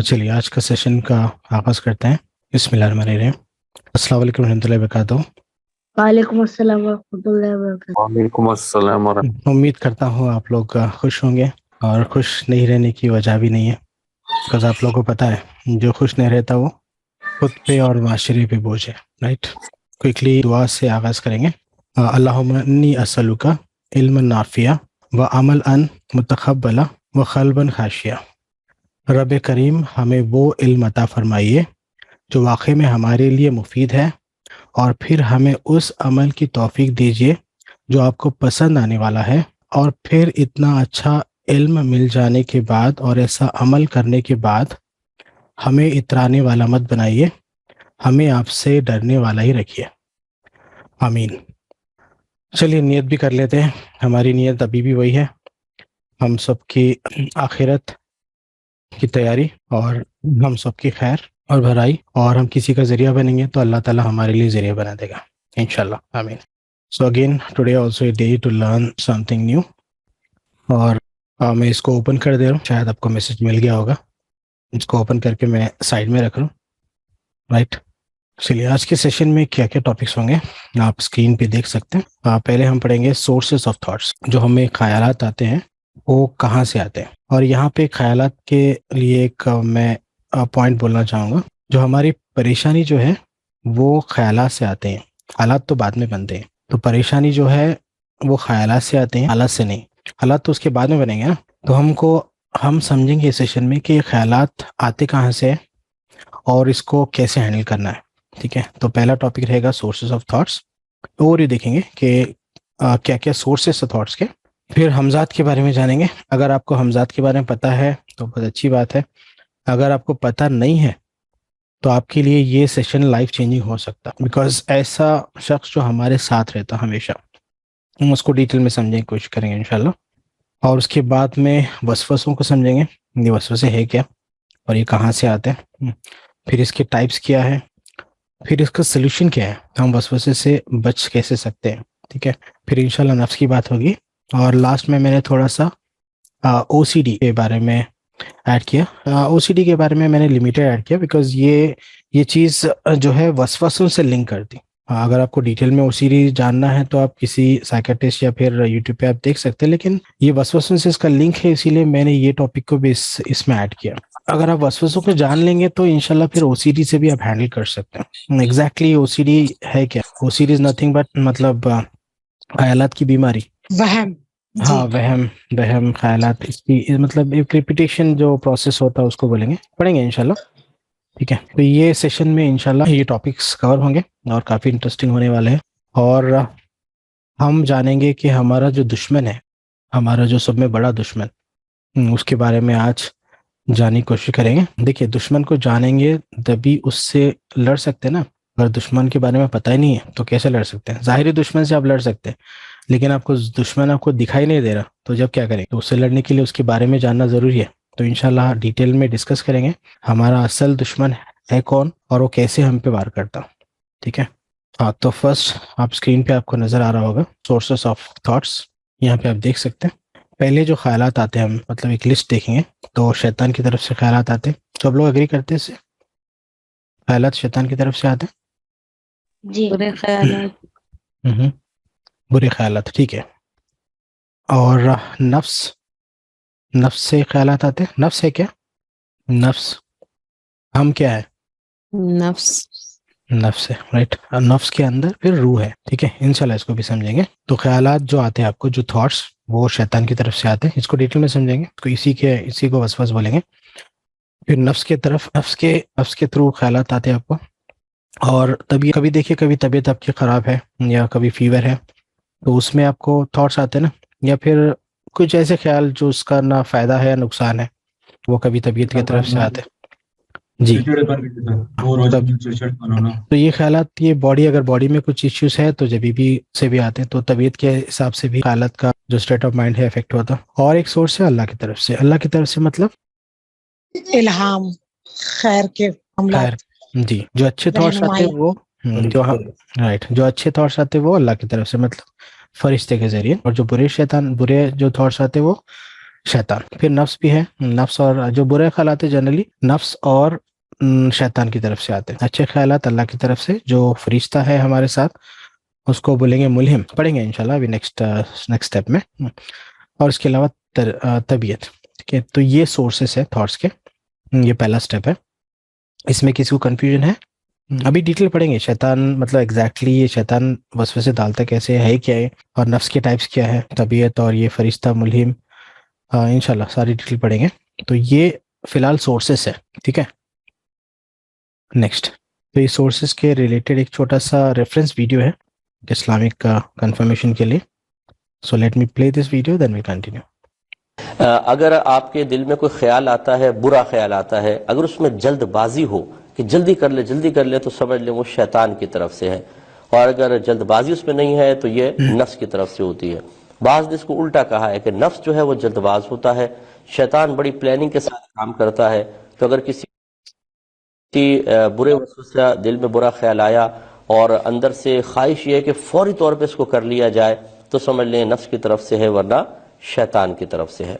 चलिए आज का सेशन का आगाज करते हैं। बिस्मिल्लाहिर्रहमानिर्रहीम। अस्सलाम वालेकुम रहमतुल्लाहि व बरकातुहू। वालेकुम अस्सलाम वरहमतुल्लाहि वबरकातुहू। वालेकुम अस्सलाम उम्मीद करता हूँ आप लोग खुश होंगे और खुश नहीं रहने की वजह भी नहीं है, बिकॉज आप लोगों को पता है जो खुश नहीं रहता वो खुद पे और माशरे पे बोझ है। राइट, क्विकली दुआ से आगाज करेंगे। अल्लाहुम्मा इन्नी अस्अलुका इल्मन नाफिया व अमल अन मुतक़ब्बला व क़ल्बन खाशिया। रब करीम हमें वो इल्म अता फरमाइए जो वाकई में हमारे लिए मुफीद है, और फिर हमें उस अमल की तौफीक दीजिए जो आपको पसंद आने वाला है। और फिर इतना अच्छा इल्म मिल जाने के बाद और ऐसा अमल करने के बाद हमें इतराने वाला मत बनाइए, हमें आपसे डरने वाला ही रखिए। आमीन। चलिए नियत भी कर लेते हैं। हमारी नियत अभी भी वही है, हम सबकी आखिरत की तैयारी और हम सबकी खैर और भलाई, और हम किसी का जरिया बनेंगे तो अल्लाह ताला हमारे लिए जरिया बना देगा इंशाल्लाह। आमीन। So again today also a day to learn something new. और मैं इसको ओपन कर दे रहा हूँ, शायद आपको मैसेज मिल गया होगा। इसको ओपन करके मैं साइड में रख रहा हूँ। राइट, चलिए आज के सेशन में क्या क्या टॉपिक्स होंगे आप स्क्रीन पे देख सकते हैं। पहले हम पढ़ेंगे सोर्सेस ऑफ थॉट्स। जो हमें ख्यालात आते हैं वो कहाँ से आते हैं। और यहाँ पे ख्यालात के लिए एक मैं पॉइंट बोलना चाहूँगा। जो हमारी परेशानी जो है वो ख्यालात से आते हैं, हालात तो बाद में बनते हैं। तो परेशानी जो है वो ख्यालात से आते हैं, हालात से नहीं। हालात तो उसके बाद में बनेंगे ना। तो हम समझेंगे इस सेशन में कि ये ख्यालात आते कहाँ से है और इसको कैसे हैंडल करना है। ठीक है, तो पहला टॉपिक रहेगा सोर्सेस ऑफ थॉट्स। और ये देखेंगे कि क्या क्या सोर्सेस है थॉट्स के। फिर हमजात के बारे में जानेंगे। अगर आपको हमजात के बारे में पता है तो बहुत अच्छी बात है। अगर आपको पता नहीं है तो आपके लिए ये सेशन लाइफ चेंजिंग हो सकता है, बिकॉज ऐसा शख्स जो हमारे साथ रहता हमेशा, हम उसको डिटेल में समझने की कोशिश करेंगे इंशाल्लाह। और उसके बाद में वसवसों को समझेंगे, ये वसवसे है क्या और ये कहाँ से आते हैं, फिर इसके टाइप्स क्या है, फिर इसका सोल्यूशन क्या है, हम वसवसे से बच कैसे सकते हैं। ठीक है, फिर इंशाल्लाह नफ्स की बात होगी। और लास्ट में मैंने थोड़ा सा ओसीडी के बारे में ऐड किया। ओसीडी के बारे में मैंने लिमिटेड ऐड किया, बिकॉज ये चीज़ जो है वसवसों से लिंक करती। अगर आपको डिटेल में ओसीडी जानना है तो आप किसी साइकियाट्रिस्ट या फिर यूट्यूब पे आप देख सकते हैं, लेकिन ये वसवसों से इसका लिंक है, इसीलिए मैंने ये टॉपिक को भी इसमें ऐड किया। अगर आप वसवसों को जान लेंगे तो इंशाल्लाह फिर ओसीडी से भी आप हैंडल कर सकते हैं। एग्जैक्टली ओसीडी है क्या? ओसीडी इज नथिंग बट मतलब ख्यालात की बीमारी, वहम। हाँ वहम, वहम ख्यालात, इसकी मतलब एक रिपीटेशन जो प्रोसेस होता है उसको बोलेंगे, पढ़ेंगे इंशाल्लाह। ठीक है, तो ये सेशन में इंशाल्लाह ये टॉपिक्स कवर होंगे और काफ़ी इंटरेस्टिंग होने वाले हैं। और हम जानेंगे कि हमारा जो दुश्मन है, हमारा जो सब में बड़ा दुश्मन, उसके बारे में आज जानने की कोशिश करेंगे। देखिए, दुश्मन को जानेंगे तभी उससे लड़ सकते हैं ना। अगर दुश्मन के बारे में पता ही नहीं है तो कैसे लड़ सकते हैं? जाहिर दुश्मन से आप लड़ सकते हैं, लेकिन आपको दुश्मन आपको दिखाई नहीं दे रहा, तो जब क्या करें? तो उससे लड़ने के लिए उसके बारे में जानना जरूरी है। तो इंशाल्लाह डिटेल में डिस्कस करेंगे हमारा असल दुश्मन है कौन और वो कैसे हम पे वार करता। ठीक है, हाँ, तो फर्स्ट आप स्क्रीन पे आपको नजर आ रहा होगा सोर्सेस ऑफ थॉट्स। यहाँ पे आप देख सकते हैं पहले जो ख्यालात आते हैं, हम मतलब एक लिस्ट देखेंगे तो शैतान की तरफ से ख्यालात आते हैं। सब लोग एग्री करते हैं इससे? ख्यालात शैतान की तरफ से आते हैं। जी, बुरे ख्यालात। बुरे ख्यालात, ठीक है। और नफ्स, नफ्स से ख्यालात आते हैं। नफ्स है क्या? नफ्स, हम क्या है? नफ्स। नफ्स है, राइट। नफ्स के अंदर फिर रूह है। ठीक है, इंशाल्लाह इसको भी समझेंगे। तो ख्यालात जो आते हैं आपको, जो थॉट्स, वो शैतान की तरफ से आते हैं। इसको डिटेल में समझेंगे, तो इसी को वसवस बोलेंगे। फिर नफ्स के तरफ, नफ्स के थ्रू ख्यालात आते हैं आपको। और तभी कभी देखिए, कभी तबीयत आपकी ख़राब है या कभी फीवर है तो उसमें आपको थॉट्स आते हैं ना, या फिर कुछ ऐसे ख्याल जो उसका ना फ़ायदा है या नुकसान है, वो कभी तबीयत की तरफ से आते हैं। जी, तो ये ख्यालात, ये बॉडी, अगर बॉडी में कुछ इश्यूज है तो जब भी से भी आते हैं, तो तबीयत के हिसाब से भी हालत का जो स्टेट ऑफ माइंड है इफेक्ट होता है। और एक सोर्स है अल्लाह की तरफ से। अल्लाह की तरफ से मतलब इल्हाम, खैर के हमला, खैर, जी, जो अच्छे थॉट्स आते हैं वो जो राइट, जो अच्छे थॉट्स आते हैं वो अल्लाह की तरफ से, मतलब फरिश्ते के जरिए। और जो बुरे जो थॉट्स आते हैं वो शैतान, फिर नफ्स भी है। नफ्स और जो बुरे ख्याल आते जनरली नफ्स और शैतान की तरफ से आते हैं। अच्छे ख्यालात अल्लाह की तरफ से, जो फरिश्ता है हमारे साथ उसको बोलेंगे मुल्हिम, पढ़ेंगे इंशाल्लाह अभी नेक्स्ट स्टेप में। और इसके अलावा तबीयत। ठीक है, तो ये सोर्सेस है थॉट्स के। ये पहला स्टेप है। इसमें किसी को कंफ्यूजन है? अभी डिटेल पढ़ेंगे। शैतान मतलब एग्जैक्टली ये शैतान वसवसे डालता कैसे है, क्या है, और नफ्स के टाइप्स क्या है, तबीयत और ये फरिश्ता मुल्हिम, इंशाल्लाह सारी डिटेल पढ़ेंगे। तो ये फिलहाल सोर्सेस है। ठीक है, नेक्स्ट। तो ये सोर्सेस के रिलेटेड एक छोटा सा रेफरेंस वीडियो है इस्लामिक का कंफर्मेशन के लिए। So let me play this video then we continue. अगर आपके दिल में कोई ख्याल आता है, बुरा ख्याल आता है, अगर उसमें जल्दबाजी हो कि जल्दी कर ले, तो समझ लें वो शैतान की तरफ से है। और अगर जल्दबाजी उसमें नहीं है तो ये नफ्स की तरफ से होती है। बाज़ ने इसको उल्टा कहा है कि नफ्स जो है वो जल्दबाज होता है, शैतान बड़ी प्लानिंग के साथ काम करता है। तो अगर किसी बुरे वसवसा दिल में बुरा ख्याल आया और अंदर से ख्वाहिश ये है कि फौरी तौर पे इसको कर लिया जाए, तो समझ लें नफ्स की तरफ से है, वरना शैतान की तरफ से है।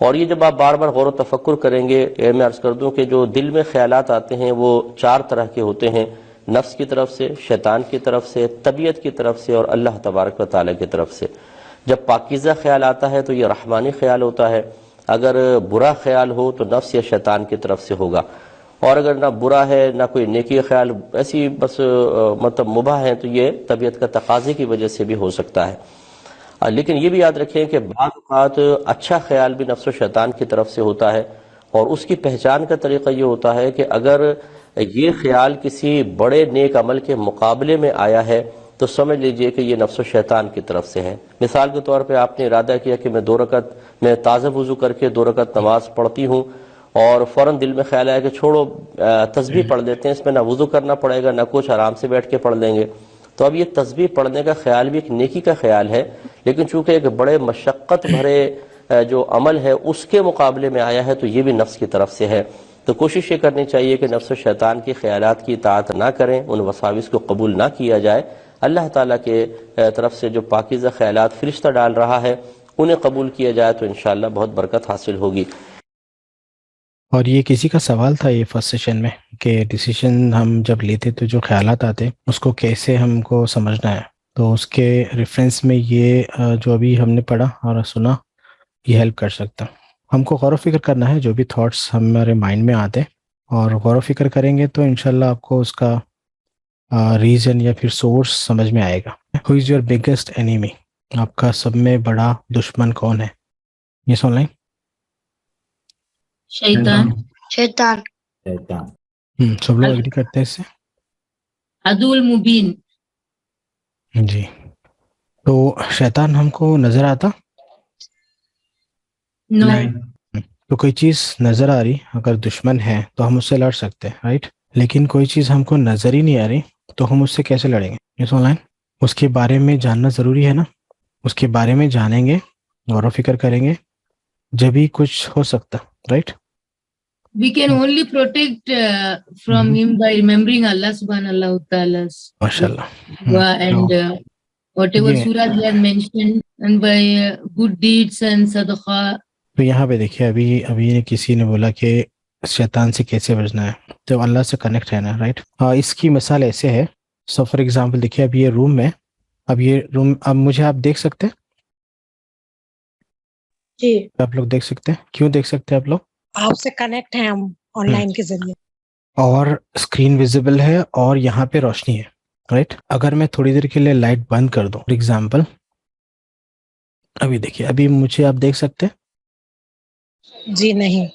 और ये जब आप बार बार गौर व तफक्कुर करेंगे, मैं अर्ज़ कर दूं कि जो दिल में ख्यालात आते हैं वो 4 तरह के होते हैं, नफ्स की तरफ से, शैतान की तरफ से, तबीयत की तरफ से और अल्लाह तबारक व तआला की तरफ से। जब पाकीज़ा ख्याल आता है तो ये रहमानी ख्याल होता है। अगर बुरा ख्याल हो तो नफ्स या शैतान की तरफ से होगा। और अगर ना बुरा है ना कोई नेकी ख्याल, ऐसी बस मतलब मुबाह है, तो ये तबीयत का तकाजे की वजह से भी हो सकता है। लेकिन ये भी याद रखें कि बाज़ औक़ात अच्छा ख्याल भी नफ्स व शैतान की तरफ से होता है। और उसकी पहचान का तरीक़ा ये होता है कि अगर ये ख्याल किसी बड़े नेक अमल के मुकाबले में आया है तो समझ लीजिए कि ये नफ्स व शैतान की तरफ से है। मिसाल के तौर पे आपने इरादा किया कि मैं 2 रकत मैं ताज़ा वज़ू करके 2 रकत नमाज पढ़ती हूँ, और फ़ौरन दिल में ख्याल आया कि छोड़ो तस्बीह पढ़ लेते हैं, इसमें ना वज़ू करना पड़ेगा ना कुछ, आराम से बैठ के पढ़ लेंगे। तो अब ये तस्बीह पढ़ने का ख्याल भी एक नेकी का ख्याल है, लेकिन चूंकि एक बड़े मशक्क़त भरे जो अमल है उसके मुकाबले में आया है, तो ये भी नफ्स की तरफ से है। तो कोशिश ये करनी चाहिए कि नफ्स व शैतान के ख्यालात की इताअत ना करें, उन वसाविस को कबूल ना किया जाए। अल्लाह ताला के तरफ से जो पाकीज़ा ख्यालात फरिश्ता डाल रहा है उन्हें कबूल किया जाए तो इंशाअल्लाह बहुत बरकत हासिल होगी। और ये किसी का सवाल था ये फर्स्ट सेशन में कि डिसीजन हम जब लेते तो जो ख्यालात आते उसको कैसे हमको समझना है। तो उसके रेफरेंस में ये जो अभी हमने पढ़ा और सुना ये हेल्प कर सकता। हमको गौर व फिक्र करना है जो भी थॉट्स हमारे माइंड में आते, और गौर व फिक्र करेंगे तो इंशाल्लाह आपको उसका रीज़न या फिर सोर्स समझ में आएगा। Who is your biggest enemy? आपका सब में बड़ा दुश्मन कौन है? ये सुन लें। शैतान। शैतान। सब लोग एग्री करते हैं इससे? अदुल मुबीन। जी। तो शैतान हमको नजर आता? नो। तो कोई चीज नजर आ रही अगर दुश्मन है तो हम उससे लड़ सकते हैं, राइट। लेकिन कोई चीज हमको नजर ही नहीं आ रही तो हम उससे कैसे लड़ेंगे? ये ऑनलाइन उसके बारे में जानना जरूरी है ना। उसके बारे में जानेंगे, गौर व फिक्र करेंगे, जब भी कुछ हो सकता, right. We can only protect from him by remembering Allah subhanahu wa ta'ala's माशाल्लाह। and whatever ये surah he has mentioned, and by good deeds and sadaqah. तो यहाँ पे देखिए अभी किसी ने बोला कि शैतान से कैसे बचना है, तो अल्लाह से कनेक्ट है ना, राइट। इसकी मिसाल ऐसे है। सो फॉर एग्जांपल देखिए अब ये रूम में, अब मुझे आप देख सकते हैं? जी। आप लोग देख सकते हैं? क्यों देख सकते हैं आप लोग? आपसे कनेक्ट हैं हम ऑनलाइन के जरिए, और स्क्रीन विजिबल है और यहाँ पे रोशनी है, राइट। अगर मैं थोड़ी देर के लिए लाइट बंद कर दूं फॉर एग्जांपल, अभी देखिए अभी मुझे आप देख सकते हैं? जी नहीं।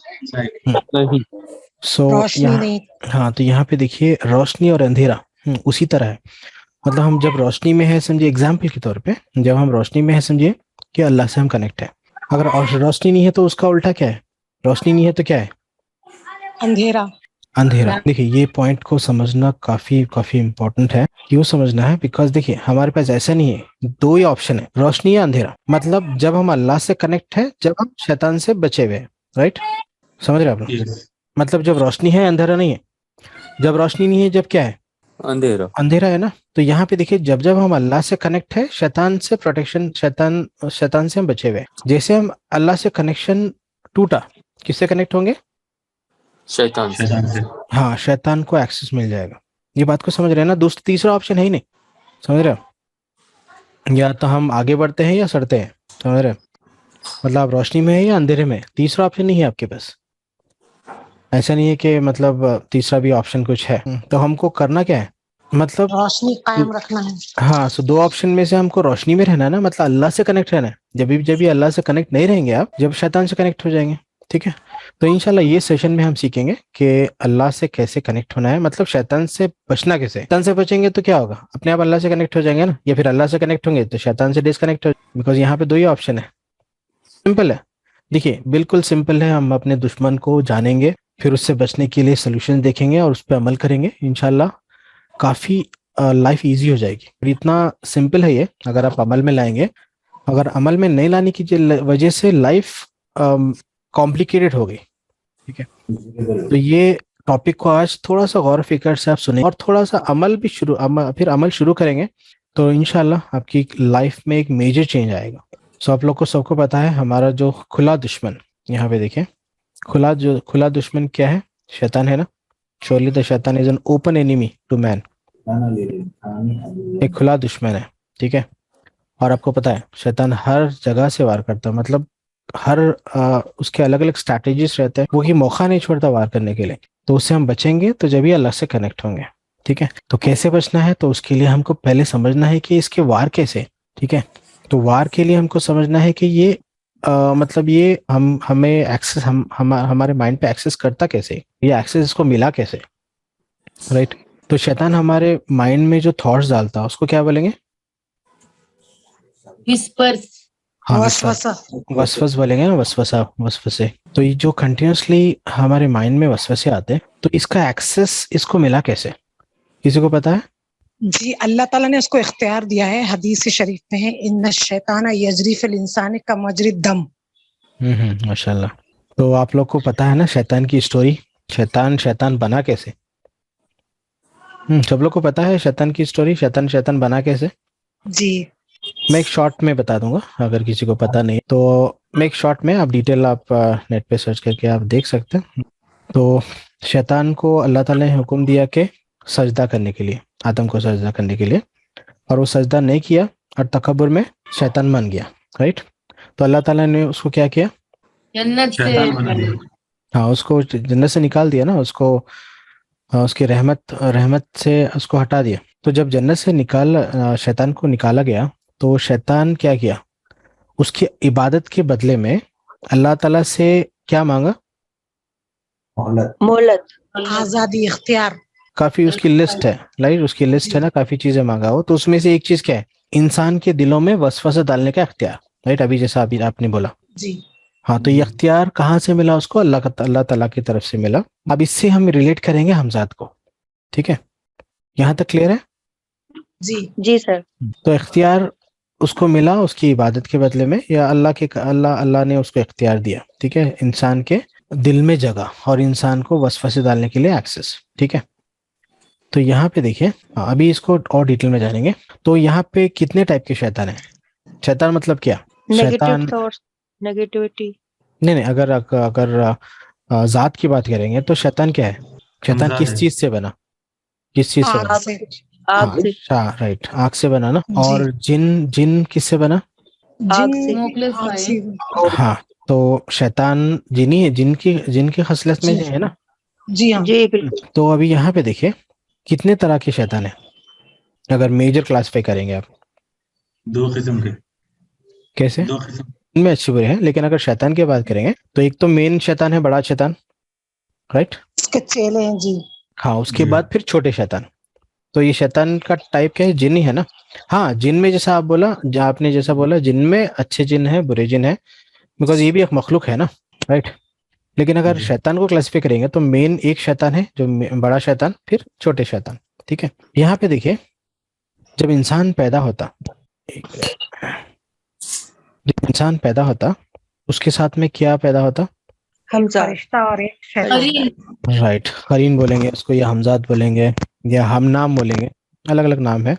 सो रोशनी नहीं। हाँ, तो यहाँ पे देखिए रोशनी और अंधेरा उसी तरह है। मतलब हम जब रोशनी में है, समझिए एग्जाम्पल के तौर पे, जब हम रोशनी में है समझिए कि अल्लाह से हम कनेक्ट है। अगर रोशनी नहीं है तो उसका उल्टा क्या है? रोशनी नहीं है तो क्या है? अंधेरा। अंधेरा। देखिए ये पॉइंट को समझना काफी इम्पोर्टेंट है। क्यों समझना है? बिकॉज देखिए हमारे पास ऐसा नहीं है, 2 ही ऑप्शन है, रोशनी या अंधेरा। मतलब जब हम अल्लाह से कनेक्ट है, जब हम शैतान से बचे हुए हैं, राइट। समझ रहे आप लोग? मतलब जब रोशनी है अंधेरा नहीं है। जब रोशनी नहीं है जब क्या है? अंधेरा। अंधेरा है ना। तो यहाँ पे देखिए, जब जब हम अल्लाह से कनेक्ट है, शैतान से प्रोटेक्शन, शैतान से हम बचे हुए हैं। जैसे हम अल्लाह से कनेक्शन टूटा, किससे कनेक्ट होंगे? शैतान से। हाँ, शैतान को एक्सेस मिल जाएगा। ये बात को समझ रहे हैं ना? दोस्त, तीसरा ऑप्शन है ही नहीं, समझ रहे हो? या तो हम आगे बढ़ते हैं या सड़ते हैं, समझ रहे हो? मतलब आप रोशनी में है या अंधेरे में, तीसरा ऑप्शन नहीं है आपके पास। ऐसा नहीं है कि मतलब तीसरा भी ऑप्शन कुछ है। तो हमको करना क्या है, मतलब रोशनी कायम रखना है। हाँ, सो दो ऑप्शन में से हमको रोशनी में रहना है ना, मतलब अल्लाह से कनेक्ट रहना है। जब भी अल्लाह से कनेक्ट नहीं रहेंगे आप, जब शैतान से कनेक्ट हो जाएंगे, ठीक है। तो इंशाल्लाह ये सेशन में हम सीखेंगे कि अल्लाह से कैसे कनेक्ट होना है, मतलब शैतान से बचना कैसे। शैतान से बचेंगे तो क्या होगा, अपने आप अल्लाह से कनेक्ट हो जाएंगे ना, या फिर अल्लाह से कनेक्ट होंगे तो शैतान से डिसकनेक्ट हो, बिकॉज यहाँ पे दो ही ऑप्शन है। सिंपल है, देखिए बिल्कुल सिंपल है। हम अपने दुश्मन को जानेंगे, फिर उससे बचने के लिए सोल्यूशन देखेंगे और उस पर अमल करेंगे। इंशाल्लाह काफी लाइफ इजी हो जाएगी। और इतना सिंपल है ये, अगर आप अमल में लाएंगे। अगर अमल में नहीं लाने की वजह से लाइफ कॉम्प्लिकेटेड हो गई, ठीक है। तो ये टॉपिक को आज थोड़ा सा गौर फिक्र से आप सुने और थोड़ा सा अमल भी फिर अमल शुरू करेंगे, तो इंशाल्लाह आपकी लाइफ में एक मेजर चेंज आएगा। सो आप लोग को सबको पता है, हमारा जो खुला दुश्मन, यहाँ पे देखिए, खुला दुश्मन क्या है? शैतान है ना। Surely the shaitan is an open enemy to man. एक खुला दुश्मन है, ठीक है। और आपको पता है शैतान हर जगह से वार करता है, मतलब हर उसके अलग अलग स्ट्रैटेजीज रहते हैं, वो ही मौका नहीं छोड़ता वार करने के लिए। तो उससे हम बचेंगे तो जब ही अल्लाह से कनेक्ट होंगे, ठीक है। तो कैसे बचना है, तो उसके लिए हमको पहले समझना है कि इसके वार कैसे, ठीक है। तो वार के लिए हमको समझना है कि ये मतलब ये हमें एक्सेस हमारे माइंड पे एक्सेस करता कैसे, ये एक्सेस इसको मिला कैसे, राइट। तो शैतान हमारे माइंड में जो थॉट्स डालता है उसको क्या बोलेंगे? whispers. हाँ, वसवसा। वसवस बोलेंगे ना, वसवसे। तो ये जो कंटिन्यूसली हमारे माइंड में वसवसे आते हैं, तो इसका एक्सेस इसको मिला कैसे, किसी को पता है? जी, अल्लाह ताला ने उसको इख्तियार दिया है। हदीस शरीफ में है, इन्ना शैतान यजरी फिल इंसान का मजरी दम। माशाल्लाह। तो आप लोग को पता है ना शैतान की स्टोरी, शैतान बना कैसे? सब लोग को पता है शैतान की स्टोरी, शैतान बना कैसे? जी, मैं एक शॉर्ट में बता दूंगा, अगर किसी को पता नहीं तो मैं एक शॉर्ट में, आप डिटेल आप नेट पे सर्च करके आप देख सकते हैं। तो शैतान को अल्लाह ताला ने हुक्म दिया कि सजदा करने के लिए, आदम को सजदा करने के लिए, और वो सजदा नहीं किया और तकब्बुर में शैतान मान गया, राइट। तो अल्लाह ताला ने उसको क्या किया? जन्नत से हाँ, उसको जन्नत से निकाल दिया ना, उसको उसकी रहमत से उसको हटा दिया। तो जब जन्नत से शैतान को निकाला गया, तो शैतान क्या किया, उसकी इबादत के बदले में अल्लाह ताला से क्या मांगा? मोहलत। आजादी, इख्तियार। काफी उसकी लिस्ट है, राइट, उसकी लिस्ट है ना, काफी चीजें मांगा हो। तो उसमें से एक चीज क्या है? इंसान के दिलों में वसवसा डालने का इख्तियार, राइट। अभी जैसा अभी आपने बोला, जी, हाँ, तो ये इख्तियार कहाँ से मिला उसको? अल्लाह ताला की तरफ से मिला। अब इससे हम रिलेट करेंगे हमजाद को, ठीक है। यहाँ तक क्लियर है? जी, जी सर। तो इख्तियार उसको मिला उसकी इबादत के बदले में, या अल्लाह ने उसको इख्तियार दिया, ठीक है, इंसान के दिल में जगह और इंसान को वसवसे डालने के लिए एक्सेस, ठीक है। तो यहाँ पे देखिए, अभी इसको और डिटेल में जानेंगे। तो यहाँ पे कितने टाइप के शैतान है? शैतान मतलब क्या? Negative thoughts, negativity. नहीं, अगर जात की बात करेंगे तो शैतान क्या है? शैतान किस चीज से बना, किस चीज से आग बना? से। आग से। राइट, आग से बना ना। जी। और जिन किससे बना? आग से। Smokeless आग fire. से। हाँ, तो शैतान जिनी है, जिनकी खसलत में जी। है ना। जी हाँ, जी बिल्कुल। तो अभी यहाँ पे देखिए कितने तरह के शैतान है, अगर मेजर क्लासिफाई करेंगे आप। 2 किस्म के। कैसे? 2 किस्म। इनमें अच्छे बुरे हैं, लेकिन अगर शैतान की बात करेंगे तो एक तो मेन शैतान है, बड़ा शैतान, राइट। इसके चेले हैं। जी, हाँ, उसके जी। बाद फिर छोटे शैतान। तो ये शैतान का टाइप क्या है? जिन ही है ना। हाँ, जिन में जैसा आप बोला, आपने जैसा बोला, जिन में अच्छे जिन है, बुरे जिन है, बिकॉज ये भी एक मखलूक है ना, राइट। लेकिन अगर जी। शैतान को क्लासिफाई करेंगे तो मेन एक शैतान है जो बड़ा शैतान, फिर छोटे शैतान, ठीक है। यहाँ पे देखिए, जब इंसान पैदा होता, उसके साथ में क्या पैदा होता? हम फरिश्ता और एक शैतान। करीन राइट, करीन बोलेंगे उसको या हमजाद बोलेंगे, या हम नाम बोलेंगे, अलग अलग नाम है।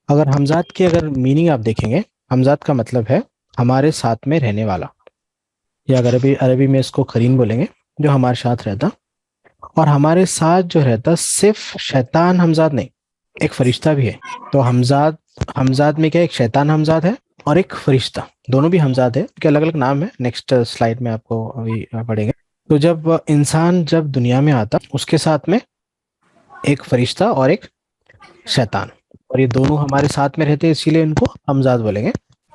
अगर हमजाद की अगर मीनिंग आप देखेंगे, हमजाद का मतलब है हमारे साथ में रहने वाला, या अगर अरबी अरबी में इसको करीन बोलेंगे, जो हमारे साथ रहता। और हमारे साथ जो रहता सिर्फ शैतान हमजाद नहीं, एक फरिश्ता भी है। तो हमजाद, हमजाद में क्या, एक शैतान हमजाद है और एक फरिश्ता, दोनों भी हमजाद है, कि अलग अलग नाम है। नेक्स्ट स्लाइड में आपको अभी पढ़ेंगे। तो जब इंसान जब दुनिया में आता, उसके साथ में एक फरिश्ता और एक शैतान, और ये दोनों हमारे साथ में रहते हैं, इसीलिए इनको हमजाद बोलेंगे।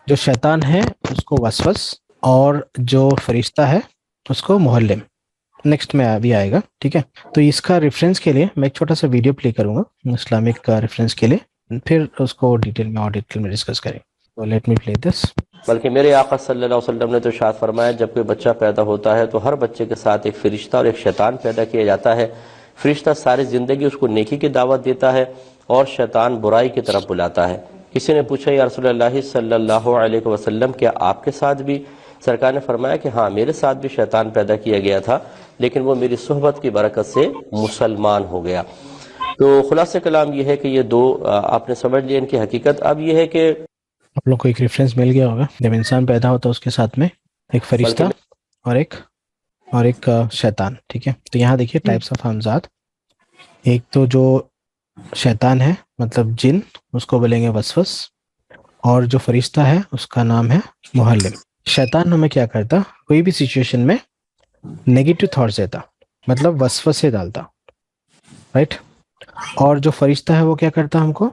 जो शैतान है उसको वसवस, और जो फरिश्ता है उसको मुहल्लिम। नेक्स्ट में अभी आएगा, ठीक है। तो इसका रेफरेंस के लिए मैं एक छोटा सा वीडियो प्ले करूंगा इस्लामिक का रेफरेंस के लिए, फिर उसको डिटेल में और डिटेल में डिस्कस करें। तो लेट मी प्ले दिस। बल्कि मेरे आका सल्लल्लाहु अलैहि वसल्लम ने तो इरशाद फरमाया, जब कोई बच्चा पैदा होता है तो हर बच्चे के साथ एक फरिश्ता और एक शैतान पैदा किया जाता है। फरिश्ता सारी ज़िंदगी उसको नेकी की दावत देता है और शैतान बुराई की तरफ बुलाता है। किसी ने पूछा, या रसूलल्लाह सल्लल्लाहु अलैहि वसल्लम, क्या आपके साथ भी? सरकार ने फरमाया कि हाँ, मेरे साथ भी शैतान पैदा किया गया था, लेकिन वो मेरी सोहबत की बरकत से मुसलमान हो गया। तो खुलासे कलाम ये है कि ये दो आपने समझ लिया इनकी हकीकत। अब ये है कि आप लोग को एक रेफरेंस मिल गया होगा, जब इंसान पैदा होता है उसके साथ में एक फरिश्ता और एक शैतान, ठीक है। तो यहाँ देखिए टाइप्स ऑफ हमजाद। एक तो जो शैतान है मतलब जिन, उसको बोलेंगे वसवस, और जो फरिश्ता है उसका नाम है मुहल्लिम। शैतान हमें क्या करता, कोई भी सिचुएशन में नेगेटिव थॉट्स देता, मतलब वसवसे डालता, राइट। और जो फरिश्ता है वो क्या करता हमको,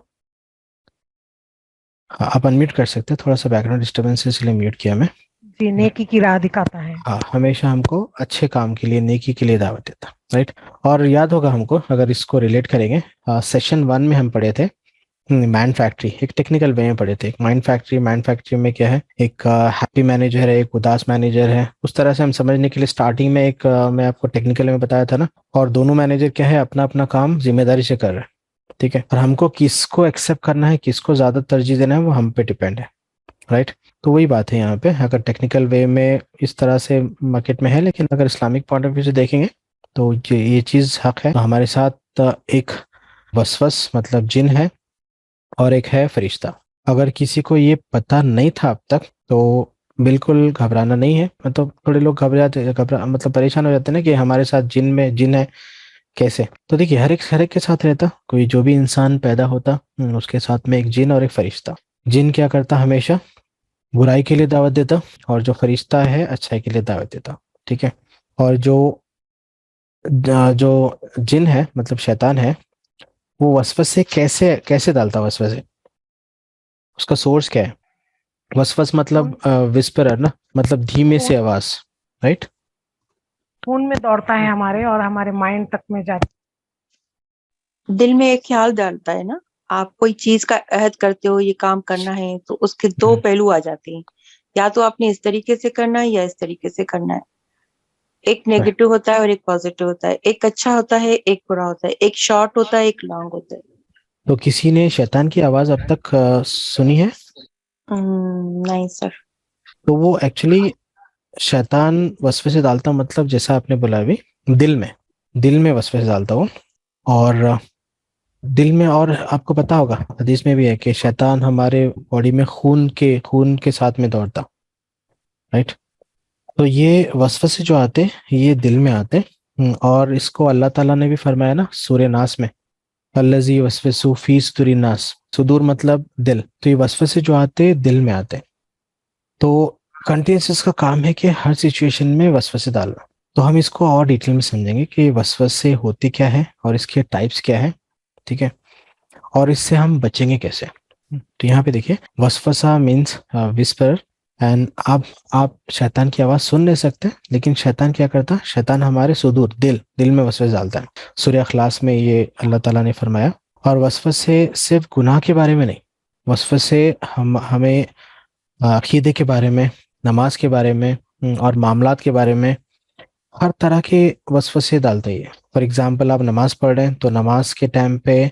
आप अनम्यूट कर सकते हैं, थोड़ा सा बैकग्राउंड डिस्टर्बेंस है इसलिए म्यूट किया मैं। जी, नेकी की राह दिखाता है। हाँ, हमेशा हमको अच्छे काम के लिए, नेकी के लिए दावत देता, राइट। और याद होगा हमको, अगर इसको रिलेट करेंगे, सेशन 1 में हम पढ़े थे मैन फैक्ट्री, एक टेक्निकल वे में पढ़े थे। एक माइंड फैक्ट्री, माइंड फैक्ट्री में क्या है, एक हैप्पी मैनेजर है, एक उदास मैनेजर है। उस तरह से हम समझने के लिए स्टार्टिंग में एक मैं आपको टेक्निकल में बताया था ना। और दोनों मैनेजर क्या है, अपना अपना काम जिम्मेदारी से कर रहे हैं, ठीक है। और हमको किसको एक्सेप्ट करना है, किसको ज्यादा तरजीह देना है, वो हम पे डिपेंड है, राइट। तो वही बात है यहाँ पे। अगर टेक्निकल वे में इस तरह से मार्केट में है, लेकिन अगर इस्लामिक पॉइंट ऑफ व्यू से देखेंगे तो ये चीज हक है। तो हमारे साथ एक वसवस मतलब जिन है और एक है फरिश्ता। अगर किसी को ये पता नहीं था अब तक तो बिल्कुल घबराना नहीं है। मतलब थोड़े लोग मतलब परेशान हो जाते हैं ना कि हमारे साथ जिन है, कैसे। तो देखिए हर एक के साथ रहता, कोई जो भी इंसान पैदा होता उसके साथ में एक जिन और एक फरिश्ता। जिन क्या करता, हमेशा बुराई के लिए दावत देता, और जो फरिश्ता है अच्छाई के लिए दावत देता, ठीक है। और जो जिन है मतलब शैतान है, वो वसवसे कैसे कैसे डालता वसवसे, उसका सोर्स क्या है। वसवस मतलब विस्परर ना, मतलब धीमे से आवाज, राइट। खून में दौड़ता है हमारे, और हमारे माइंड तक में जाता दिल में एक ख्याल डालता है ना। आप कोई चीज का अहद करते हो, ये काम करना है, तो उसके दो पहलू आ जाते हैं। या तो आपने इस तरीके से करना है या इस तरीके से करना है। एक नेगेटिव होता है और एक पॉजिटिव होता है। एक अच्छा होता है, एक बुरा होता है। एक शॉर्ट होता है, एक लॉन्ग होता है। तो किसी ने शैतान की आवाज अब तक सुनी है? नहीं सर। तो वो एक्चुअली शैतान वसवसे डालता, मतलब जैसा आपने बोला अभी, दिल में वसवसे डालता वो। और दिल में, और आपको पता होगा हदीस में भी है कि शैतान हमारे बॉडी में खून के साथ में दौड़ता, राइट। तो ये वसवसे जो आते ये दिल में आते। और इसको अल्लाह ताला ने भी फरमाया ना सूरह नास में, अल्लज़ी वस्वसु फी सुदूरिन नास। सुदूर मतलब दिल। तो ये वसवसे जो आते दिल में आते। तो कंटिन्यूस का काम है कि हर सिचुएशन में वसवसे डालना। तो हम इसको और डिटेल में समझेंगे कि वसवसे होती क्या है और इसके टाइप्स क्या है, ठीक है, और इससे हम बचेंगे कैसे। तो यहाँ पे देखिए, वसवसा मीन्स विस्पर। एंड आप शैतान की आवाज सुन नहीं सकते, लेकिन शैतान क्या करता, शैतान हमारे सुदूर दिल में वसवसे डालता है। सूरह इखलास में ये अल्लाह ताला ने फरमाया। और वसवसे सिर्फ गुनाह के बारे में नहीं, वसवसे हमें अकीदे के बारे में, नमाज के बारे में और मामलात के बारे में, हर तरह के वसवसे डालता ही है। फॉर एग्जाम्पल आप नमाज पढ़ रहे हैं तो नमाज के टाइम पे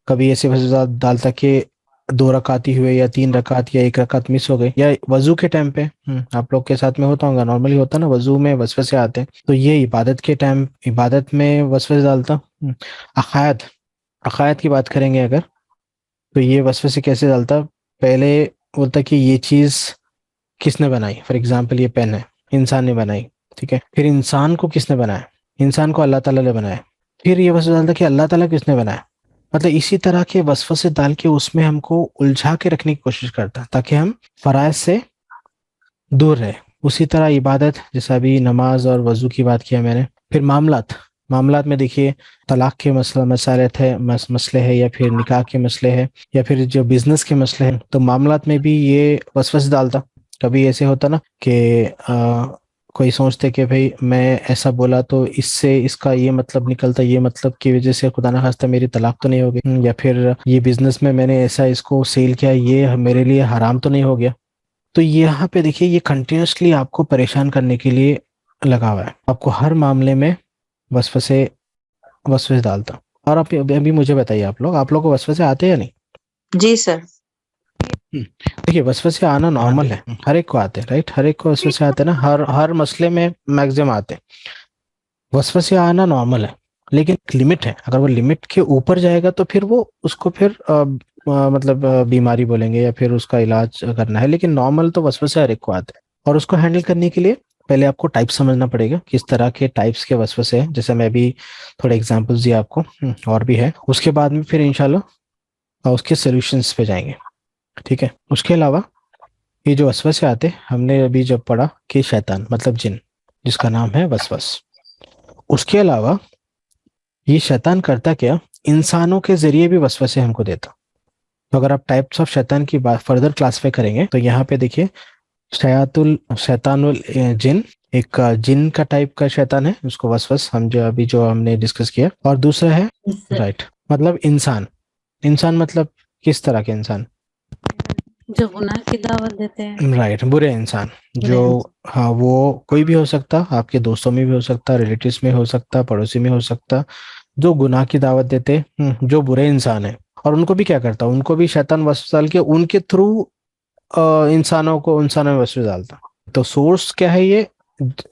कभी ऐसे वसवसा डालता कि 2 रकात ही हुए या 3 रकात या 1 रकात मिस हो गई। या वजू के टाइम पे आप लोग के साथ में होता होगा, नॉर्मली होता ना, वजू में वसवसे आते हैं। तो ये इबादत के टाइम, इबादत में वसवसे डालता। अकायद अकायद की बात करेंगे अगर, तो ये वसवसे कैसे डालता, पहले बोलता कि ये चीज किसने बनाई। फॉर एग्जाम्पल ये पेन है, इंसान ने बनाई, ठीक है। फिर इंसान को किसने बनाया, इंसान को अल्लाह ताला ने बनाया। फिर ये वसवसा डालता कि अल्लाह ताला किसने बनाया। मतलब इसी तरह के वसवसे डाल के उसमें हमको उलझा के रखने की कोशिश करता है ताकि हम फराइज से दूर रहे। उसी तरह इबादत, जैसा अभी नमाज और वजू की बात किया मैंने। फिर मामलात में देखिए, तलाक के मसले थे, मसले है, या फिर निकाह के मसले है, या फिर जो बिजनेस के मसले हैं, तो मामलात में भी ये वसवस डालता। कभी ऐसे होता ना कि कोई सोचते कि भाई मैं ऐसा बोला तो इससे इसका ये मतलब निकलता, ये मतलब की वजह से खुदा ना खास्ता मेरी तलाक तो नहीं हो गई, या फिर ये बिजनेस में मैंने ऐसा इसको सेल किया, ये मेरे लिए हराम तो नहीं हो गया। तो यहाँ पे देखिए, ये कंटिन्यूसली आपको परेशान करने के लिए लगा हुआ है, आपको हर मामले में वसवसे डालता। और आप अभी मुझे बताइए, आप लोग को वसवसे आते हैं या नहीं? जी सर। देखिए, वसवसे आना नॉर्मल है, हर एक को आते हैं, राइट। हर एक को वसवसे आते हैं ना, हर मसले में मैक्सिमम आते हैं। वसवसे आना नॉर्मल है, लेकिन एक लिमिट है। अगर वो लिमिट के ऊपर जाएगा तो फिर वो उसको फिर मतलब बीमारी बोलेंगे, या फिर उसका इलाज करना है। लेकिन नॉर्मल तो वसवसे हर एक को आते हैं, और उसको हैंडल करने के लिए पहले आपको टाइप समझना पड़ेगा, किस तरह के टाइप्स के वसवसे हैं। जैसे मैं भी थोड़े एग्जांपल्स दिए आपको, और भी है। उसके बाद में फिर इंशाल्लाह उसके सॉल्यूशंस पे जाएंगे, ठीक है। उसके अलावा ये जो वसवसे आते, हमने अभी जब पढ़ा कि शैतान मतलब जिन, जिसका नाम है वसवस। उसके अलावा ये शैतान करता क्या, इंसानों के जरिए भी वसवसे हमको देता। तो अगर आप टाइप्स ऑफ शैतान की बात फर्दर क्लासीफाई करेंगे, तो यहाँ पे देखिए, शैतानुल जिन, एक जिन का टाइप का शैतान है, उसको वसवस हम जो हमने डिस्कस किया। और दूसरा है राइट, मतलब इंसान मतलब किस तरह के इंसान, जो गुनाह की दावत देते हैं। राइट, बुरे इंसान जो, हाँ, वो कोई भी हो सकता, आपके दोस्तों में भी हो सकता, रिलेटिव्स में हो सकता, पड़ोसी में हो सकता, जो गुनाह की दावत देते, जो बुरे इंसान है। और उनको भी क्या करता, उनको भी शैतान वसवस डाल के उनके थ्रू इंसानों में वसवस डालता। तो सोर्स क्या है,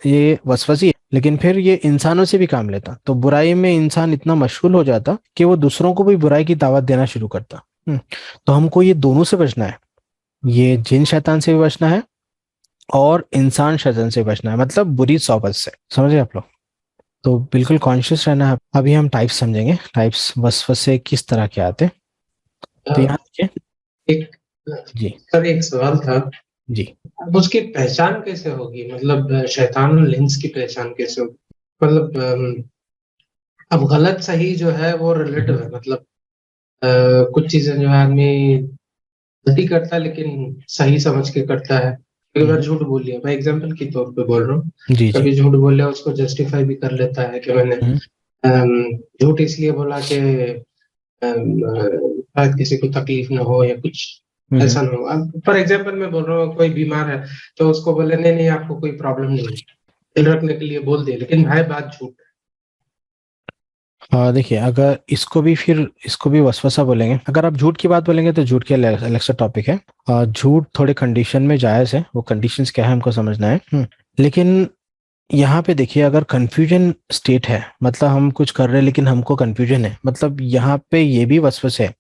ये वसवसी है, लेकिन फिर ये इंसानों से भी काम लेता। तो बुराई में इंसान इतना मशगूल हो जाता कि वो दूसरों को भी बुराई की दावत देना शुरू करता। तो हमको ये दोनों से बचना है, ये जिन शैतान से भी बचना है, और इंसान शैतान से बचना है, मतलब बुरी सोबत से। समझे आप लोग? तो बिल्कुल कॉन्शियस रहना है। अभी हम टाइप्स समझेंगे, टाइप्स वसवसे किस तरह के आते। तो यहाँ देखिए, एक जी सर एक सवाल था, जी, अब उसकी पहचान कैसे होगी, मतलब शैतान और इंस की पहचान कैसे होगी, मतलब अब गलत सही जो है वो रिलेटिव है, मतलब कुछ चीजें जो है आदमी गलती करता है लेकिन सही समझ के करता है। कई बार झूठ बोल लिया, मैं एग्जांपल के तौर पे बोल रहा हूँ, जी कभी झूठ बोल लिया उसको जस्टिफाई भी कर लेता है कि मैंने झूठ इसलिए बोला कि शायद किसी को तकलीफ ना हो या कुछ ऐसा ना हो। अब फॉर एग्जांपल मैं बोल रहा हूँ, कोई बीमार है तो उसको बोले नहीं नहीं आपको कोई प्रॉब्लम नहीं है, दिल रखने के लिए बोल दिए, लेकिन भाई बात झूठ है। देखिए, अगर इसको भी वसवसा बोलेंगे। अगर आप झूठ की बात बोलेंगे तो झूठ के अलग से टॉपिक है। झूठ थोड़े कंडीशन में जायज है, वो कंडीशंस क्या है हमको समझना है। लेकिन यहाँ पे देखिए, अगर कंफ्यूजन स्टेट है, मतलब हम कुछ कर रहे हैं लेकिन हमको कंफ्यूजन है, मतलब यहाँ पे ये भी वसवस है।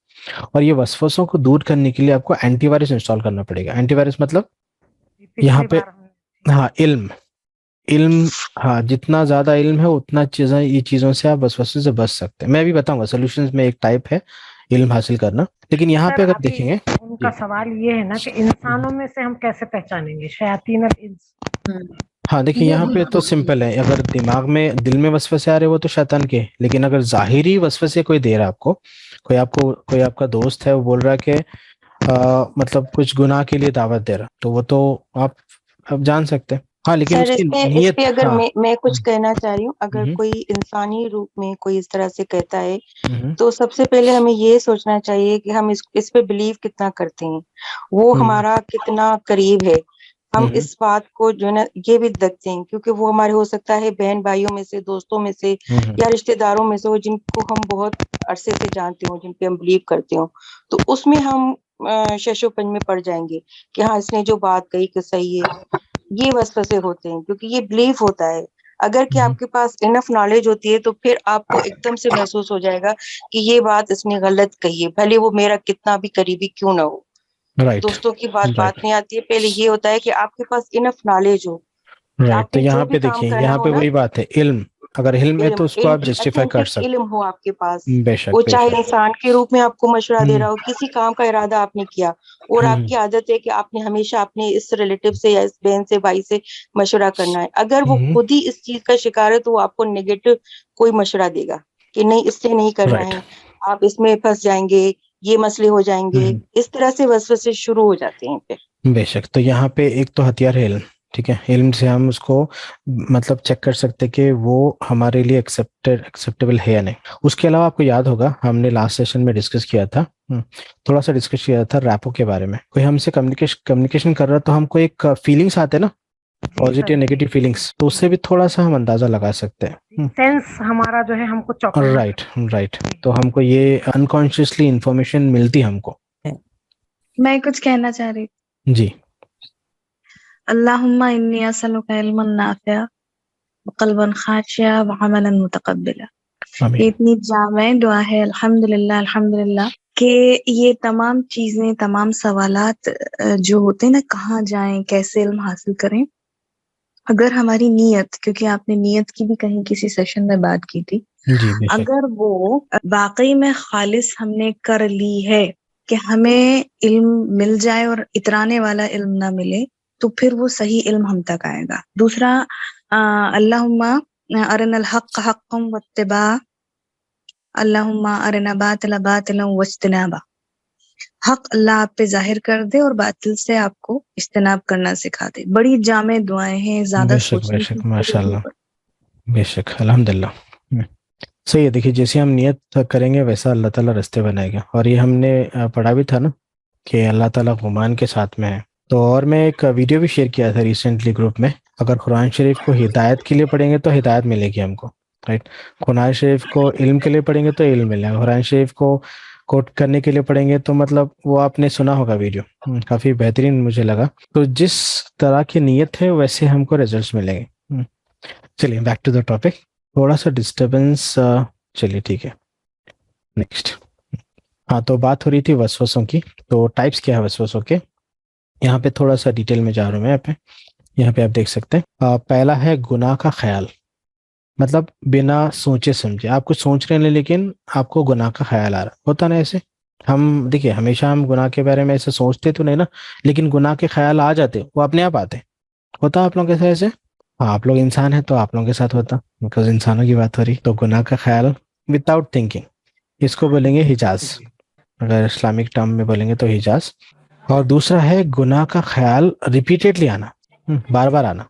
और ये वसवसों को दूर करने के लिए आपको एंटीवायरस इंस्टॉल करना पड़ेगा। एंटीवायरस मतलब यहाँ पे, हाँ, इल्म, हाँ, जितना ज्यादा इल्म है उतना ये चीजों से आप वसवसे से बच सकते हैं। मैं भी बताऊंगा, सॉल्यूशंस में एक टाइप है इल्म हासिल करना। लेकिन यहाँ पे अगर देखेंगे, उनका सवाल ये है ना कि इंसानों में से हम कैसे पहचानेंगे शयातीन अल इंस। हाँ, देखिए, यहाँ पे तो सिंपल है। अगर दिल में वसवसे आ रहे, वो तो शैतान के। लेकिन अगर जाहिरी वसवसे कोई दे रहा है आपको, कोई आपका दोस्त है, वो बोल रहा है कि मतलब कुछ गुनाह के लिए दावत दे रहा, तो वो तो आप जान सकते हैं। हाँ, लेकिन सर उसकी इस नीयत, पे अगर हाँ, मैं कुछ कहना चाह रही हूँ, अगर कोई इंसानी रूप में कोई इस तरह से कहता है, तो सबसे पहले हमें ये सोचना चाहिए कि हम इस पे बिलीव कितना करते हैं, वो हमारा कितना करीब है। हम इस बात को जो है ना ये भी देखते हैं, क्योंकि वो हमारे हो सकता है बहन भाइयों में से, दोस्तों में से, या रिश्तेदारों में से हो, जिनको हम बहुत अरसे से जानते हो, जिन पे हम बिलीव करते हो, तो उसमें हम शशोपंज में पड़ जाएंगे कि हाँ इसने जो बात कही कि सही है। ये वसवसे होते हैं क्योंकि ये बिलीफ होता है। अगर कि आपके पास इनफ नॉलेज होती है तो फिर आपको एकदम से महसूस हो जाएगा कि ये बात इसने गलत कही है, भले वो मेरा कितना भी करीबी क्यों ना हो। राइट दोस्तों की बात राइट नहीं आती है, पहले ये होता है कि आपके पास इनफ नॉलेज हो कि राइट। तो आपने यहाँ जो भी पे काम देखिए, करना यहाँ हो पे ना, वही बात है, इल्म, अगर इल्म है तो उसको आप जस्टिफाई कर अथेंटिक सकते। इल्म हो आपके पास। बेशक वो चाहे बेशक। इंसान के रूप में आपको मशवरा दे हम्म रहा हो, किसी काम का इरादा आपने किया और हम्म आपकी आदत है कि आपने हमेशा अपने इस रिलेटिव से या इस बहन से, भाई से मशवरा करना है, अगर वो हम्म, खुद ही इस चीज का शिकार है तो वो आपको नेगेटिव कोई मशवरा देगा कि नहीं इससे नहीं करना राइट। है, आप इसमें फंस जाएंगे, ये मसले हो जाएंगे, इस तरह से वसवसे शुरू हो जाते हैं फिर। बेशक। तो यहाँ पे एक तो हथियार है इल्म, ठीक है, इल्म से हम उसको मतलब चेक कर सकते कि वो हमारे लिए एक्सेप्टेबल है या नहीं। उसके अलावा आपको याद होगा हमने लास्ट सेशन में डिस्कस किया था, थोड़ा सा डिस्कस किया था रैपो के बारे में। कोई हमसे कम्युनिकेशन कर रहा तो हमको एक फीलिंग्स आते हैं ना, पॉजिटिव नेगेटिव फीलिंग्स, तो उससे भी थोड़ा सा हम अंदाजा लगा सकते हैं। सेंस हमारा जो है हमको चौकन्ना राइट राइट। तो हमको ये अनकॉन्शियसली इंफॉर्मेशन मिलती हमको। मैं कुछ कहना चाह रही थी। जी। अल्लाहुम्मा इन्नी असअलुका इल्मन नाफिआ व क़ल्बन खाशिया व अमलन मुतक़ब्बिला। ये आमीन। इतनी जामे दुआ है, अल्हम्दुलिल्लाह अल्हम्दुलिल्लाह, कि ये तमाम चीजें, तमाम सवालात जो होते हैं ना, कहाँ जाएं, कैसे इल्म हासिल करें, अगर हमारी नीयत, क्योंकि आपने नीयत की भी कहीं किसी सेशन में बात की थी, जी बेशक। अगर वो वाकई में खालिस हमने कर ली है कि हमें इल्म मिल जाए और इतराने वाला इल्म ना मिले, तो फिर वो सही इल्म हम तक आएगा। दूसरा, अल्लाहुम्मा अरिनल हक़्क़ हक़्क़न वत्तिबा, अल्लाहुम्मा अरिना बातिला बातिलन वज्तनाबा। हक अल्लाह आप पे जाहिर कर दे और बातिल से आपको इज्तनाब करना सिखा दे। बड़ी जामे दुआएं हैं, ज्यादा बेशक सोचने बेशक की माशाल्लाह। जरूरत। बेशक अल्हम्दुलिल्लाह। सही है। देखिए, जैसे हम नियत करेंगे वैसा अल्लाह ताला रास्ते बनाएगा, और ये हमने पढ़ा भी था ना कि अल्लाह ताला गुमान के साथ में है। तो और मैं एक वीडियो भी शेयर किया था रिसेंटली ग्रुप में, अगर कुरान शरीफ को हिदायत के लिए पढ़ेंगे तो हिदायत मिलेगी हमको, राइट। कुरान शरीफ को इल्म के लिए पढ़ेंगे तो इल्म मिलेगा। कुरान शरीफ को कोट करने के लिए पढ़ेंगे तो मतलब वो आपने सुना होगा वीडियो, काफ़ी बेहतरीन मुझे लगा। तो जिस तरह की नीयत है वैसे हमको रिजल्ट्स मिलेंगे। चलिए बैक टू द टॉपिक। थोड़ा सा डिस्टरबेंस, चलिए ठीक है, नेक्स्ट। हाँ, तो बात हो रही थी वसवसों की। तो टाइप्स क्या है वसवसों के, यहाँ पे थोड़ा सा डिटेल में जा रहा हूँ मैं। यहाँ पे आप देख सकते हैं, पहला है गुनाह का ख्याल, मतलब बिना सोचे समझे आप कुछ सोच रहे हैं लेकिन आपको गुनाह का ख्याल आ रहा होता ना। ऐसे हम देखिए, हमेशा हम गुनाह के बारे में ऐसे सोचते तो नहीं ना, लेकिन गुनाह के ख्याल आ जाते, वो अपने आप आते। होता आप लोगों के साथ ऐसे? हाँ, आप लोग इंसान हैं तो आप लोगों के साथ होता, बिकॉज इंसानों की बात हो रही। तो गुनाह का ख्याल विदाउट थिंकिंग, इसको बोलेंगे हिजाज, अगर इस्लामिक टर्म में बोलेंगे तो हिजाज। और दूसरा है गुनाह का ख्याल रिपीटेडली आना, बार बार आना,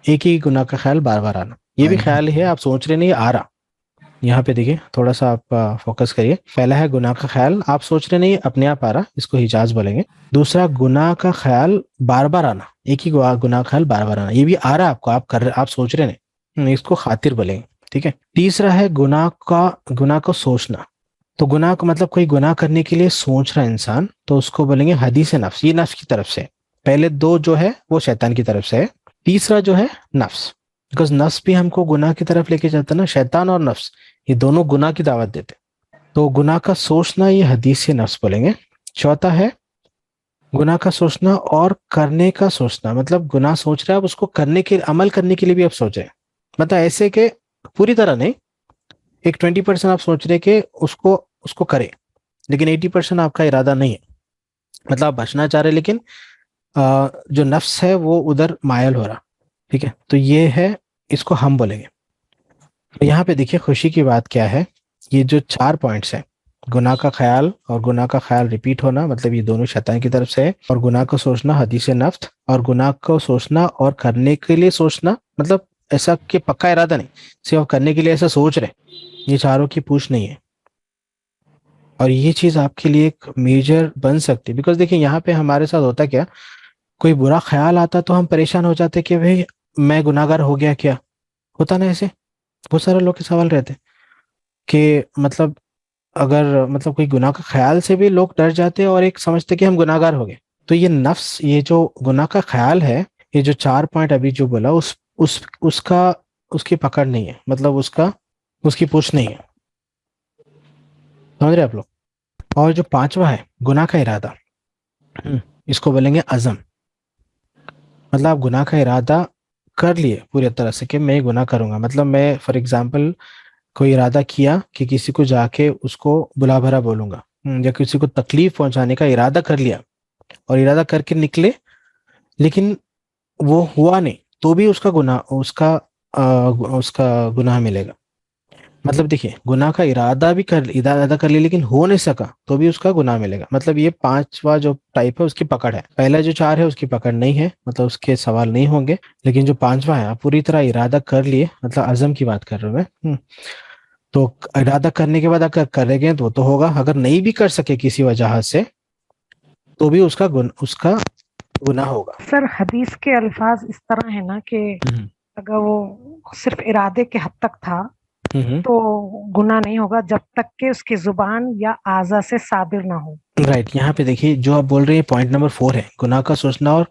एक ही गुनाह का ख्याल बार बार आना। ये भी ख्याल ही है, आप सोच रहे नहीं, आ रहा। यहाँ पे देखिए, थोड़ा सा आप फोकस करिए। पहला है गुनाह का ख्याल, आप सोच रहे नहीं, अपने आप आ रहा, इसको हिजाज बोलेंगे। दूसरा गुनाह का ख्याल बार बार आना, एक ही गुनाह का ख्याल बार बार आना, ये भी आ रहा आपको, आप कर रहे, आप सोच रहे नहीं, इसको खातिर बोलेंगे, ठीक है। तीसरा है गुनाह को सोचना। तो गुनाह को मतलब कोई गुनाह करने के लिए सोच रहा इंसान, तो उसको बोलेंगे हदीस नफ्स, ये नफ्स की तरफ से। पहले दो जो है वो शैतान की तरफ से है, तीसरा जो है नफ्स, बिकॉज नफ्स भी हमको गुनाह की तरफ लेके जाता ना, शैतान और नफ्स ये दोनों गुनाह की दावत देते। तो गुनाह का सोचना, ये हदीस से नफ्स बोलेंगे। चौथा है गुनाह का सोचना और करने का सोचना, मतलब गुनाह सोच रहे हैं आप, उसको करने के, अमल करने के लिए भी आप सोचे, मतलब ऐसे के पूरी तरह नहीं, एक 20% आप सोच रहे कि उसको करे, लेकिन 80% आपका इरादा नहीं है, मतलब आप बचना चाह रहे लेकिन जो नफ्स है वो उधर मायल हो रहा, ठीक है। तो ये है, इसको हम बोलेंगे। तो यहाँ पे देखिए खुशी की बात क्या है, ये जो 4 पॉइंट्स है, गुनाह का ख्याल और गुनाह का ख्याल रिपीट होना, मतलब ये दोनों शैतान की तरफ से है, और गुनाह को सोचना हदीस नफ्स, और गुनाह को सोचना और करने के लिए सोचना, मतलब ऐसा कि पक्का इरादा नहीं, सिर्फ करने के लिए ऐसा सोच रहे, ये चारों की पूछ नहीं है। और ये चीज आपके लिए एक मेजर बन सकती है, बिकॉज देखिए यहाँ पे हमारे साथ होता क्या, कोई बुरा ख्याल आता तो हम परेशान हो जाते कि भाई मैं गुनाहगार हो गया क्या, होता ना ऐसे। बहुत सारे लोग के सवाल रहते कि मतलब अगर मतलब कोई गुनाह का ख्याल से भी लोग डर जाते हैं और एक समझते कि हम गुनाहगार हो गए। तो ये नफ्स, ये जो गुनाह का ख्याल है, ये जो 4 पॉइंट अभी जो बोला, उसकी पकड़ नहीं है, मतलब उसकी पुश नहीं है। समझ रहे आप लोग? और जो पांचवा है गुनाह का इरादा, इसको बोलेंगे अज़म। मतलब आप गुनाह का इरादा कर लिए पूरी तरह से कि मैं ये गुनाह करूंगा। मतलब मैं फॉर एग्जांपल कोई इरादा किया कि किसी को जाके उसको बुला भला बोलूंगा, या किसी को तकलीफ पहुंचाने का इरादा कर लिया और इरादा करके निकले, लेकिन वो हुआ नहीं, तो भी उसका गुनाह मिलेगा। मतलब देखिए, गुनाह का इरादा कर लिया लेकिन हो नहीं सका, तो भी उसका गुनाह मिलेगा। मतलब ये पांचवा जो टाइप है उसकी पकड़ है। पहला जो चार है उसकी पकड़ नहीं है, मतलब उसके सवाल नहीं होंगे। लेकिन जो पांचवा है, आप पूरी तरह इरादा कर लिए, मतलब अज़म की बात कर रहा हूँ मैं। तो इरादा करने के बाद अगर करेंगे तो होगा, अगर नहीं भी कर सके किसी वजह से, तो भी उसका गुनाह होगा। सर हदीस के अल्फाज इस तरह है ना कि अगर वो सिर्फ इरादे के हद तक था तो गुनाह नहीं होगा जब तक कि उसकी जुबान या आज़ा से साबिर ना हो। राइट। यहाँ पे देखिए, जो आप बोल रहे हैं पॉइंट नंबर 4 है, गुनाह का सोचना और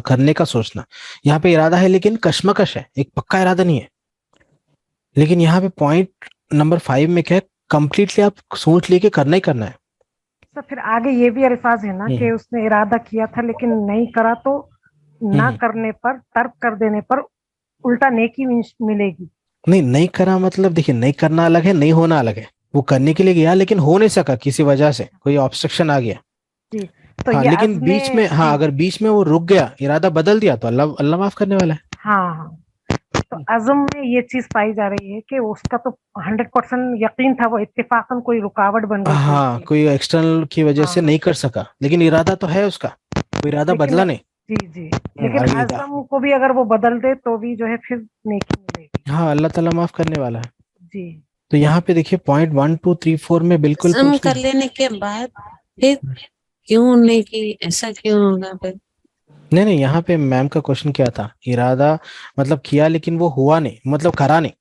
करने का सोचना। यहाँ पे इरादा है लेकिन कशमकश है, एक पक्का इरादा नहीं है। लेकिन यहाँ पे पॉइंट नंबर 5 में क्या है, कंप्लीटली आप सोच लिए कि करना ही करना है। तो फिर आगे ये भी अल्फाज है ना कि उसने इरादा किया था लेकिन नहीं करा, तो ना करने पर, तर्क कर देने पर उल्टा नेकी मिलेगी। नहीं करा मतलब देखिए, नहीं करना अलग है, नहीं होना अलग है। वो करने के लिए गया लेकिन हो नहीं सका, किसी वजह से कोई ऑब्स्ट्रक्शन आ गया। जी, तो हाँ, ये लेकिन बीच में, हाँ, अगर बीच में वो रुक गया, इरादा बदल दिया, तो अल्लाह अल्लाह माफ करने वाला है। हाँ, तो अज़म में ये चीज पाई जा रही है कि उसका तो 100% यकीन था, वो इत्तेफाकन कोई रुकावट बन गई थी हाँ, उसकी। कोई एक्सटर्नल की वजह से नहीं कर सका, लेकिन इरादा तो है उसका, कोई इरादा बदला नहीं। जी, लेकिन अज़म को भी अगर वो बदल दे तो भी जो है फिर नेकी मिलेगी। हाँ, अल्लाह ताला माफ करने वाला है। जी, तो यहाँ पे देखिए पॉइंट 1 2 3 4 में बिल्कुल अज़म कर लेने के बाद फिर क्यों नहीं की, ऐसा क्यों होगा फिर? नहीं, यहाँ पे मैम का क्वेश्चन क्या था, इरादा मतलब किया लेकिन वो हुआ नहीं, मतलब करा नहीं।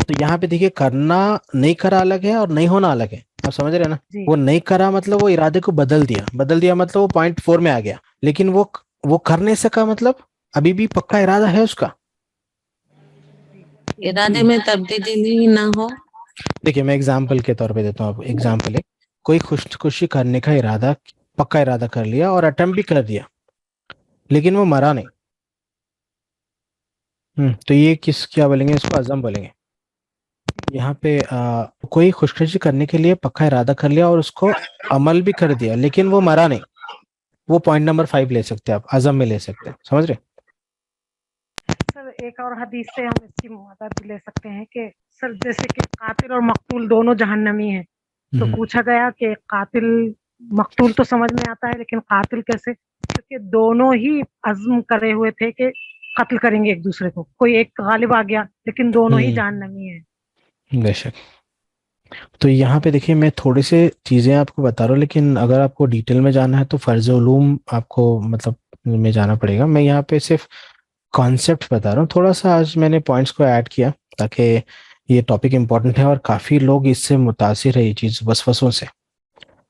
तो यहाँ पे देखिए, करना नहीं करा अलग है और नहीं होना अलग है। आप समझ रहे हैं ना? वो नहीं करा मतलब वो इरादे को बदल दिया मतलब वो पॉइंट 4 में आ गया। लेकिन वो कर नहीं सका, मतलब अभी भी पक्का इरादा है उसका। इरादे में तब्दीली ना हो। देखिए, मैं एग्जाम्पल के तौर पे देता हूँ आपको। एग्जाम्पल है, कोई खुशी करने का इरादा, पक्का इरादा कर लिया और अटेम्प्ट भी कर दिया, लेकिन वो मरा नहीं। तो ये क्या बोलेंगे, इसको अज़म बोलेंगे। यहाँ पे कोई खुशखुशी करने के लिए पक्का इरादा कर लिया और उसको अमल भी कर दिया, लेकिन वो मरा नहीं, वो पॉइंट नंबर 5 ले सकते हैं आप, अज़म में ले सकते हैं। समझ रहे? सर एक और हदीस से हम इसकी मदद भी ले सकते हैं कि सर जैसे कि कातिल और मकतूल दोनों जहन्नमी हैं, तो पूछा गया कि कातिल मकतूल तो समझ में आता है लेकिन कातिल कैसे, क्योंकि दोनों ही अज़्म करे हुए थे कि कत्ल करेंगे एक दूसरे को, कोई एक गालिब आ गया लेकिन दोनों ही जहन्नमी हैं। बेशक। तो यहाँ पे देखिए, मैं थोड़ी सी चीज़ें आपको बता रहा हूँ, लेकिन अगर आपको डिटेल में जाना है तो फर्ज उलूम आपको मतलब में जाना पड़ेगा। मैं यहाँ पे सिर्फ कॉन्सेप्ट बता रहा हूँ। थोड़ा सा आज मैंने पॉइंट्स को ऐड किया ताकि ये टॉपिक इम्पोर्टेंट है और काफ़ी लोग इससे मुतासिर है, ये चीज़ वसवसों से।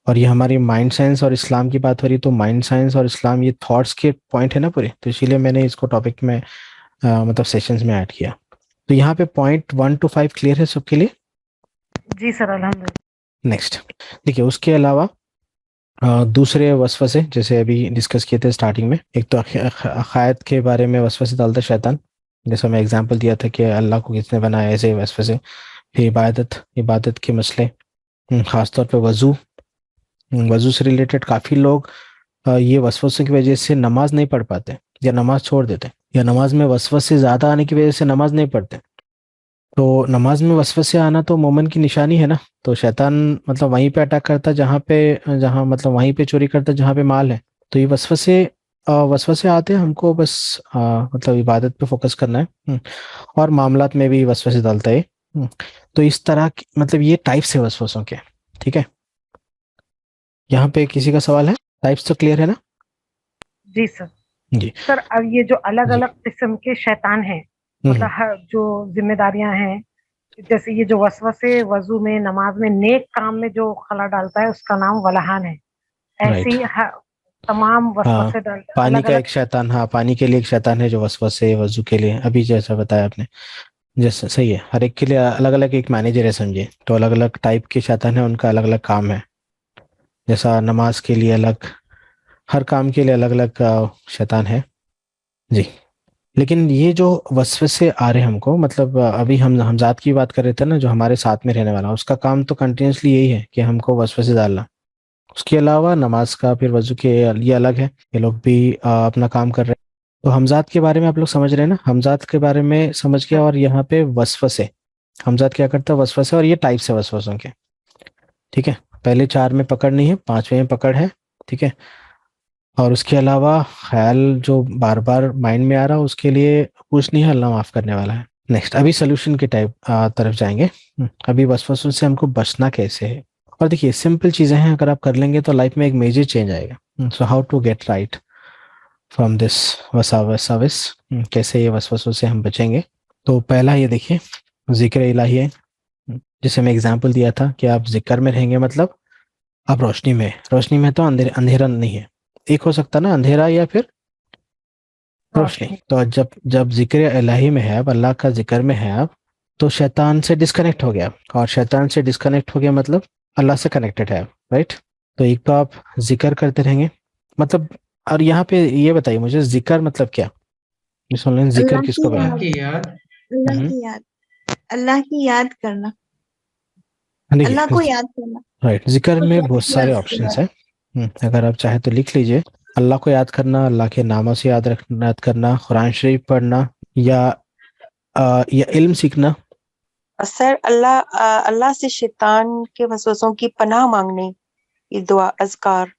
और ये हमारी माइंड साइंस और इस्लाम की बात हो रही, तो माइंड साइंस और इस्लाम ये थॉट्स के पॉइंट है ना पूरे, तो इसीलिए मैंने इसको टॉपिक में मतलब सेशंस में ऐड किया। तो यहाँ पे पॉइंट 1 to 5 क्लियर है सबके लिए? जी सर, अल्हम्दुलिल्लाह। नेक्स्ट देखिए, उसके अलावा दूसरे वसवसे जैसे अभी डिस्कस किए थे स्टार्टिंग में, एक तो अकायद के बारे में वसवसे डालता शैतान, जैसा मैं एग्जांपल दिया था कि अल्लाह को किसने बनाया, ऐसे वसवसे। फिर इबादत के मसले, खासतौर पे वजू से रिलेटेड काफ़ी लोग ये वसवसों की वजह से नमाज नहीं पढ़ पाते या नमाज छोड़ देते, या नमाज में वसवसे ज़्यादा आने की वजह से नमाज नहीं पढ़ते। तो नमाज में वसवसे आना तो मोमिन की निशानी है ना। तो शैतान मतलब वहीं पे अटैक करता जहाँ मतलब वहीं पे चोरी करता जहाँ पे माल है। तो ये वसवसे आते हैं, हमको बस मतलब इबादत पे फोकस करना है। और मामलात में भी वसवसे डालता है। तो इस तरह मतलब ये टाइप्स है वसवसों के। ठीक है, यहाँ पे किसी का सवाल है? टाइप्स तो क्लियर है ना? जी सर। जी सर, अब ये जो अलग अलग किस्म के शैतान हैं, मतलब हर जो जिम्मेदारियां हैं, जैसे ये जो वसवसे वजू में, नमाज में, नेक काम में जो खला डालता है उसका नाम वलहान है। ऐसी तमाम हाँ, वसवसे डाल पानी अलग का अलग। एक शैतान, हाँ पानी के लिए एक शैतान है जो वसवसे वजू के लिए, अभी जैसा बताया आपने, जैसे सही है, हर एक के लिए अलग अलग एक मैनेजर है समझिए, तो अलग अलग टाइप के शैतान है, उनका अलग अलग काम है, जैसा नमाज के लिए अलग, हर काम के लिए अलग अलग शैतान है जी। लेकिन ये जो वसवसे आ रहे हैं हमको, मतलब अभी हम हमजात की बात कर रहे थे ना, जो हमारे साथ में रहने वाला, उसका काम तो कंटिन्यूसली यही है कि हमको वसवसे डालना। उसके अलावा नमाज का फिर वजू के ये अलग है, ये लोग भी अपना काम कर रहे हैं। तो हमजात के बारे में आप लोग समझ रहे हैं ना, हमजात के बारे में समझ गया, और यहाँ पे वसवसे, हमजात क्या करता है, वसवसे, और ये टाइप्स है वसवसों के, ठीक है। पहले 4 में पकड़ नहीं है, 5वें में पकड़ है, ठीक है। और उसके अलावा ख्याल जो बार बार माइंड में आ रहा है, उसके लिए कुछ नहीं है, अल्लाह माफ करने वाला है। नेक्स्ट, अभी सोल्यूशन के टाइप तरफ जाएंगे। अभी वसवसों से हमको बचना कैसे है, और देखिए सिंपल चीजें हैं, अगर आप कर लेंगे तो लाइफ में एक मेजर चेंज आएगा। So how to get right from this वसावस, कैसे ये वसवसों से हम बचेंगे। तो पहला ये देखिए, जिक्र इलाही है, जिसे मैं एग्जांपल दिया था कि आप जिक्र में रहेंगे, मतलब आप रोशनी में, रोशनी में तो अंधेरा नहीं है, एक हो सकता ना अंधेरा या फिर रोशनी। तो जब जब जिक्र इलाही में है आप, अल्लाह का जिक्र में है आप, तो शैतान से डिस्कनेक्ट हो गया, और शैतान से डिस्कनेक्ट हो गया मतलब अल्लाह से कनेक्टेड है, राइट। तो एक तो आप जिक्र करते रहेंगे, मतलब, और यहाँ पे ये बताइए मुझे, जिक्र मतलब क्या, जिक्र अल्लाह किसको की बोला? याद, की याद। अल्लाह हम्म, की याद, अल्लाह की याद करना, अल्लाह को देखिए, याद करना। राइट, जिक्र में बहुत कुछ सारे याद ऑप्शंस करना। हैं। अगर आप चाहे तो लिख लीजिए, अल्लाह को याद करना, अल्लाह के नामों से याद करना, कुरान शरीफ पढ़ना, या या इल्म सीखना। सर अल्लाह से शैतान के वसवसों की पनाह मांगने, ये दुआ अज़कार।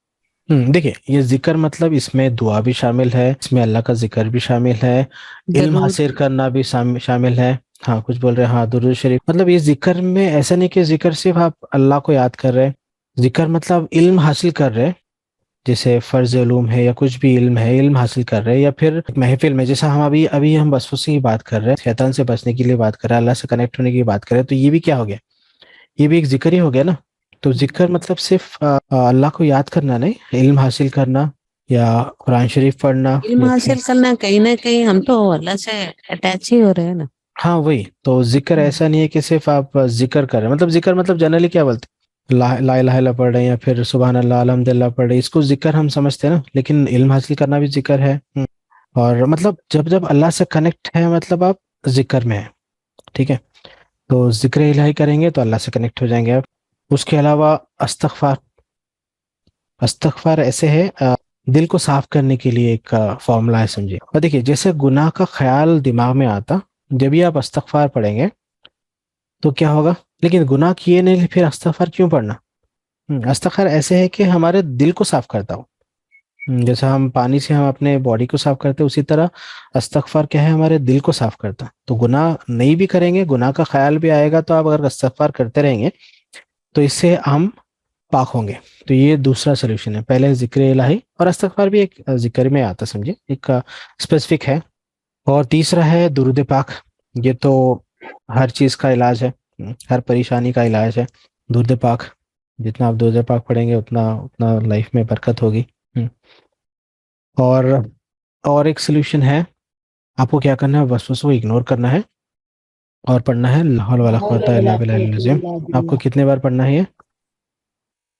देखिए, ये जिक्र मतलब इसमें दुआ भी शामिल है, इसमें अल्लाह का जिक्र भी शामिल है, इल्म दरूद हासिल करना भी शामिल है। हाँ, कुछ बोल रहे हैं, हाँ दुरूद शरीफ, मतलब ये जिक्र में ऐसा नहीं कि जिक्र सिर्फ आप अल्लाह को याद कर रहे हैं, जिक्र मतलब इल्म हासिल कर रहे हैं, जैसे फर्ज उलूम है या कुछ भी इल्म है, इल्म हासिल कर रहे हैं, या फिर महफिल में, जैसा हम अभी अभी हम वसवसे की बात कर रहे हैं, शैतान से बचने के लिए बात कर रहे हैं, अल्लाह से कनेक्ट होने की बात कर रहे हैं, तो ये भी क्या हो गया, ये भी एक जिक्र ही हो गया ना। तो जिक्र मतलब सिर्फ अल्लाह को याद करना नहीं, इल्म हासिल करना, या कुरान शरीफ पढ़ना, इल्म या हासिल करना, कहीं ना कहीं हम तो अल्लाह से अटैच ही हो रहे हैं ना। हाँ वही तो, जिक्र ऐसा नहीं है कि सिर्फ आप जिक्र कर रहे हैं, मतलब जिक्र मतलब जनरली क्या बोलते हैं, ला इलाहा इल्लल्लाह पढ़ रहे हैं, या फिर सुबहान अल्लाह अल्हम्दुलिल्लाह पढ़ रहे हैं, इसको जिक्र हम समझते हैं ना, लेकिन इल्म हासिल करना भी जिक्र है। और मतलब जब जब अल्लाह से कनेक्ट है, मतलब आप जिक्र में है, ठीक है। तो जिक्र इलाही करेंगे तो अल्लाह से कनेक्ट हो जाएंगे आप। उसके अलावा अस्तगफार, अस्तगफार ऐसे है, दिल को साफ करने के लिए एक फॉर्मूला है समझिए। और देखिए, जैसे गुनाह का ख्याल दिमाग में आता, जब भी आप अस्तगफार पढ़ेंगे तो क्या होगा, लेकिन गुनाह किए नहीं फिर अस्तगफार क्यों पढ़ना? अस्तगफार ऐसे है कि हमारे दिल को साफ करता हो। जैसे हम पानी से हम अपने बॉडी को साफ करते हैं, उसी तरह अस्तगफार क्या है, हमारे दिल को साफ करता है। तो गुनाह नहीं भी करेंगे, गुनाह का ख्याल भी आएगा, तो आप अगर अस्तगफार करते रहेंगे तो इससे हम पाक होंगे। तो ये दूसरा सोल्यूशन है, पहले जिक्र इलाही, और इस्तगफार भी एक जिक्र में आता समझिए, एक स्पेसिफिक है। और तीसरा है दुरूद पाक, ये तो हर चीज का इलाज है, हर परेशानी का इलाज है दुरूद पाक। जितना आप दुरूद पाक पढ़ेंगे उतना उतना लाइफ में बरकत होगी। और और एक सोल्यूशन है, आपको क्या करना है, वसवसों को इग्नोर करना है, और पढ़ना है ला हौल वला कुव्वता इल्ला बिल्लाहिल अज़ीम। आपको कितने बार पढ़ना है ये?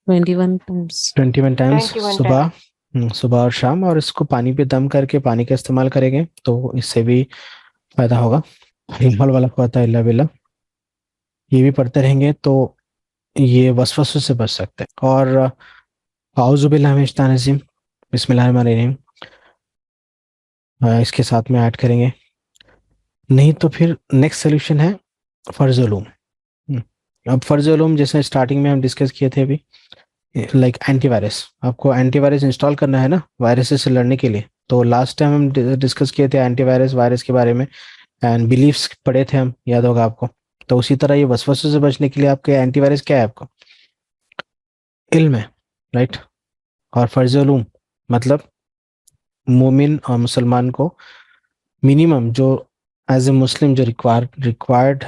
21 टाइम्स। 21 टाइम्स 21 सुबह, सुबह और शाम, और इसको पानी पे दम करके पानी का इस्तेमाल करेंगे तो इससे भी फायदा होगा। हिम्मल वाला होता है इल्ला बिल्ला, ये भी पढ़ते रहेंगे तो ये वसवसों से बच सकते हैं। और आऊज़ु बिल्लाहि मिनश शैतानिर रजीम, बिस्मिल्लाहिर्रहमानिर्रहीम, इसके साथ में ऐड करेंगे। नहीं तो फिर नेक्स्ट सोल्यूशन है फर्ज उलूम। अब फर्ज उलूम जैसे स्टार्टिंग में हम डिस्कस किए थे अभी, लाइक एंटीवायरस, आपको एंटीवायरस इंस्टॉल करना है ना वायरसेस से लड़ने के लिए। तो लास्ट टाइम हम डिस्कस किए थे एंटीवायरस वायरस के बारे में, एंड बिलीफ्स पढ़े थे हम, याद होगा आपको। तो उसी तरह ये वसवसों से बचने के लिए आपके एंटीवायरस क्या है, आपको इल्म है, राइट। और फर्ज उलूम मतलब मोमिन और मुसलमान को मिनिमम जो एज ए मुस्लिम जो रिक्वायर्ड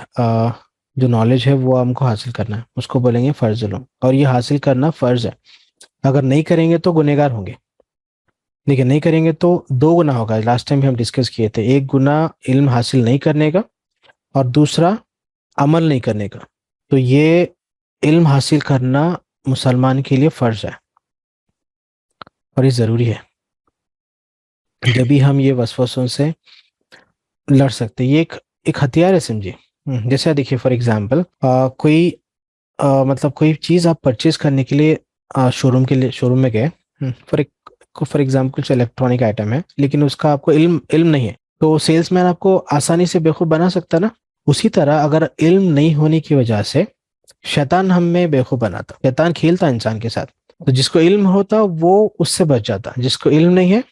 जो नॉलेज है वो हमको हासिल करना है, उसको बोलेंगे फर्ज उलूम। और ये हासिल करना फर्ज है, अगर नहीं करेंगे तो गुनहगार होंगे, देखिए नहीं करेंगे तो 2 गुना होगा, लास्ट टाइम भी हम डिस्कस किए थे। 1 गुना इल्म हासिल नहीं करने का और दूसरा अमल नहीं करने का। तो ये इल्म हासिल करना मुसलमान के लिए फर्ज है और ये ज़रूरी है, जब भी हम ये वसवसों से लड़ सकते हैं। ये एक हथियार है समझिए। जैसे देखिए फॉर एग्जांपल कोई मतलब कोई चीज़ आप परचेज करने के लिए शोरूम में गए। फॉर एग्जांपल कुछ इलेक्ट्रॉनिक आइटम है लेकिन उसका आपको इल्म नहीं है, तो सेल्समैन आपको आसानी से बेवकूफ़ बना सकता ना। उसी तरह अगर इल्म नहीं होने की वजह से शैतान हमें बेवकूफ़ बनाता, शैतान खेलता इंसान के साथ। तो जिसको इल्म होता वो उससे बच जाता, जिसको इल्म नहीं है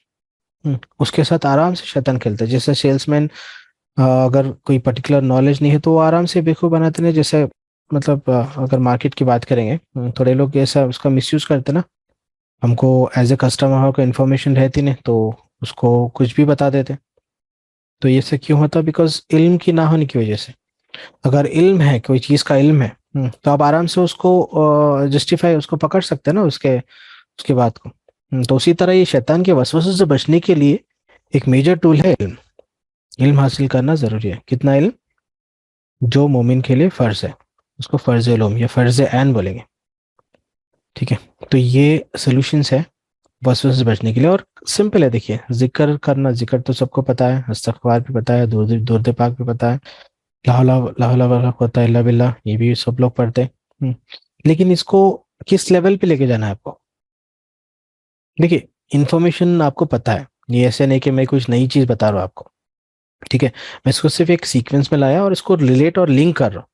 उसके साथ आराम से शैतान खेलता है। जैसे सेल्समैन अगर कोई पर्टिकुलर नॉलेज नहीं है तो वो आराम से बेवकूफ़ बनाते हैं। जैसे मतलब अगर मार्केट की बात करेंगे, थोड़े लोग ऐसा उसका मिसयूज करते ना, हमको एज ए कस्टमर को इन्फॉर्मेशन रहती नहीं तो उसको कुछ भी बता देते। तो ये सब क्यों होता? बिकॉज इल्म की ना होने की वजह से। अगर इल्म है, कोई चीज़ का इल्म है, तो आप आराम से उसको जस्टिफाई उसको पकड़ सकते हैं ना उसके उसके बात को। तो उसी तरह ये शैतान के वसवसों से बचने के लिए एक मेजर टूल है इल्म। इल्म हासिल करना ज़रूरी है। कितना इल्म? जो मोमिन के लिए फ़र्ज है उसको फ़र्ज उलूम या फ़र्ज ऐन बोलेंगे। ठीक है, तो ये सॉल्यूशंस है वसवसे से बचने के लिए और सिंपल है। देखिए जिक्र करना, जिक्र तो सबको पता है, इस्तिग़फ़ार भी पता है, दुरूद पाक भी पता है, ला हौला वला कुव्वता इल्ला बिल्लाह ये भी सब लोग पढ़ते हैं। लेकिन इसको किस लेवल पे लेके जाना है आपको? देखिए इन्फॉर्मेशन आपको पता है, ये ऐसे नहीं कि मैं कुछ नई चीज़ बता रहा हूँ आपको। ठीक है, मैं इसको सिर्फ एक सीक्वेंस में लाया और इसको रिलेट और लिंक कर रहा हूँ।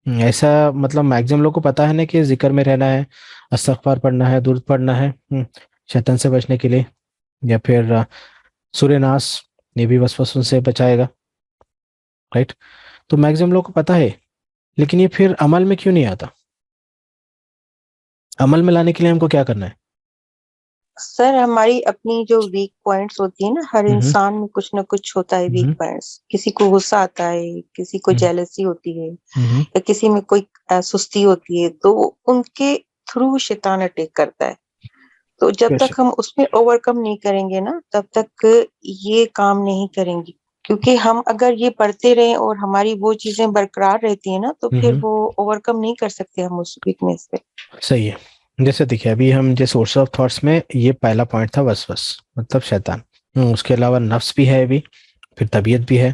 ऐसा मतलब मैक्सिमम लोगों को पता है ना कि जिक्र में रहना है, इस्तिग़फ़ार पढ़ना है, दुरूद पढ़ना है शैतान से बचने के लिए, या फिर सूरह नास, ये भी वसवसों से बचाएगा, राइट। तो मैक्सिमम लोगों को पता है, लेकिन ये फिर अमल में क्यों नहीं आता? अमल में लाने के लिए हमको क्या करना है? सर हमारी अपनी जो वीक पॉइंट्स होती है ना, हर इंसान में कुछ ना कुछ होता है वीक पॉइंट्स। किसी को गुस्सा आता है, किसी को जेलसी होती है, या किसी में कोई सुस्ती होती है, तो उनके थ्रू शैतान अटैक करता है। तो जब तक हम उसमें ओवरकम नहीं करेंगे ना, तब तक ये काम नहीं करेंगे। क्योंकि हम अगर ये पढ़ते रहें और हमारी वो चीजें बरकरार रहती है ना, तो फिर वो ओवरकम नहीं कर सकते हम उस वीकनेस पे। सही है। जैसे देखिए अभी हम जो सोर्स ऑफ थॉट्स में ये पहला पॉइंट था वसवस मतलब शैतान। उसके अलावा नफ्स भी है अभी, फिर तबीयत भी है।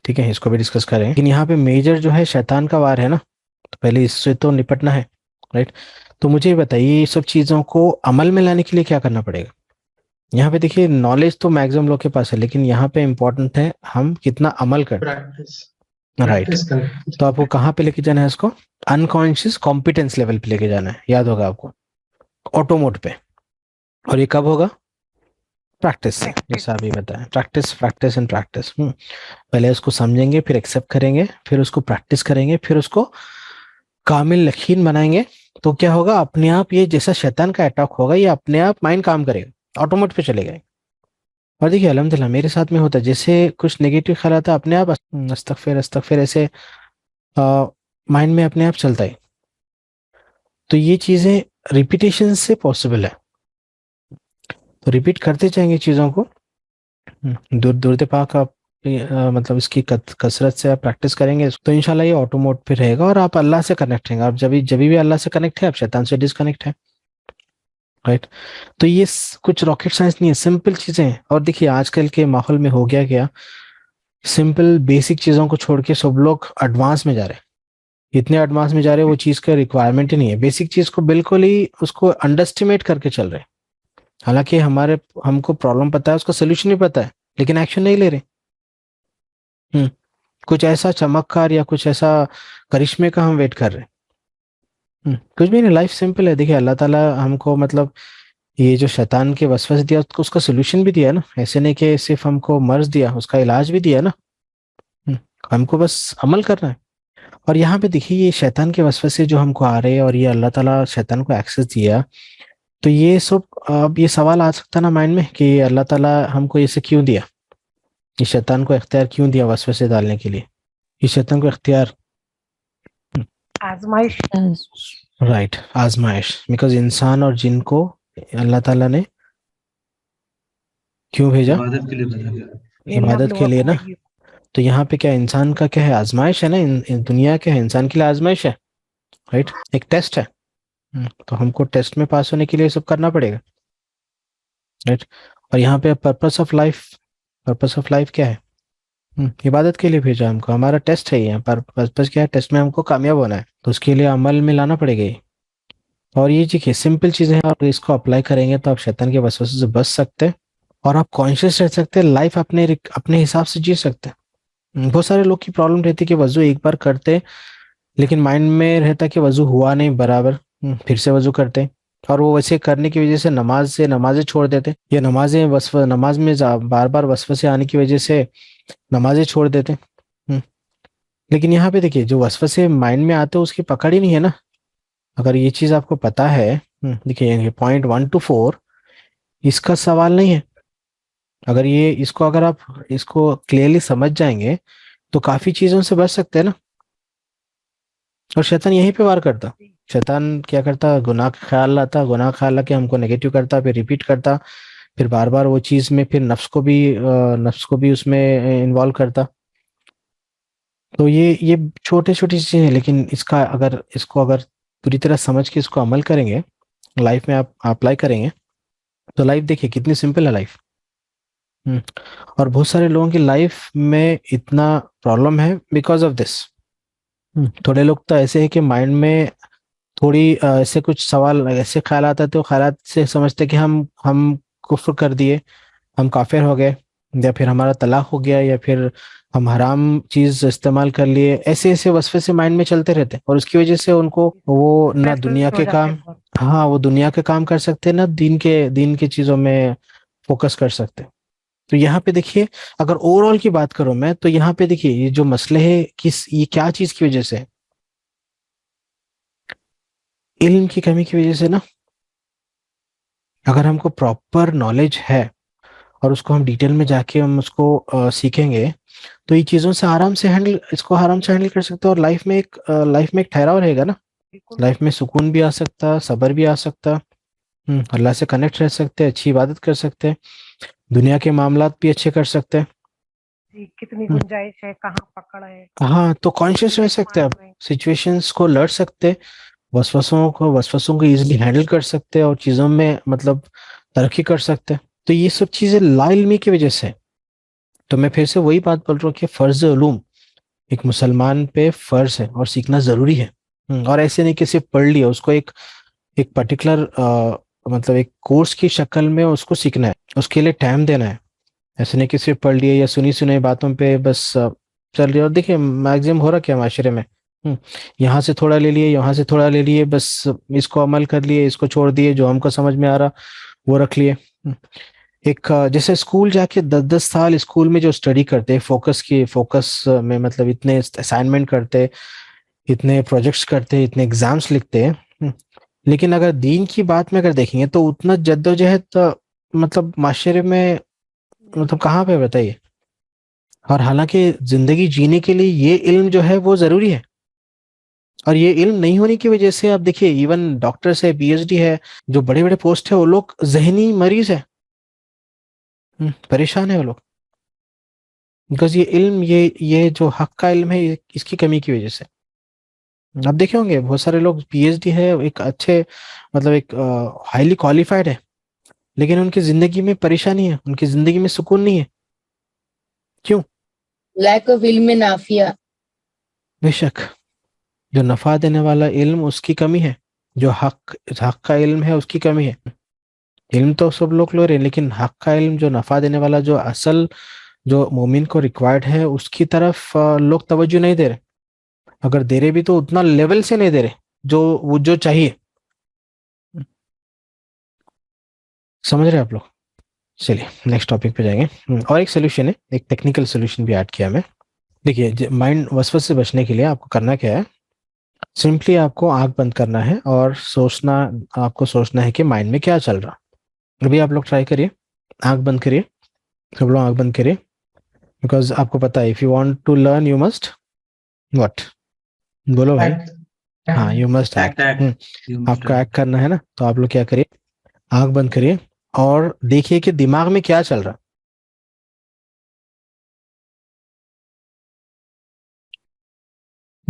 ठीक है, इसको भी डिस्कस करें। लेकिन यहाँ पे मेजर जो है शैतान का वार है ना, तो पहले इससे तो निपटना है, राइट। तो मुझे बताइए ये सब चीज़ों को अमल में लाने के लिए क्या करना पड़ेगा? यहाँ पे देखिए नॉलेज तो मैक्सिमम लोग के पास है, लेकिन यहाँ पे इम्पोर्टेंट है हम कितना अमल करते हैं, राइट। तो आपको कहाँ पे लेके जाना है इसको? अनकॉन्शियस कॉम्पिटेंस लेवल पे लेके जाना है, याद होगा आपको, ऑटो मोड पे। और ये कब होगा? प्रैक्टिस से, जैसा अभी बताया, प्रैक्टिस प्रैक्टिस एंड प्रैक्टिस। पहले उसको समझेंगे, फिर एक्सेप्ट करेंगे, फिर उसको प्रैक्टिस करेंगे, फिर उसको कामिल यकीन बनाएंगे। तो क्या होगा? अपने आप ये जैसा शैतान का अटैक होगा, ये अपने आप माइंड काम करेगा, ऑटोमेट पे चले गए। और देखिए अल्हम्दुलिल्लाह मेरे साथ में होता है, जैसे कुछ नेगेटिव ख्याल आता है अपने आप अस्तगफिर ऐसे माइंड में अपने आप चलता है। तो ये चीज़ें रिपीटेशन से पॉसिबल है, तो रिपीट करते जाएंगे चीज़ों को। दुरूद पाक आप मतलब इसकी कसरत से आप प्रैक्टिस करेंगे तो इंशाल्लाह ये ऑटो मोड पे रहेगा और आप अल्लाह से कनेक्ट रहेंगे। आप जब भी अल्लाह से कनेक्ट है, आप शैतान से डिस्कनेक्ट है, राइट। तो ये कुछ रॉकेट साइंस नहीं है, सिंपल चीज़ें हैं। और देखिए आजकल के माहौल में हो गया क्या, सिंपल बेसिक चीज़ों को छोड़ के सब लोग एडवांस में जा रहे हैं। इतने एडवांस में जा रहे हैं, वो चीज़ का रिक्वायरमेंट ही नहीं है। बेसिक चीज़ को बिल्कुल ही उसको अंडरस्टिमेट करके चल रहे हैं। हालांकि हमको प्रॉब्लम पता है, उसका सोल्यूशन भी पता है, लेकिन एक्शन नहीं ले रहे। कुछ ऐसा चमत्कार या कुछ ऐसा करिश्मे का हम वेट कर रहे हैं। कुछ भी नहीं, लाइफ सिंपल है। देखिए अल्लाह ताला हमको मतलब ये जो शैतान के वसवसे दिया उसका सोल्यूशन भी दिया ना। ऐसे नहीं कि सिर्फ हमको मर्ज दिया, उसका इलाज भी दिया ना। हमको बस अमल करना है। और यहाँ पे देखिए ये शैतान के वसवसे जो हमको आ रहे हैं और ये अल्लाह ताला शैतान को एक्सेस दिया, तो ये सब अब ये सवाल आ सकता ना माइंड में कि अल्लाह ताला हमको इसे क्यों दिया, ये शैतान को इख्तियार क्यों दिया वसवसे डालने के लिए? ये शैतान को इख्तियार आजमाइश, राइट, आजमाइश। बिकॉज इंसान और जिन को अल्लाह ताला ने क्यों भेजा? इबादत के लिए भेजा गया। इबादत के लिए ना। तो यहाँ पे क्या इंसान का क्या है, आजमाइश है ना, इन दुनिया क्या है, इंसान के लिए आजमाइश है, राइट, एक टेस्ट है। तो हमको टेस्ट में पास होने के लिए सब करना पड़ेगा, राइट। और यहाँ पे पर्पस ऑफ लाइफ क्या है? इबादत के लिए भेजा हमको, हमारा टेस्ट है यहाँ पर। पर्पस क्या है? टेस्ट में हमको कामयाब होना है, तो उसके लिए अमल में लाना पड़ेगा ये। और ये देखिए सिंपल चीजें हैं, और इसको अप्लाई करेंगे तो आप शैतान के वसवसे से बच सकते हैं, और आप कॉन्शियस रह सकते हैं, लाइफ अपने अपने हिसाब से जी सकते हैं। बहुत सारे लोग की प्रॉब्लम रहती है कि वजू एक बार करते, लेकिन माइंड में रहता कि वजू हुआ नहीं बराबर, फिर से वजू करते, और वो वैसे करने की वजह से नमाजें छोड़ देते, या नमाज में बार बार वसवसे आने की वजह से नमाजें छोड़ देते। लेकिन यहाँ पे देखिए, जो वसवसे माइंड में आते हैं उसकी पकड़ ही नहीं है ना। अगर ये चीज आपको पता है, देखिए पॉइंट 1 to 4 इसका सवाल नहीं है। अगर आप इसको क्लियरली समझ जाएंगे तो काफी चीजों से बच सकते हैं ना। और शैतान यहीं पे वार करता। शैतान क्या करता? गुनाह का ख्याल लाके हमको नेगेटिव करता, फिर रिपीट करता, फिर बार बार वो चीज में फिर नफ्स को भी उसमें इन्वॉल्व करता। तो ये छोटे छोटी चीजें हैं, लेकिन इसको अगर पूरी तरह समझ के इसको अमल करेंगे, लाइफ में आप अप्लाई करेंगे, तो लाइफ देखिए कितनी सिंपल है लाइफ। और बहुत सारे लोगों की लाइफ में इतना प्रॉब्लम है बिकॉज ऑफ दिस। थोड़े लोग तो ऐसे है कि माइंड में थोड़ी ऐसे कुछ सवाल, ऐसे ख्याल आता है, तो ख्याल से समझते कि हम कुफ्र कर दिए, हम काफिर हो गए, या फिर हमारा तलाक हो गया, या फिर हम हराम चीज इस्तेमाल कर लिए। ऐसे ऐसे वसवसे माइंड में चलते रहते हैं, और उसकी वजह से उनको वो ना दुनिया के काम, हाँ वो दुनिया के काम कर सकते, ना दीन के चीजों में फोकस कर सकते। तो यहाँ पे देखिए, अगर ओवरऑल की बात करूं मैं, तो यहाँ पे देखिए ये जो मसले है ये क्या चीज की वजह से है? इल्म की कमी की वजह से ना। अगर हमको प्रॉपर नॉलेज है और उसको हम डिटेल में जाके हम उसको सीखेंगे, तो ये चीजों से आराम से हैंडल कर सकते हैं, और लाइफ में एक ठहराव रहेगा ना। लाइफ में सुकून भी आ सकता, सब्र भी आ सकता, अल्लाह से कनेक्ट रह सकते हैं, अच्छी इबादत कर सकते हैं, दुनिया के मामलात भी अच्छे कर सकते हैं। कितनी गुंजाइश है, कहाँ पकड़ है। हाँ, तो कॉन्शियस रह सकते हैं आप, सिचुएशंस को लड़ सकते, वसवसों को इजीली हैंडल कर सकते हैं, और चीजों में मतलब तरक्की कर सकते हैं। तो ये सब चीजें लाइल्मी की वजह से। तो मैं फिर से वही बात बोल रहा हूँ कि फर्ज उलूम एक मुसलमान पे फर्ज है, और सीखना जरूरी है। और ऐसे नहीं कि सिर्फ पढ़ लिया, उसको एक पर्टिकुलर मतलब एक कोर्स की शक्ल में उसको सीखना है, उसके लिए टाइम देना है। ऐसे नहीं कि सिर्फ पढ़ लिए या सुनी बातों पे बस चल रही। और देखिए मैक्सिमम हो रहा क्या माशरे में, यहाँ से थोड़ा ले लिए, यहाँ से थोड़ा ले लिए, बस इसको अमल कर लिए, इसको छोड़ दिए, जो हमको समझ में आ रहा वो रख लिए। एक जैसे स्कूल जाके 10-10 साल स्कूल में जो स्टडी करते, फोकस में मतलब इतने असाइनमेंट करते, इतने प्रोजेक्ट्स करते, इतने एग्जाम्स लिखते हैं, लेकिन अगर दीन की बात में अगर देखेंगे तो उतना जद्दोजहद मतलब माशरे में मतलब कहाँ पे, बताइए। और हालांकि जिंदगी जीने के लिए ये इल्म जो है वो जरूरी है, और ये इल्म नहीं होने की वजह से आप देखिए इवन डॉक्टर्स है, PhD है, जो बड़े बड़े पोस्ट है, वो लोग जहनी मरीज है, परेशान है वो लोग, बिकॉज ये इल्म, ये जो हक का इल्म है, इसकी कमी की वजह से। आप देखे होंगे बहुत सारे लोग PhD है, एक अच्छे मतलब एक हाईली क्वालिफाइड है, लेकिन उनकी जिंदगी में परेशानी है, उनकी जिंदगी में सुकून नहीं है। क्यों? लैक ऑफ इल्म नाफिया। बेशक जो नफा देने वाला इल्म उसकी कमी है, जो हक का इल्म है उसकी कमी है। इल्म तो सब लोग ले रहे हैं, लेकिन हक का इल्म जो नफा देने वाला, जो असल जो मोमिन को रिक्वायर्ड है, उसकी तरफ लोग तवज्जो नहीं दे रहे। अगर दे रहे भी तो उतना लेवल से नहीं दे रहे जो चाहिए। समझ रहे आप लोग? चलिए नेक्स्ट टॉपिक पे जाएंगे। और एक सोल्यूशन है, एक टेक्निकल सोल्यूशन भी ऐड किया मैं। देखिए माइंड वसवस से बचने के लिए आपको करना क्या है, सिंपली आपको आंख बंद करना है और आपको सोचना है कि माइंड में क्या चल रहा। अभी आप लोग ट्राई करिए, आंख बंद करिए, सब लोग आंख बंद करिए, बिकॉज आपको पता है if you want to learn you must what, बोलो भाई। हाँ, यू मस्ट एक्ट। आपको एक्ट करना है ना, तो आप लोग क्या करिए, आंख बंद करिए और देखिए कि दिमाग में क्या चल रहा।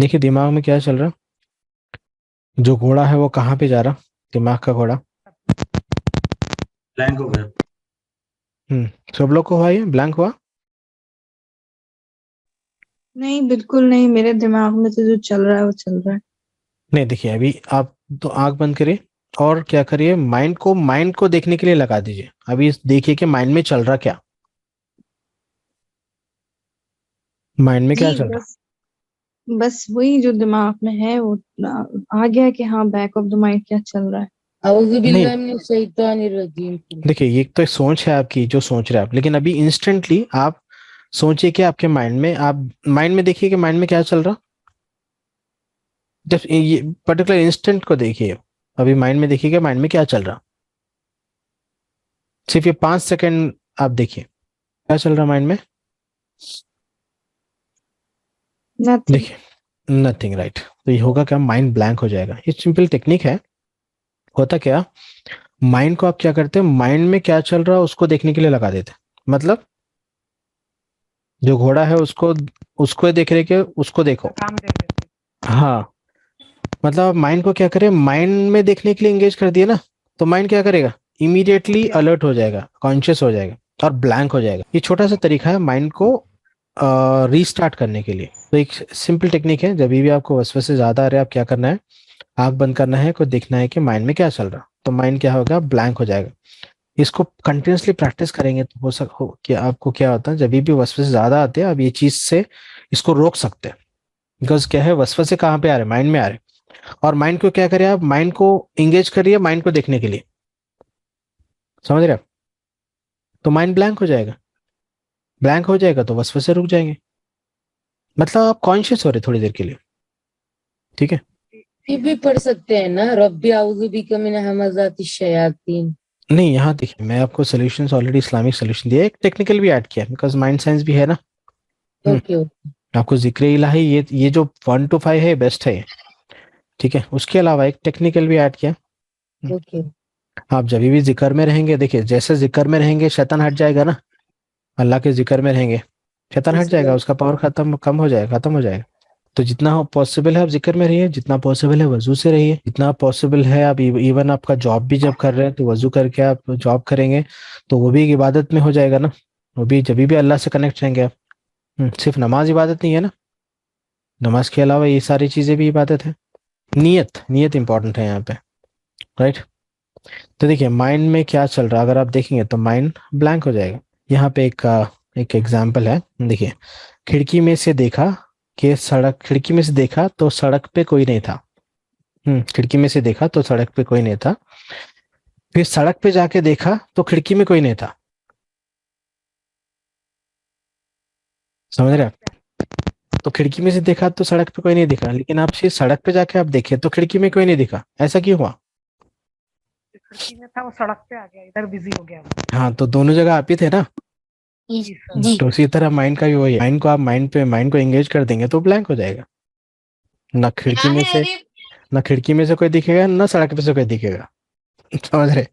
देखिए दिमाग में क्या चल रहा, जो घोड़ा है वो कहाँ पे जा रहा, दिमाग का घोड़ा। ब्लैंक हो गया। सब लोग को हुआ, ये ब्लैंक हुआ। नहीं, बिल्कुल नहीं, मेरे दिमाग में तो जो चल रहा है वो चल रहा है। नहीं देखिए, अभी आप तो आंख बंद करिए और क्या करिए, माइंड को देखने के लिए लगा दीजिए। अभी देखिए कि माइंड में चल रहा क्या, माइंड में क्या जी, चल रहा। बस वही जो दिमाग में है वो आ गया कि हाँ, बैक ऑफ द माइंड क्या चल रहा है। अऊज़ु नहीं बिल्लाहि मिनश शैतानिर रजीम। देखिए, ये तो एक सोच है आपकी जो सोच रहे हैं आप, लेकिन अभी इंस्टेंटली आप सोचिए कि आपके माइंड में, आप माइंड में देखिए कि माइंड में क्या चल रहा। जब ये पर्टिकुलर इंस्टेंट को देखिए, अभी माइंड में देखिए कि माइंड में क्या चल रहा। सिर्फ ये 5 सेकंड आप देखिए क्या चल रहा माइंड में। नथिंग। देखिए नथिंग, राइट। तो ये होगा क्या, माइंड ब्लैंक हो जाएगा। ये सिंपल टेक्निक है। होता क्या, माइंड को आप क्या करते हैं, माइंड में क्या चल रहा है उसको देखने के लिए लगा देते हैं। मतलब जो घोड़ा है उसको उसको देख रहे के उसको देखो। काम दे देते। हाँ, मतलब माइंड को क्या करें, माइंड में देखने के लिए एंगेज कर दिए ना, तो माइंड क्या करेगा, इमीडिएटली अलर्ट हो जाएगा, कॉन्शियस हो जाएगा और ब्लैंक हो जाएगा। ये छोटा सा तरीका है माइंड को रीस्टार्ट करने के लिए। तो एक सिंपल टेक्निक है, जब भी आपको वसवसे ज्यादा आ रहे हैं, आप क्या करना है, आंख बंद करना है, को देखना है कि माइंड में क्या चल रहा, तो माइंड क्या होगा, ब्लैंक हो जाएगा। इसको कंटिन्यूसली प्रैक्टिस करेंगे तो हो कि आपको क्या होता है, जब भी वसवसे ज्यादा आते हैं आप ये चीज से इसको रोक सकते हैं। बिकॉज क्या है, वसवसे कहाँ पे आ रहे हैं, माइंड में आ रहे हैं। और माइंड को क्या करिए, आप माइंड को इंगेज करिए माइंड को देखने के लिए, समझ रहे आप। तो माइंड ब्लैंक हो जाएगा, ब्लैंक हो जाएगा तो वसवसे रुक जाएंगे। मतलब आप कॉन्शियस हो रहे थोड़ी देर के लिए, ठीक है। ये भी पढ़ सकते हैं ना, रब्बी आऊज़ु बिका मिन हमाज़ातिश शयातीन। नहीं, यहाँ देखिए, मैं आपको सॉल्यूशंस ऑलरेडी इस्लामिक सॉल्यूशन दिया, एक टेक्निकल भी ऐड किया बिकॉज माइंड साइंस भी है ना। ओके ओके आपको जिक्र इलाही, ये जो 1 to 5 है बेस्ट है, ठीक है। उसके अलावा एक टेक्निकल भी ऐड किया। ओके। आप जब भी जिक्र में रहेंगे, देखिए जैसे जिक्र में रहेंगे शैतान हट जाएगा ना, अल्लाह के जिक्र में रहेंगे शैतान हट जाएगा, उसका पावर खत्म हो जाएगा। तो जितना पॉसिबल है आप जिक्र में रहिए, जितना पॉसिबल है वजू से रहिए, जितना पॉसिबल है आप इवन आपका जॉब भी जब कर रहे हैं तो वजू करके आप जॉब करेंगे तो वो भी एक इबादत में हो जाएगा ना। वो भी जब भी अल्लाह से कनेक्ट रहेंगे आप। सिर्फ नमाज इबादत नहीं है ना, नमाज के अलावा ये सारी चीजें भी इबादत है। नियत इंपॉर्टेंट है यहाँ पे, राइट। तो देखिए माइंड में क्या चल रहा है, अगर आप देखेंगे तो माइंड ब्लैंक हो जाएगा। यहाँ पे एक एग्जाम्पल है, देखिए, खिड़की में से देखा खिड़की में से देखा तो सड़क पे कोई नहीं था। खिड़की में से देखा तो सड़क पे कोई नहीं था। फिर सड़क पे जाके देखा तो खिड़की में कोई नहीं था। समझ रहे आप। तो खिड़की में से देखा तो सड़क पे कोई नहीं दिखा, लेकिन आप फिर सड़क पे जाके आप देखे तो खिड़की में कोई नहीं दिखा। ऐसा क्यों हुआ। खिड़की में था वो सड़क पे आ गया, इधर बिजी हो गया। हाँ, तो दोनों जगह आप ही थे ना। जी सर। तो उसी तरह माइंड का भी वही है, माइंड को आप माइंड को एंगेज कर देंगे तो ब्लैंक हो जाएगा। ना खिड़की में से कोई दिखेगा, ना सड़क पे से कोई दिखेगा। समझ रहे।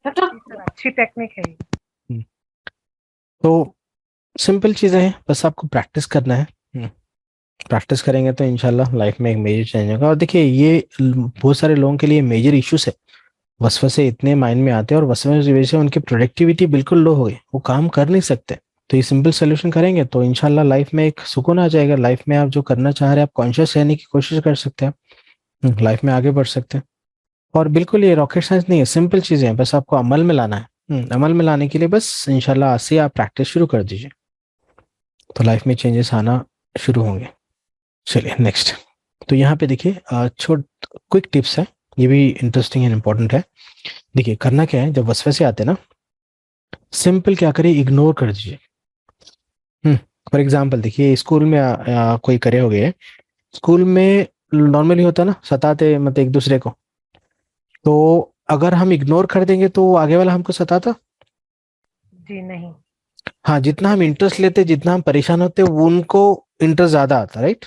सर अच्छी टेक्निक है ये। तो सिंपल चीजें हैं, बस आपको प्रैक्टिस करना है। प्रैक्टिस करेंगे तो इंशाल्लाह लाइफ में एक मेजर चेंज होगा। और देखिए ये बहुत सारे लोगों के लिए मेजर इश्यूज है, वसवसे इतने माइंड में आते हैं और वसवसे की वजह से उनकी प्रोडक्टिविटी बिल्कुल लो हो गई, वो काम कर नहीं सकते। तो ये सिंपल सोल्यूशन करेंगे तो इंशाल्लाह लाइफ में एक सुकून आ जाएगा। लाइफ में आप जो करना चाह रहे हैं, आप कॉन्शियस रहने की कोशिश कर सकते हैं, लाइफ में आगे बढ़ सकते हैं। और बिल्कुल ये रॉकेट साइंस नहीं है, सिंपल चीजें हैं, बस आपको अमल में लाना है। अमल में लाने के लिए बस इंशाल्लाह आज से आप प्रैक्टिस शुरू कर दीजिए तो लाइफ में चेंजेस आना शुरू होंगे। चलिए नेक्स्ट। तो यहाँ पे देखिए क्विक टिप्स है, ये भी इंटरेस्टिंग एंड इम्पोर्टेंट है। देखिए करना क्या है, जब वसवसे आते हैं ना, सिंपल क्या करिए, इग्नोर कर दीजिए। फॉर एग्जाम्पल देखिए, स्कूल में कोई करे हो गए, स्कूल में नॉर्मली होता है ना, सताते मतलब एक दूसरे को, तो अगर हम इग्नोर कर देंगे तो आगे वाला हमको सताता। जी नहीं। हाँ, जितना हम इंटरेस्ट लेते, जितना हम परेशान होते, वो उनको इंटरेस्ट ज्यादा आता, राइट।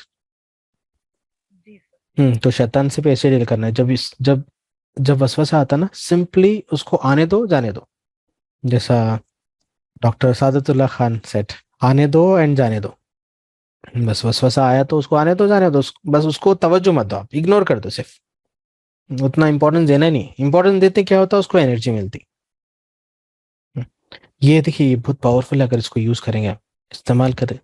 जी सर। तो शैतान से भी ऐसे डील करना है। जब वसवसा आता ना, सिंपली उसको आने दो, जाने दो। जैसा डॉक्टर सादतुल्लाह खान सेट, आने दो एंड जाने दो। बस वसवसा आया तो उसको आने दो, जाने दो, बस उसको तवज्जो मत दो, आप इग्नोर कर दो, सिर्फ उतना इंपॉर्टेंस देना ही नहीं। इंपॉर्टेंस देते क्या होता है, उसको एनर्जी मिलती। ये देखिए, ये बहुत पावरफुल है, अगर इसको यूज करेंगे आप, इस्तेमाल करें,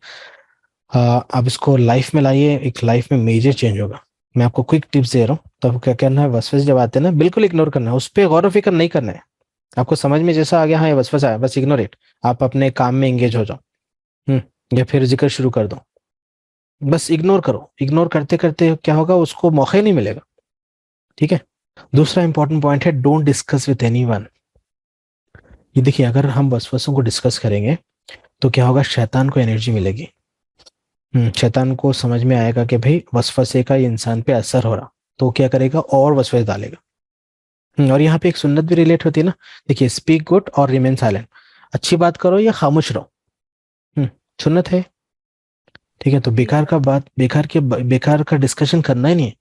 आप इसको लाइफ में लाइए, एक लाइफ में मेजर चेंज होगा। मैं आपको क्विक टिप्स दे रहा हूँ, तो आपको क्या करना है, वसवसे जब आते हैं ना, बिल्कुल इग्नोर करना है, उस पर गौर व फिक्र नहीं करना है। आपको समझ में जैसा आ गया, हाँ ये वसवसा है, बस इग्नोर इट, आप अपने काम में एंगेज हो जाओ। या फिर जिक्र शुरू कर दो, बस इग्नोर करो। इग्नोर करते करते क्या होगा, उसको मौका ही नहीं मिलेगा। ठीक है। दूसरा इंपॉर्टेंट पॉइंट है, डोंट डिस्कस विथ एनीवन। ये देखिए, अगर हम वसवसों को डिस्कस करेंगे तो क्या होगा, शैतान को एनर्जी मिलेगी। शैतान को समझ में आएगा कि भाई वसवसे का ये इंसान पे असर हो रहा, तो क्या करेगा, और वसवसे डालेगा। और यहाँ पे एक सुन्नत भी रिलेट होती है ना, देखिए, स्पीक गुड और रिमेन साइलेंट, अच्छी बात करो या खामोश रहो, सुन्नत है। ठीक है, तो बेकार का डिस्कशन करना ही नहीं है।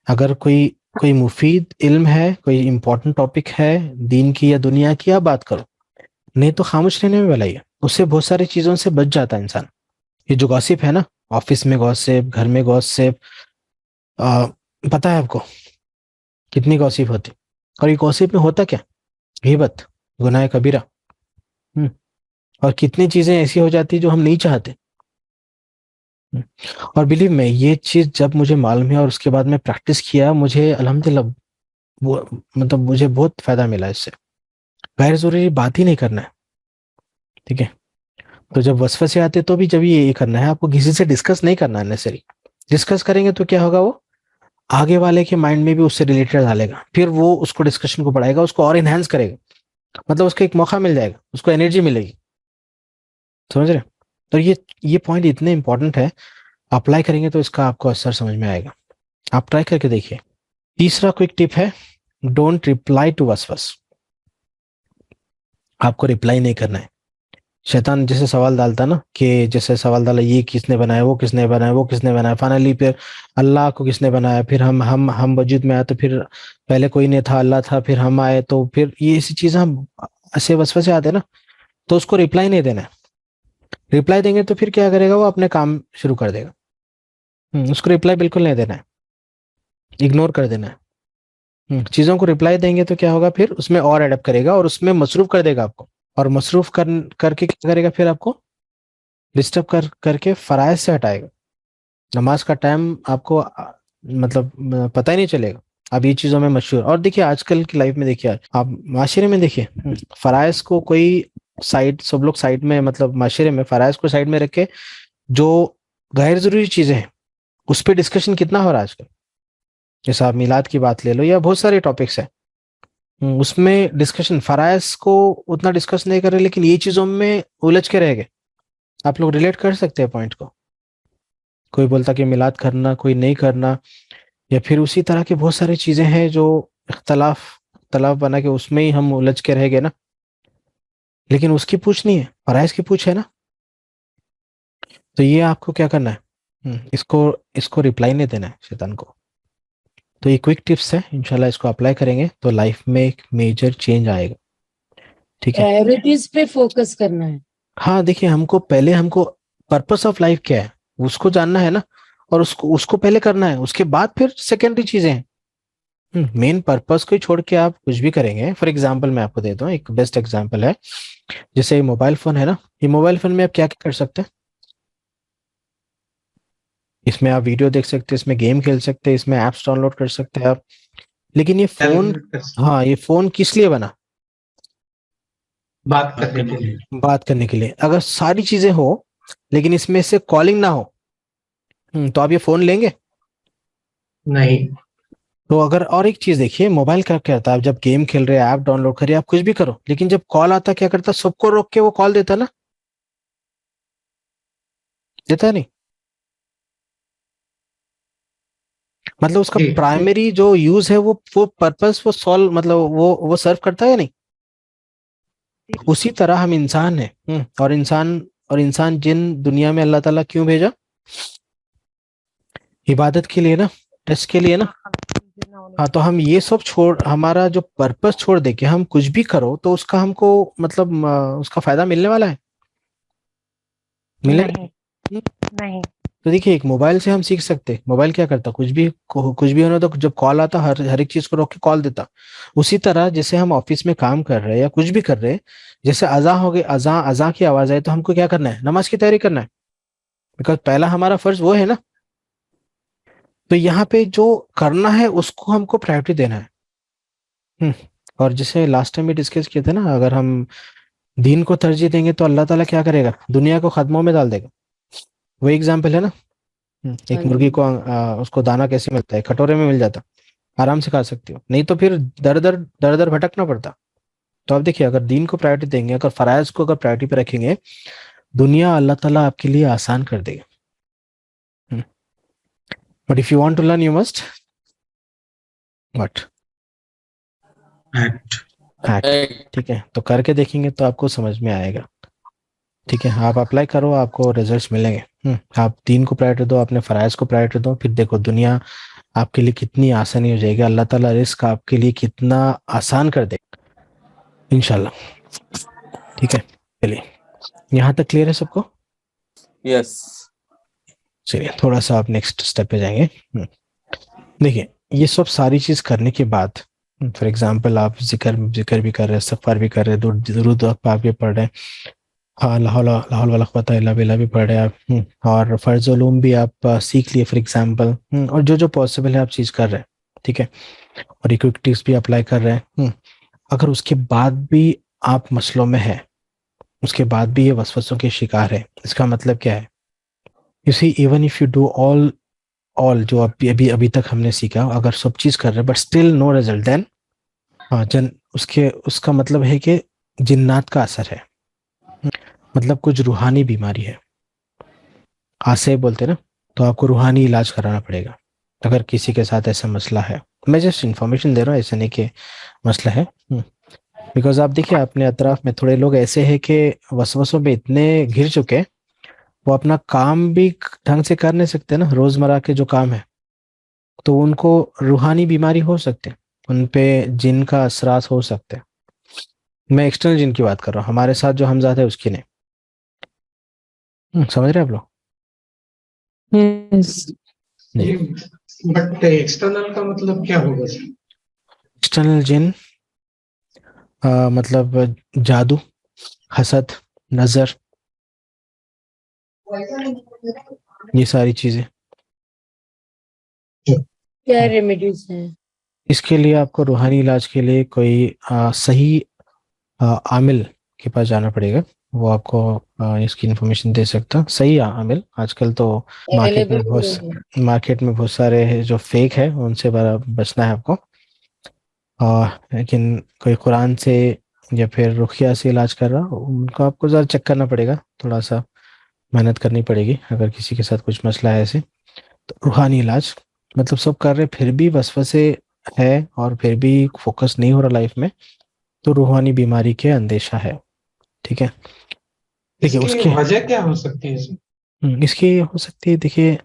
अगर कोई मुफीद इल्म है, कोई इंपॉर्टेंट टॉपिक है दीन की या दुनिया की, आप बात करो, नहीं तो खामोश रहने में भलाई है। उससे बहुत सारी चीजों से बच जाता है इंसान। ये जो गॉसिप है ना, ऑफिस में गॉसिप, घर में गॉसिप, पता है आपको कितनी गॉसिप होती, और ये गॉसिप में होता क्या, गीबत, गुनाह कबीरा। और कितनी चीजें ऐसी हो जाती जो हम नहीं चाहते। और बिलीव में, ये चीज जब मुझे मालूम है और उसके बाद में प्रैक्टिस किया, मुझे अल्हम्दुलिल्लाह वो मतलब मुझे बहुत फायदा मिला इससे। गैर जरूरी बात ही नहीं करना है। ठीक है, तो जब वसवसे आते तो भी जब ये करना है, आपको किसी से डिस्कस नहीं करना है नेसेसरी। डिस्कस करेंगे तो क्या होगा, वो आगे वाले के माइंड में भी उससे रिलेटेड डालेगा, फिर वो उसको डिस्कशन को बढ़ाएगा, उसको और इनहेंस करेगा, मतलब उसको एक मौका मिल जाएगा, उसको एनर्जी मिलेगी। समझ रहे? तो ये पॉइंट इतने इंपॉर्टेंट है, अप्लाई करेंगे तो इसका आपको असर समझ में आएगा। आप ट्राई करके देखिए। तीसरा क्विक टिप है, डोंट रिप्लाई टू वसवस। आपको रिप्लाई नहीं करना है। शैतान जैसे सवाल डालता ना, कि जैसे सवाल डाला, ये किसने बनाया, वो किसने बनाया, वो किसने बनाया, फाइनली फिर अल्लाह को किसने बनाया, फिर हम वजूद में आए तो फिर पहले कोई नहीं था, अल्लाह था, फिर हम आए, तो फिर ये ऐसी चीजें हम ऐसे वसवसे आते ना, तो उसको रिप्लाई नहीं देना है। रिप्लाई देंगे तो फिर क्या करेगा, वो अपने काम शुरू कर देगा। उसको रिप्लाई बिल्कुल नहीं देना है, इग्नोर कर देना है। चीजों को रिप्लाई देंगे तो क्या होगा, फिर उसमें और एडप्ट करेगा और उसमें मसरूफ कर देगा आपको, और मसरूफ करके क्या करेगा, फिर आपको डिस्टर्ब करके फराइज से हटाएगा। नमाज का टाइम आपको मतलब पता ही नहीं चलेगा। अब ये चीजों में मशहूर। और देखिए, आजकल की लाइफ में देखिए, आप माशरे में देखिए, फराइज को कोई साइड, सब लोग साइड में, मतलब माशरे में फराइज को साइड में रख के जो गैर जरूरी चीजें हैं उस पर डिस्कशन कितना हो रहा है आजकल। जैसे आप मिलाद की बात ले लो, या बहुत सारे टॉपिक्स है, उसमें डिस्कशन, फराइज को उतना डिस्कस नहीं कर रहे, लेकिन ये चीजों में उलझ के रह गए। आप लोग रिलेट कर सकते हैं पॉइंट को। कोई बोलता कि मिलाद करना, कोई नहीं करना, या फिर उसी तरह की बहुत सारी चीजें हैं जो इख्तलाफ बना के उसमें ही हम उलझ के रह गए ना। लेकिन उसकी पूछ नहीं है, फराइज की पूछ है ना। तो ये आपको क्या करना है, इसको रिप्लाई नहीं देना है शैतान को। तो ये क्विक टिप्स है, इंशाल्लाह इसको अप्लाई करेंगे तो लाइफ में एक मेजर चेंज आएगा। ठीक है, प्रायोरिटीज पे फोकस करना है। हाँ देखिए, हमको पर्पस ऑफ लाइफ क्या है उसको जानना है ना, और उसको पहले करना है, उसके बाद फिर सेकेंडरी चीजें हैं। मेन पर्पस को ही छोड़ के आप कुछ भी करेंगे। फॉर एग्जांपल मैं आपको देता हूँ, एक बेस्ट एग्जांपल है, जैसे मोबाइल फोन है ना, ये मोबाइल फोन में आप क्या क्या कर सकते हैं, इसमें आप वीडियो देख सकते हैं, इसमें गेम खेल सकते हैं, इसमें एप्स डाउनलोड कर सकते हैं आप। लेकिन ये फोन, हाँ ये फोन किस लिए बना, बात करने के लिए। बात करने के लिए। अगर सारी चीजें हो लेकिन इसमें से कॉलिंग ना हो, तो आप ये फोन लेंगे नहीं। तो अगर, और एक चीज देखिए, मोबाइल क्या करता है, आप जब गेम खेल रहे हैं, ऐप डाउनलोड करिए, आप कुछ भी करो, लेकिन जब कॉल आता क्या करता, सबको रोक के वो कॉल देता ना, देता नहीं। मतलब उसका प्राइमरी जो यूज है, वो पर्पस वो सॉल्व, मतलब वो सर्व करता है या नहीं। उसी तरह हम इंसान हैं, और इंसान जिन दुनिया में अल्लाह ताला क्यों भेजा, इबादत के लिए ना, टेस्ट के लिए ना। हाँ, तो हम ये सब छोड़, हमारा जो पर्पस छोड़ दे के हम कुछ भी करो, तो उसका हमको उसका फायदा मिलने वाला है, मिलेगा नहीं। तो देखिए एक मोबाइल से हम सीख सकते, मोबाइल क्या करता, कुछ भी होना तो जब कॉल आता हर एक चीज को रोक के कॉल देता। उसी तरह जैसे हम ऑफिस में काम कर रहे हैं या कुछ भी कर रहे हैं, जैसे अजा हो गई, अजा अजा की आवाज आई तो हमको क्या करना है, नमाज की तैयारी करना है, बिकॉज पहला हमारा फर्ज वो है ना। तो यहाँ पे जो करना है उसको हमको प्रायोरिटी देना है। और जैसे लास्ट टाइम भी डिस्कस किए थे ना, अगर हम दीन को तरजीह देंगे तो अल्लाह ताला क्या करेगा, दुनिया को खदमों में डाल देगा। वो एग्जाम्पल है ना। एक मुर्गी को उसको दाना कैसे मिलता है, कटोरे में मिल जाता, आराम से खा सकती हो, नहीं तो फिर दर दर भटकना पड़ता। तो आप देखिए अगर दीन को प्रायोरिटी देंगे, अगर फराइज को अगर प्रायोरिटी पे रखेंगे, दुनिया अल्लाह ताला आपके लिए आसान कर देगा। But if you want to learn you must what act. ठीक है, तो करके देखेंगे तो आपको समझ में आएगा। ठीक है, आप अप्लाई करो, आपको रिजल्ट्स मिलेंगे। आप दीन को प्रायोरिटी दो, अपने फराइज को प्रायोरिटी दो, फिर देखो दुनिया आपके लिए कितनी आसानी हो जाएगी, अल्लाह ताला रिस्क आपके लिए कितना आसान कर देगा इंशाल्लाह। ठीक है, चलिए यहाँ तक क्लियर है सबको? यस। चलिए थोड़ा सा आप नेक्स्ट स्टेप पे जाएंगे। देखिए ये सब सारी चीज करने के बाद, फॉर एग्जाम्पल आप जिक्र भी कर रहे हैं, सफर भी कर रहे हैं, दुरूद पाक भी पढ़ रहे हैं, हाँ लाहौल वाला क़ुव्वता इल्ला बिल्लाह भी पढ़ रहे हैं आप, और फर्ज उलूम भी आप सीख लिए फॉर एग्जाम्पल, और जो पॉसिबल है आप चीज कर रहे हैं। ठीक है, और ये क्विक टिप्स भी अप्लाई कर रहे हैं। अगर उसके बाद भी आप मसलों में है, उसके बाद भी ये वसवसों के शिकार है, इसका मतलब क्या है? You see even if you do all जो अभी तक हमने सीखा, अगर सब चीज कर रहे हैं but still no result, then उसका मतलब है कि जिन्नात का असर है, मतलब कुछ रूहानी बीमारी है, आसे बोलते ना। तो आपको रूहानी इलाज कराना पड़ेगा अगर किसी के साथ ऐसा मसला है। मैं जस्ट इन्फॉर्मेशन दे रहा हूँ, ऐसा नहीं कि मसला है। बिकॉज आप देखिए अपने अतराफ में थोड़े लोग ऐसे हैं कि वसवसों में इतने घिर चुके हैं, वो अपना काम भी ढंग से कर नहीं सकते ना, रोजमर्रा के जो काम है, तो उनको रूहानी बीमारी हो सकते हैं, उन पे जिन का असरात हो सकते हैं। मैं एक्सटर्नल जिन की बात कर रहा हूँ, हमारे साथ जो हमजाद है उसकी नहीं। समझ रहे हैं आप लोग? बट एक्सटर्नल का मतलब क्या होगा सर? एक्सटर्नल जिन मतलब जादू, हसद, नजर, ये सारी चीजें। क्या रेमेडीज हैं? इसके लिए आपको रूहानी इलाज के लिए कोई सही आमिल के पास जाना पड़ेगा, वो आपको इसकी इंफॉर्मेशन दे सकता। सही आमिल आजकल तो मार्केट में बहुत सारे हैं जो फेक है, उनसे बचना है आपको। लेकिन कोई कुरान से या फिर रुकिया से इलाज कर रहा, उनको आपको ज़रा चेक करना पड़ेगा, थोड़ा सा मेहनत करनी पड़ेगी अगर किसी के साथ कुछ मसला है ऐसे। तो रूहानी इलाज मतलब सब कर रहे फिर भी वसवसे है और फिर भी फोकस नहीं हो रहा लाइफ में, तो रूहानी बीमारी के अंदेशा है। ठीक है, देखिए उसकी वजह क्या हो सकती है सर? इसकी हो सकती है, देखिए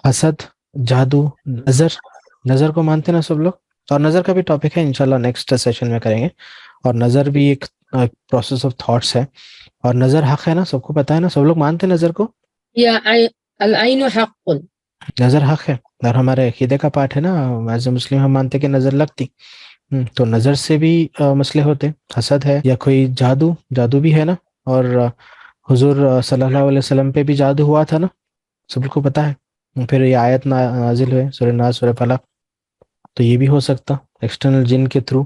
हसद, जादू, नजर को मानते ना सब लोग, और नजर का भी टॉपिक है इंशाल्लाह नेक्स्ट सेशन में करेंगे। और नजर भी एक प्रोसेस ऑफ थॉट्स है, और नजर हक है ना, सबको पता है ना, सब लोग मानते हैं नजर को। नजर हक है और हमारे अकीदे का पार्ट है ना, एज ए मुस्लिम हम मानते कि नजर लगती। तो नजर से भी मसले होते, हसद है या कोई जादू भी है ना। और हुजूर सल्लल्लाहु अलैहि वसल्लम पे भी जादू हुआ था ना, सबको पता है। फिर ये आयत नाजिल हुए सूरह नास, सूरह फलक, तो ये भी हो सकता एक्सटर्नल जिन के थ्रू।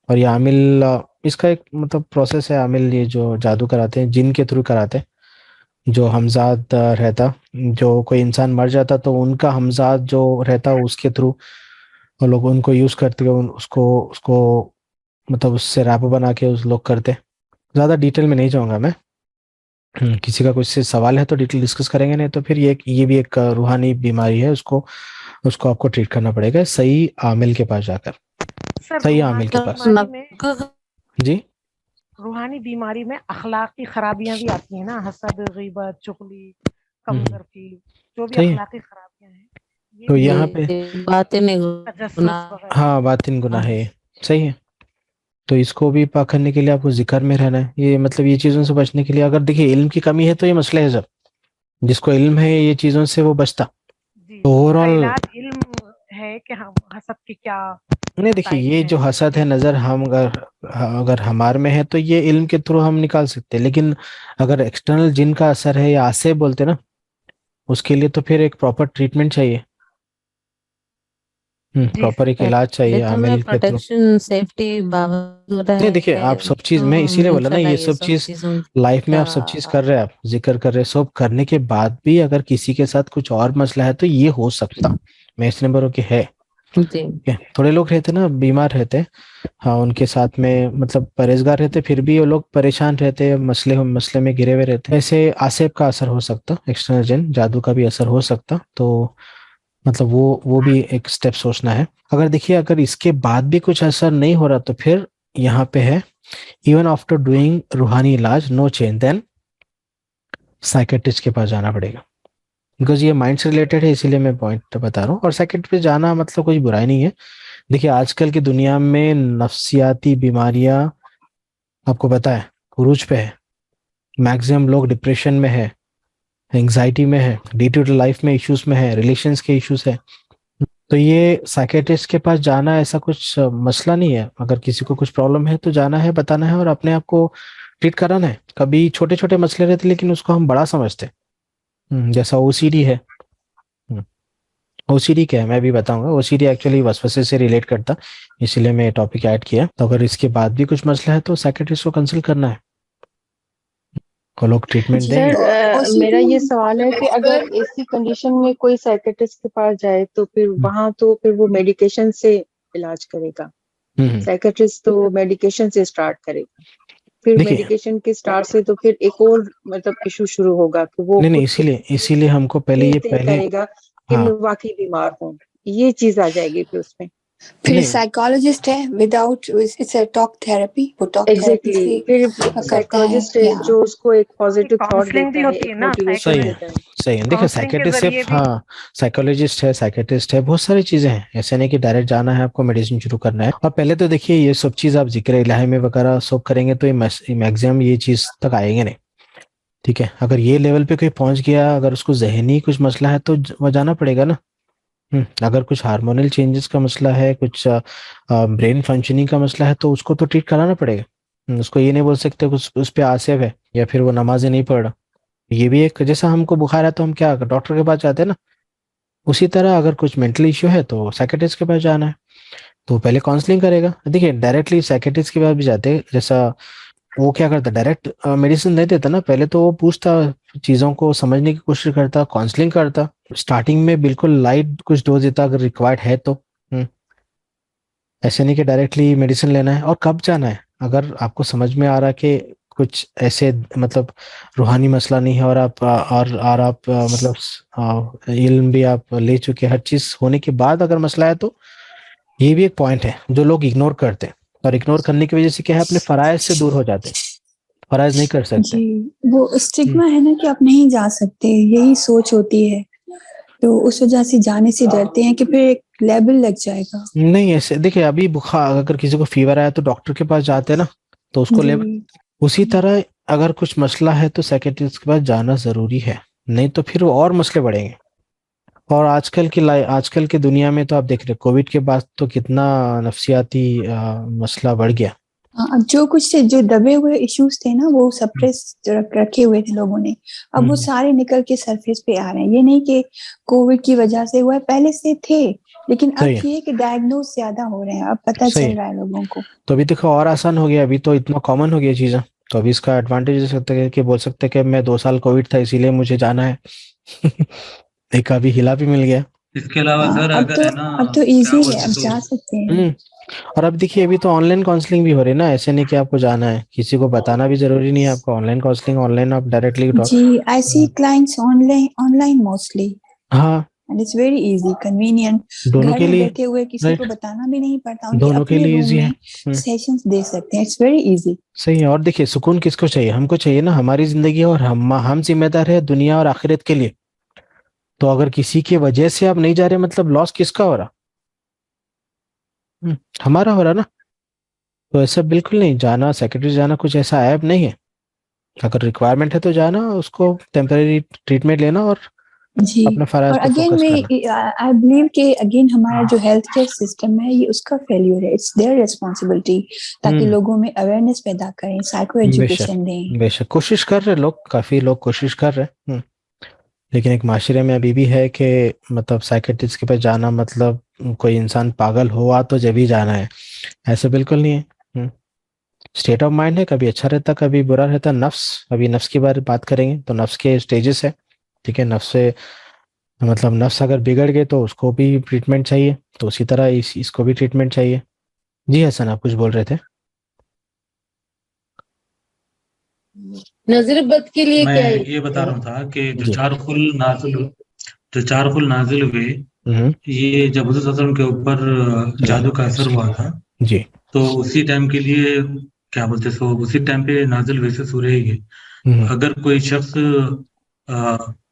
और ये आमिल इसका एक मतलब प्रोसेस है, आमिल ये जो जादू कराते हैं जिन के थ्रू कराते हैं। जो हमजाद रहता, जो कोई इंसान मर जाता तो उनका हमजाद जो रहता उसके थ्रू वो लोग उनको यूज करते, उसको मतलब उससे रैप बना के उस लोग करते। ज़्यादा डिटेल में नहीं जाऊंगा मैं। किसी का कुछ से सवाल है तो डिटेल डिस्कस करेंगे, नहीं तो फिर ये भी एक रूहानी बीमारी है, उसको आपको ट्रीट करना पड़ेगा सही आमिल के पास जाकर, सही आमिल के पास। जी, रूहानी बीमारी में अखलाकी खराबियां भी आती हैं ना, हसद, गीबत, चुगली, कमजोरी, जो भी अखलाकी खराबियां हैं, तो यहाँ पे बातें बातिन गुनाह है, सही है। तो इसको भी पाक करने के लिए आपको जिक्र में रहना है, ये मतलब ये चीज़ों से बचने के लिए। अगर देखिए इल्म की कमी है तो ये मसला है सब, जिसको इल्म है ये चीजों से वो बचता। जी तो उसका ओवरऑल इलाज इल्म है कि हम हसद की क्या नहीं, देखिए साइड ये है। जो हसद है नजर, हम अगर हमार में है तो ये इल्म के थ्रू हम निकाल सकते हैं, लेकिन अगर एक्सटर्नल जिन का असर है या आसे बोलते हैं ना, उसके लिए तो फिर एक प्रॉपर ट्रीटमेंट चाहिए। जी प्रॉपर एक इलाज पहले चाहिए तो मैं आमिल के थ्रू। प्रोटेक्शन सेफ्टी बाबा नहीं देखिए, है आप सब चीज, मैं तो इसीलिए बोला ना, इंशाल्लाह ये ये सब सब चीज चीजों लाइफ में का आप सब चीज कर रहे हैं, आप जिक्र कर रहे हैं, सब करने के बाद भी अगर किसी के साथ कुछ और मसला है तो ये हो सकता। मैं इस नंबर की है। जी ठीक है, थोड़े लोग रहते ना बीमार रहते, हाँ उनके साथ में मतलब परहेजगार रहते, फिर भी वो लोग परेशान रहते, मसले मसले में घिरे हुए रहते, ऐसे आसेब का असर हो सकता, एक्सटर्नल जिन जादू का भी असर हो सकता। तो मतलब वो भी एक स्टेप सोचना है। अगर देखिए अगर इसके बाद भी कुछ असर नहीं हो रहा तो फिर यहाँ पे है, इवन आफ्टर डूइंग रूहानी इलाज नो चेंज, देन साइकेट्रिस्ट के पास जाना पड़ेगा। बिकॉज ये माइंड से रिलेटेड है, इसीलिए मैं पॉइंट बता रहा हूँ। और साइकेट्रिस्ट पे जाना मतलब कोई बुराई नहीं है। देखिए आजकल की दुनिया में नफ्सियाती बीमारियां, आपको पता है, उरूज पे है। मैक्सिमम लोग डिप्रेशन में है, एंग्जाइटी में है, डे टू डे लाइफ में इश्यूज में है, रिलेशंस के इश्यूज है। तो ये साइकेट्रिस्ट के पास जाना ऐसा कुछ मसला नहीं है। अगर किसी को कुछ प्रॉब्लम है तो जाना है, बताना है और अपने आप को ट्रीट कराना है। कभी छोटे छोटे मसले रहते लेकिन उसको हम बड़ा समझते हैं। जैसा ओसीडी है। ओसीडी क्या है मैं भी बताऊंगा। ओसीडी एक्चुअली वसवसे से रिलेट करता, इसीलिए मैं टॉपिक ऐड किया। तो अगर इसके बाद भी कुछ मसला है तो साइकेट्रिस्ट को कंसल्ट करना है, वो लोग ट्रीटमेंट देंगे। सर मेरा ये सवाल है कि अगर ऐसी कंडीशन में कोई साइकेट्रिस्ट के पास जाए तो फिर वहां तो फिर वो मेडिकेशन से इलाज करेगा, हम्म, साइकेट्रिस्ट तो मेडिकेशन से स्टार्ट करेगा, फिर देखिए मेडिकेशन के स्टार्ट से तो फिर एक और मतलब इशू शुरू होगा कि वो नहीं नहीं, खुद को इसीलिए हमको पहले ये ये तय पहले, करेगा कि हाँ मैं वाकई बीमार हूँ, ये चीज आ जाएगी फिर उसमें। फिर नहीं साइकोलॉजिस्ट है without it's a talk therapy, वो टॉक थेरेपी एग्जैक्टली से फिर करता है साइकोलॉजिस्ट है या जो उसको एक पॉजिटिव थॉट काउंसलिंग भी देता है, होती एक है ना मोटिवेशन सही है, देता है। सही है। देखिए काउंसलिंग के साइकेट्रिस्ट जरिए सिर्फ, भी। हाँ साइकोलॉजिस्ट है, साइकेट्रिस्ट है, बहुत सारी चीजें हैं। ऐसे नहीं कि डायरेक्ट जाना है आपको मेडिसिन शुरू करना है। और पहले तो देखिए ये सब चीज आप जिक्र इलाही में वगैरह सब करेंगे तो ये मैक्सिमम ये चीज तक आएंगे नहीं। ठीक है, अगर ये लेवल पे कोई पहुंच गया, अगर उसको जहनी कुछ मसला है तो वो जाना पड़ेगा ना। अगर कुछ हार्मोनल चेंजेस का मसला है, कुछ ब्रेन फंक्शनिंग का मसला है तो उसको तो ट्रीट कराना पड़ेगा। उसको ये नहीं बोल सकते उस पे आसेव है या फिर वो नमाजें नहीं पढ़ रहा। ये भी एक, जैसा हमको बुखार है तो हम क्या डॉक्टर के पास जाते हैं ना, उसी तरह अगर कुछ मेंटल इश्यू है तो साइकेट्रिस्ट के पास जाना है। तो पहले काउंसलिंग करेगा। देखिए डायरेक्टली साइकेट्रिस्ट के पास भी जाते हैं, जैसा वो क्या करता, डायरेक्ट मेडिसिन नहीं देता ना, पहले तो वो पूछता, चीजों को समझने की कोशिश करता, काउंसलिंग करता। स्टार्टिंग में बिल्कुल लाइट कुछ डोज देता अगर रिक्वायर्ड है तो। ऐसे नहीं कि डायरेक्टली मेडिसिन लेना है। और कब जाना है, अगर आपको समझ में आ रहा है कि कुछ ऐसे मतलब रूहानी मसला नहीं है और आप मतलब इल्म भी आप ले चुके, हर चीज होने के बाद अगर मसला है तो ये भी एक पॉइंट है जो लोग इग्नोर करते हैं। और इग्नोर करने की वजह से क्या है, अपने फराइज से दूर हो जाते हैं, फराइज नहीं कर सकते। जी वो स्टिग्मा है ना कि आप नहीं जा सकते, यही सोच होती है, तो उस वजह से जाने से डरते हैं कि फिर एक लेबल लग जाएगा। नहीं ऐसे देखिए, अभी बुखार अगर किसी को फीवर आया तो डॉक्टर के पास जाते हैं ना, तो उसको जी लेवल, उसी तरह अगर कुछ मसला है तो साइकेट्रिस्ट के पास जाना जरूरी है। नहीं तो फिर वो और मसले बढ़ेंगे। और आजकल की दुनिया में तो आप देख रहे कोविड के बाद तो कितना नफसियाती मसला बढ़ गया। अब जो कुछ थे, जो दबे हुए इश्यूज थे ना, वो सप्रेस रखे हुए थे लोगों ने, अब वो सारे निकल के सरफेस पे आ रहे हैं। ये नहीं कि कोविड की वजह से हुआ है, पहले से थे, लेकिन अब सही है, ये कि डायग्नोज ज्यादा हो रहे हैं, अब पता सही चल है। रहा है लोगों को। तो अभी देखो और आसान हो गया, अभी तो इतना कॉमन हो गया चीजें। तो अभी इसका एडवांटेज दे सकते हैं कि बोल सकते हैं कि मैं 2 साल कोविड था इसीलिए मुझे जाना है। एक अभी हिला भी मिल गया। इसके अलावा सर अगर है ना अब तो क्या इजी है, बोलते अब तो जा सकते हैं। हम्म और अब देखिए अभी तो ऑनलाइन काउंसलिंग भी हो रही है ना, ऐसे नहीं कि आपको जाना है, किसी को बताना भी जरूरी नहीं है आपको। ऑनलाइन काउंसलिंग, ऑनलाइन आप डायरेक्टली जी आई सी क्लाइंट्स ऑनलाइन मोस्टली, हाँ and it's very easy convenient. दोनों घर के में लिए, बैठे हुए किसी को राइट, बताना भी नहीं पड़ता, उनके दोनों के अपने लिए रूम इजी है। में सेशंस दे सकते हैं। It's very easy. सही है। और देखिए सुकून किसको चाहिए, हमको चाहिए ना, हमारी जिंदगी है और हम जिम्मेदार है दुनिया और आखिरत के लिए। तो अगर किसी की वजह से आप नहीं जा रहे मतलब लॉस किसका हो रहा? हमारा हो रहा ना। तो ऐसा बिल्कुल नहीं, जाना सेक्रेटरी जाना कुछ ऐसा ऐप नहीं है। अगर रिक्वायरमेंट है तो जाना, उसको टेम्पररी ट्रीटमेंट लेना और जी। अपने फराज और पे अगेन फोकस में करना। आई बिलीव कि अगेन हमारा जो हेल्थ केयर सिस्टम है ये उसका फेल्यूर है, इट्स देयर रिस्पॉन्सिबिलिटी, ताकि लोगों में अवेयरनेस पैदा करें, साइको बेशक एजुकेशन दें। बेशक कोशिश कर रहे लोग, काफी लोग कोशिश कर रहे हैं। लेकिन एक माशरे में अभी भी है कि मतलब साइकेट्रिस्ट के पास जाना मतलब कोई इंसान पागल हुआ तो जब ही जाना है, ऐसे बिल्कुल नहीं है। स्टेट ऑफ माइंड है, कभी अच्छा रहता कभी बुरा रहता। नफ्स, अभी नफ्स के बारे में बात करेंगे तो नफ्स के स्टेजेस है, ठीक है। नफ्स से मतलब नफ्स अगर बिगड़ गए तो उसको भी ट्रीटमेंट चाहिए, तो उसी तरह इसको भी ट्रीटमेंट चाहिए। जी हसन, आप कुछ बोल रहे थे? नजर बद के लिए मैं क्या है? ये बता रहा था कि जी। जो चार खुल नाजिल हुए, ये जब हुजूर सल्लल्लाहु अलैहि वसल्लम के ऊपर जादू का असर हुआ था, जी। तो उसी टाइम के लिए क्या बोलते सो उसी टाइम पे नाजिल वैसे सूरह ही है। अगर कोई शख्स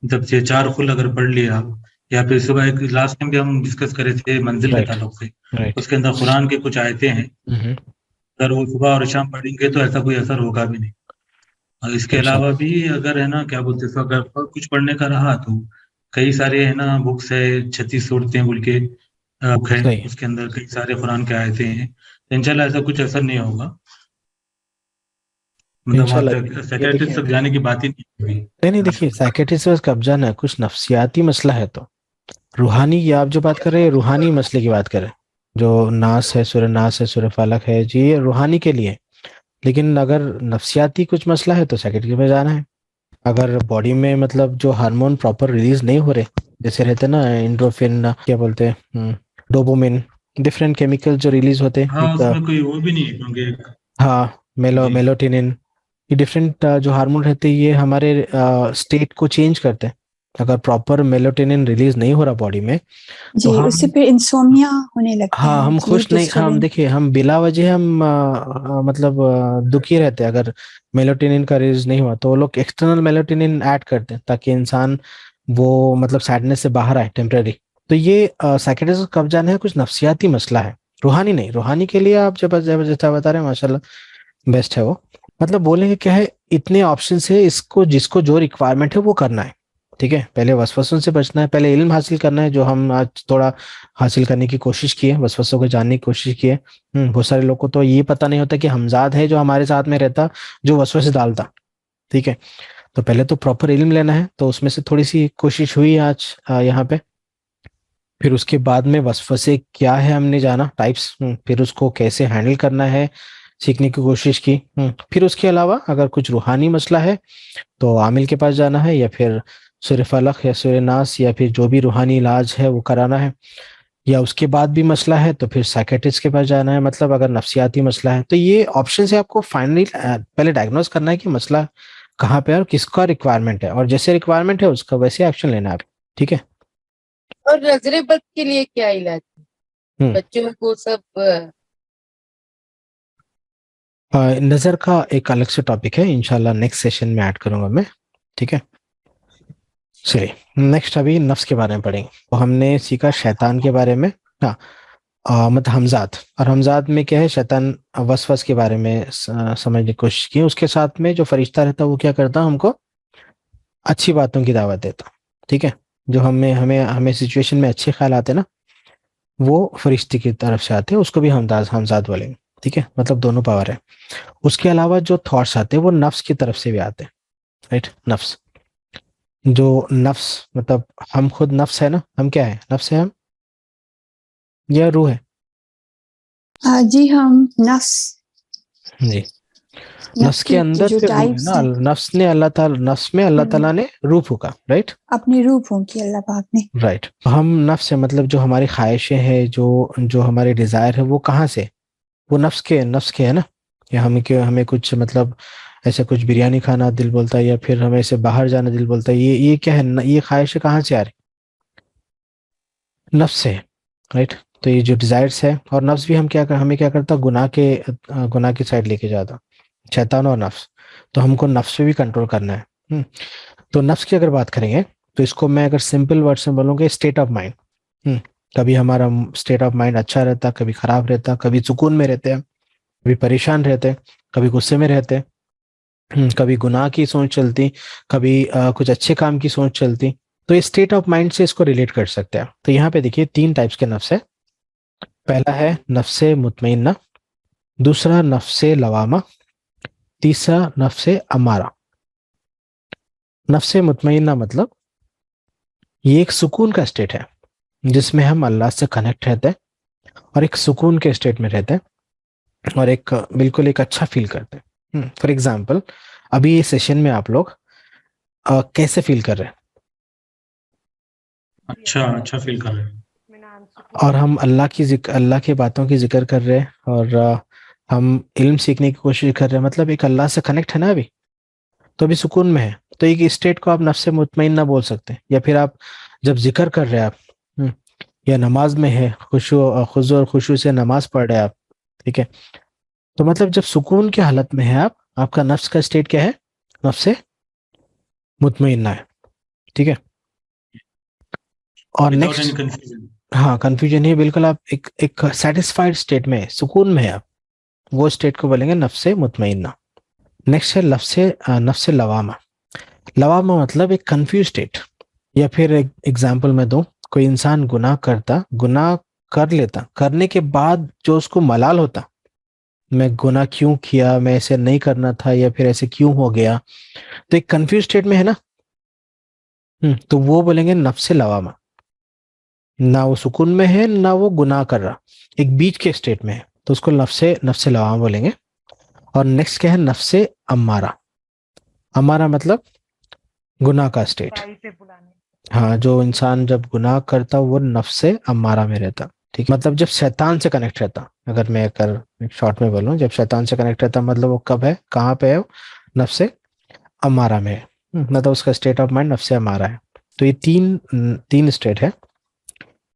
जब से चार खुल अगर पढ़ लिया, या फिर सुबह एक लास्ट टाइम भी हम डिस्कस करे थे मंजिल के राइट ताल्लुक से, राइट। उसके अंदर कुरान के कुछ आयतें हैं, अगर वो सुबह और शाम पढ़ेंगे तो ऐसा कोई असर होगा भी नहीं। और इसके अच्छा। अलावा भी अगर है ना क्या बोलते सो अगर कुछ पढ़ने का रहा तो कई सारे है ना बुक्स है, 36 सूरतें बोल के बुक है, सही। उसके अंदर कई सारे कुरान के आयते हैं, तो इंशाल्लाह ऐसा कुछ असर नहीं होगा। मतलब वहां इंशाल्लाह। तक ये साइकेट्रिस्ट देखिए, तक जाने की बात ही नहीं हुई नहीं देखिए, माशाल्लाह। साइकेट्रिस्ट से बस कब्जा ना है, कुछ नफ्सियाती मसला है तो रूहानी, ये आप जो बात कर रहे हैं रूहानी मसले की बात करें। जो नास है, सूरह नास है, सूरह फलक है जी, ये रूहानी के लिए है। लेकिन अगर नफ्सियाती कुछ मसला है तो सेक्रेटरी में जाना है। अगर बॉडी में मतलब जो हार्मोन प्रॉपर रिलीज नहीं हो रहे, जैसे रहते हैं ना एंड्रोफिन, क्या बोलते हैं, डोपामिन, डिफरेंट केमिकल जो रिलीज होते हैं हाँ, एक उसमें कोई वो भी नहीं है क्योंकि हाँ, जी मेलोटिनिन, ये डिफरेंट जो हार्मोन रहते हैं ये हमारे स्टेट को चेंज करते हैं। अगर प्रॉपर मेलोटिनिन रिलीज नहीं हो रहा बॉडी में तो जी, उससे हम, फिर इंसोम्निया होने लगता हाँ, है, हम स्लीप खुश नहीं, हम डिस्टर्बेंस। देखिए हम बिला वजह हम मतलब दुखी रहते हैं। अगर मेलोटिनिन का रिलीज नहीं हुआ तो वो लोग एक्सटर्नल मेलोटिनिन ऐड करते हैं ताकि इंसान वो मतलब सैडनेस से बाहर आए टेम्पररी। तो ये साइकेट्रिस्ट कब जाना है, कुछ नफ्सियाती मसला है, रूहानी नहीं। रूहानी के लिए आप जब जब जैसा बता रहे हैं माशाल्लाह बेस्ट है वो। मतलब बोलेंगे क्या है, इतने ऑप्शन है, इसको जिसको जो रिक्वायरमेंट है वो करना है, ठीक है। पहले वसवसों से बचना है, पहले इल्म हासिल करना है, जो हम आज थोड़ा हासिल करने की कोशिश की है, वसवसों को जानने की कोशिश की है। बहुत सारे लोग को तो ये पता नहीं होता कि हमजाद है जो हमारे साथ में रहता, जो वसवसे डालता, ठीक है। तो पहले तो प्रॉपर इल्म लेना है, तो उसमें से थोड़ी सी कोशिश हुई आज यहाँ पे। फिर उसके बाद में वसवसे क्या है हमने जाना, टाइप्स, फिर उसको कैसे हैंडल करना है सीखने की कोशिश की। फिर उसके अलावा अगर कुछ रूहानी मसला है तो आमिल के पास जाना है, या फिर सूरह फलक या सूरह नास या फिर जो भी रूहानी इलाज है वो कराना है। या उसके बाद भी मसला है तो फिर साइकेट्रिस्ट के पास जाना है। मतलब अगर नफ्सियाती मसला है तो ये ऑप्शन है, आपको फाइनली पहले डायग्नोज करना है कि मसला कहाँ पे है और किसका रिक्वायरमेंट है, और जैसे रिक्वायरमेंट है उसका वैसे एक्शन लेना है आप, ठीक है। और नजर बद के लिए क्या इलाज है? हम्म बच्चों को सब नजर का एक अलग से टॉपिक है, इंशाल्लाह नेक्स्ट सेशन में ऐड करूंगा मैं, ठीक है। चलिए, नेक्स्ट अभी नफ्स के बारे में पढ़ेंगे। तो हमने सीखा शैतान के बारे में, हाँ, मतलब हमजाद, और हमजाद में क्या है, शैतान वसवस के बारे में समझने की कोशिश की। उसके साथ में जो फरिश्ता रहता है वो क्या करता, हमको अच्छी बातों की दावत देता, ठीक है। जो हमें हमें हमें सिचुएशन में अच्छे ख्याल आते ना, वो फरिश्ते की तरफ से आते हैं, उसको भी हमजाद बोलेंगे, ठीक है। मतलब दोनों पावर है। उसके अलावा जो थॉट्स आते हैं वो नफ्स की तरफ से भी आते हैं, राइट। नफ्स, जो नफ्स मतलब हम खुद नफ्स है ना, हम क्या है, नफ्स है हम, या रूह है? जी, हम नफ्स, जी, नफ्स नफ्स के की अंदर जो फिर रूह है टाइप्स ना। हैं, नफ्स ने अल्लाह ताला, नफ्स में अल्लाह ताला ने रूह फूका, राइट अपने रूपों की अल्लाह पाक ने। राइट। हम नफ्स है, मतलब जो हमारी ख्वाहिशें हैं, जो जो हमारे डिजायर है वो कहाँ से, वो नफ्स के है ना। या हमें कुछ मतलब ऐसे कुछ बिरयानी खाना दिल बोलता है, या फिर हमें ऐसे बाहर जाना दिल बोलता है, ये क्या है ये ख्वाहिशें कहाँ से आ रही, नफ्स से, राइट। तो ये जो डिजायर्स है, और नफ्स भी हमें क्या करता, गुनाह की साइड लेके जाता, शैतान और नफ्स। तो हमको नफ्स पे भी कंट्रोल करना है। तो नफ्स की अगर बात करेंगे तो इसको मैं अगर सिंपल वर्ड से बोलूँगा, स्टेट ऑफ माइंड। कभी हमारा स्टेट ऑफ माइंड अच्छा रहता, कभी खराब रहता, कभी सुकून में रहते हैं, कभी परेशान रहते हैं, कभी गुस्से में रहते हैं, कभी गुनाह की सोच चलती, कभी कुछ अच्छे काम की सोच चलती। तो इस स्टेट ऑफ माइंड से इसको रिलेट कर सकते हैं। तो यहाँ पे देखिए 3 टाइप्स के नफ्स है। पहला है नफ्से मुतमइन्ना, दूसरा नफ्से लवामा, तीसरा नफ्से अमारा। नफ्से मुतमइन्ना मतलब ये एक सुकून का स्टेट है जिसमें हम अल्लाह से कनेक्ट रहते हैं और एक सुकून के स्टेट में रहते हैं और एक बिल्कुल एक अच्छा फील करते हैं। फॉर एग्जाम्पल अभी ये सेशन में आप लोग कैसे फील कर रहे हैं? अच्छा फील कर रहे हैं। और हम अल्लाह की बातों की जिक्र कर रहे हैं और हम इल्म सीखने की कोशिश कर रहे हैं, मतलब एक अल्लाह से कनेक्ट है ना अभी, तो अभी सुकून में है। तो एक स्टेट को आप नफ्स मुतमइन्ना बोल सकते हैं। या फिर आप जब जिक्र कर रहे हैं आप, या नमाज में है, खुशू और खुशू से नमाज पढ़ रहे हैं आप, ठीक है, तो मतलब जब सुकून की हालत में है आप, आपका नफ्स का स्टेट क्या है? नफ्स मुतमइन्ना है, ठीक है। और नेक्स्ट, हाँ कंफ्यूजन है बिल्कुल, आप एक सेटिस्फाइड स्टेट में, सुकून में है आप, वो स्टेट को बोलेंगे नफ्से मुतमइन्ना। नेक्स्ट है नफ्से लवामा। लवामा मतलब एक कंफ्यूज स्टेट। या फिर एक एग्जांपल मैं दूं, कोई इंसान गुनाह कर लेता, करने के बाद जो उसको मलाल होता, मैं गुनाह क्यों किया, मैं ऐसे नहीं करना था, या फिर ऐसे क्यों हो गया, तो एक कंफ्यूज स्टेट में है ना। तो वो बोलेंगे नफ्से लवामा। ना वो सुकून में है ना वो गुनाह कर रहा, एक बीच के स्टेट में है, तो उसको नफ्से लवामा बोलेंगे। और नेक्स्ट क्या है? नफ्से अम्मारा। अम्मारा मतलब गुनाह का स्टेट। हाँ, जो इंसान जब गुनाह करता वो नफ्से अम्मारा में रहता, ठीक, मतलब जब शैतान से कनेक्ट रहता। अगर मैं शॉर्ट में बोलूं, जब शैतान से कनेक्ट रहता मतलब वो कब है, कहाँ पे है? नफ्से अम्मारा में है। मतलब उसका स्टेट ऑफ माइंड नफ्से अम्मारा है। तो ये तीन स्टेट है।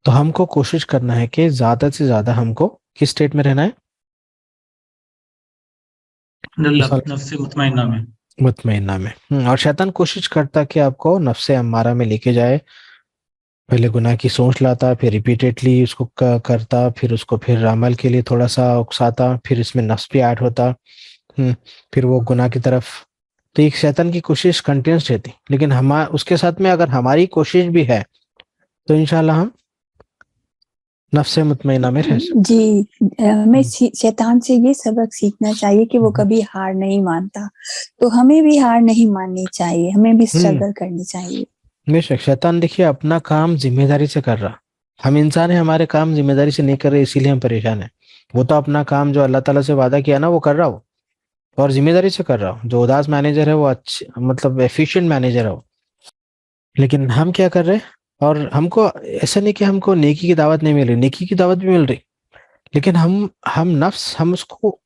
तो हमको कोशिश करना है कि ज्यादा से ज्यादा हमको किस स्टेट में रहना है? नफ्से मुतमइन्ना में। मुतमइन्ना में। और शैतान कोशिश करता कि आपको नफ्से अम्मारा में लेके जाए। पहले गुनाह की सोच लाता, फिर रिपीटेडली उसको करता, फिर उसको फिर अमल के लिए थोड़ा सा उकसाता, फिर इसमें नफ्स भी ऐड होता, फिर वो गुनाह की तरफ। तो एक शैतान की कोशिश कंटिन्यूस रहती, लेकिन उसके साथ में अगर हमारी कोशिश भी है तो इंशाल्लाह हम नफ्से मुतमइन्ना में रह सकते। जी, हमें शैतान से ये सबक सीखना चाहिए कि वो कभी हार नहीं मानता, तो हमें भी हार नहीं माननी चाहिए, हमें भी स्ट्रगल करनी चाहिए। बेशक शैतान देखिए अपना काम जिम्मेदारी से कर रहा, हम इंसान है, हमारे काम जिम्मेदारी से नहीं कर रहे, इसीलिए हम परेशान हैं। वो तो अपना काम जो अल्लाह ताला से वादा किया ना वो कर रहा हो, और जिम्मेदारी से कर रहा हो। जो उदास मैनेजर है वो अच्छे, मतलब एफिशिएंट मैनेजर है वो। लेकिन हम क्या कर रहे हैं? और हमको ऐसा नहीं कि हमको नेकी की दावत नहीं मिल रही, नेकी की दावत भी मिल रही, लेकिन हम नफ्स, हम उसको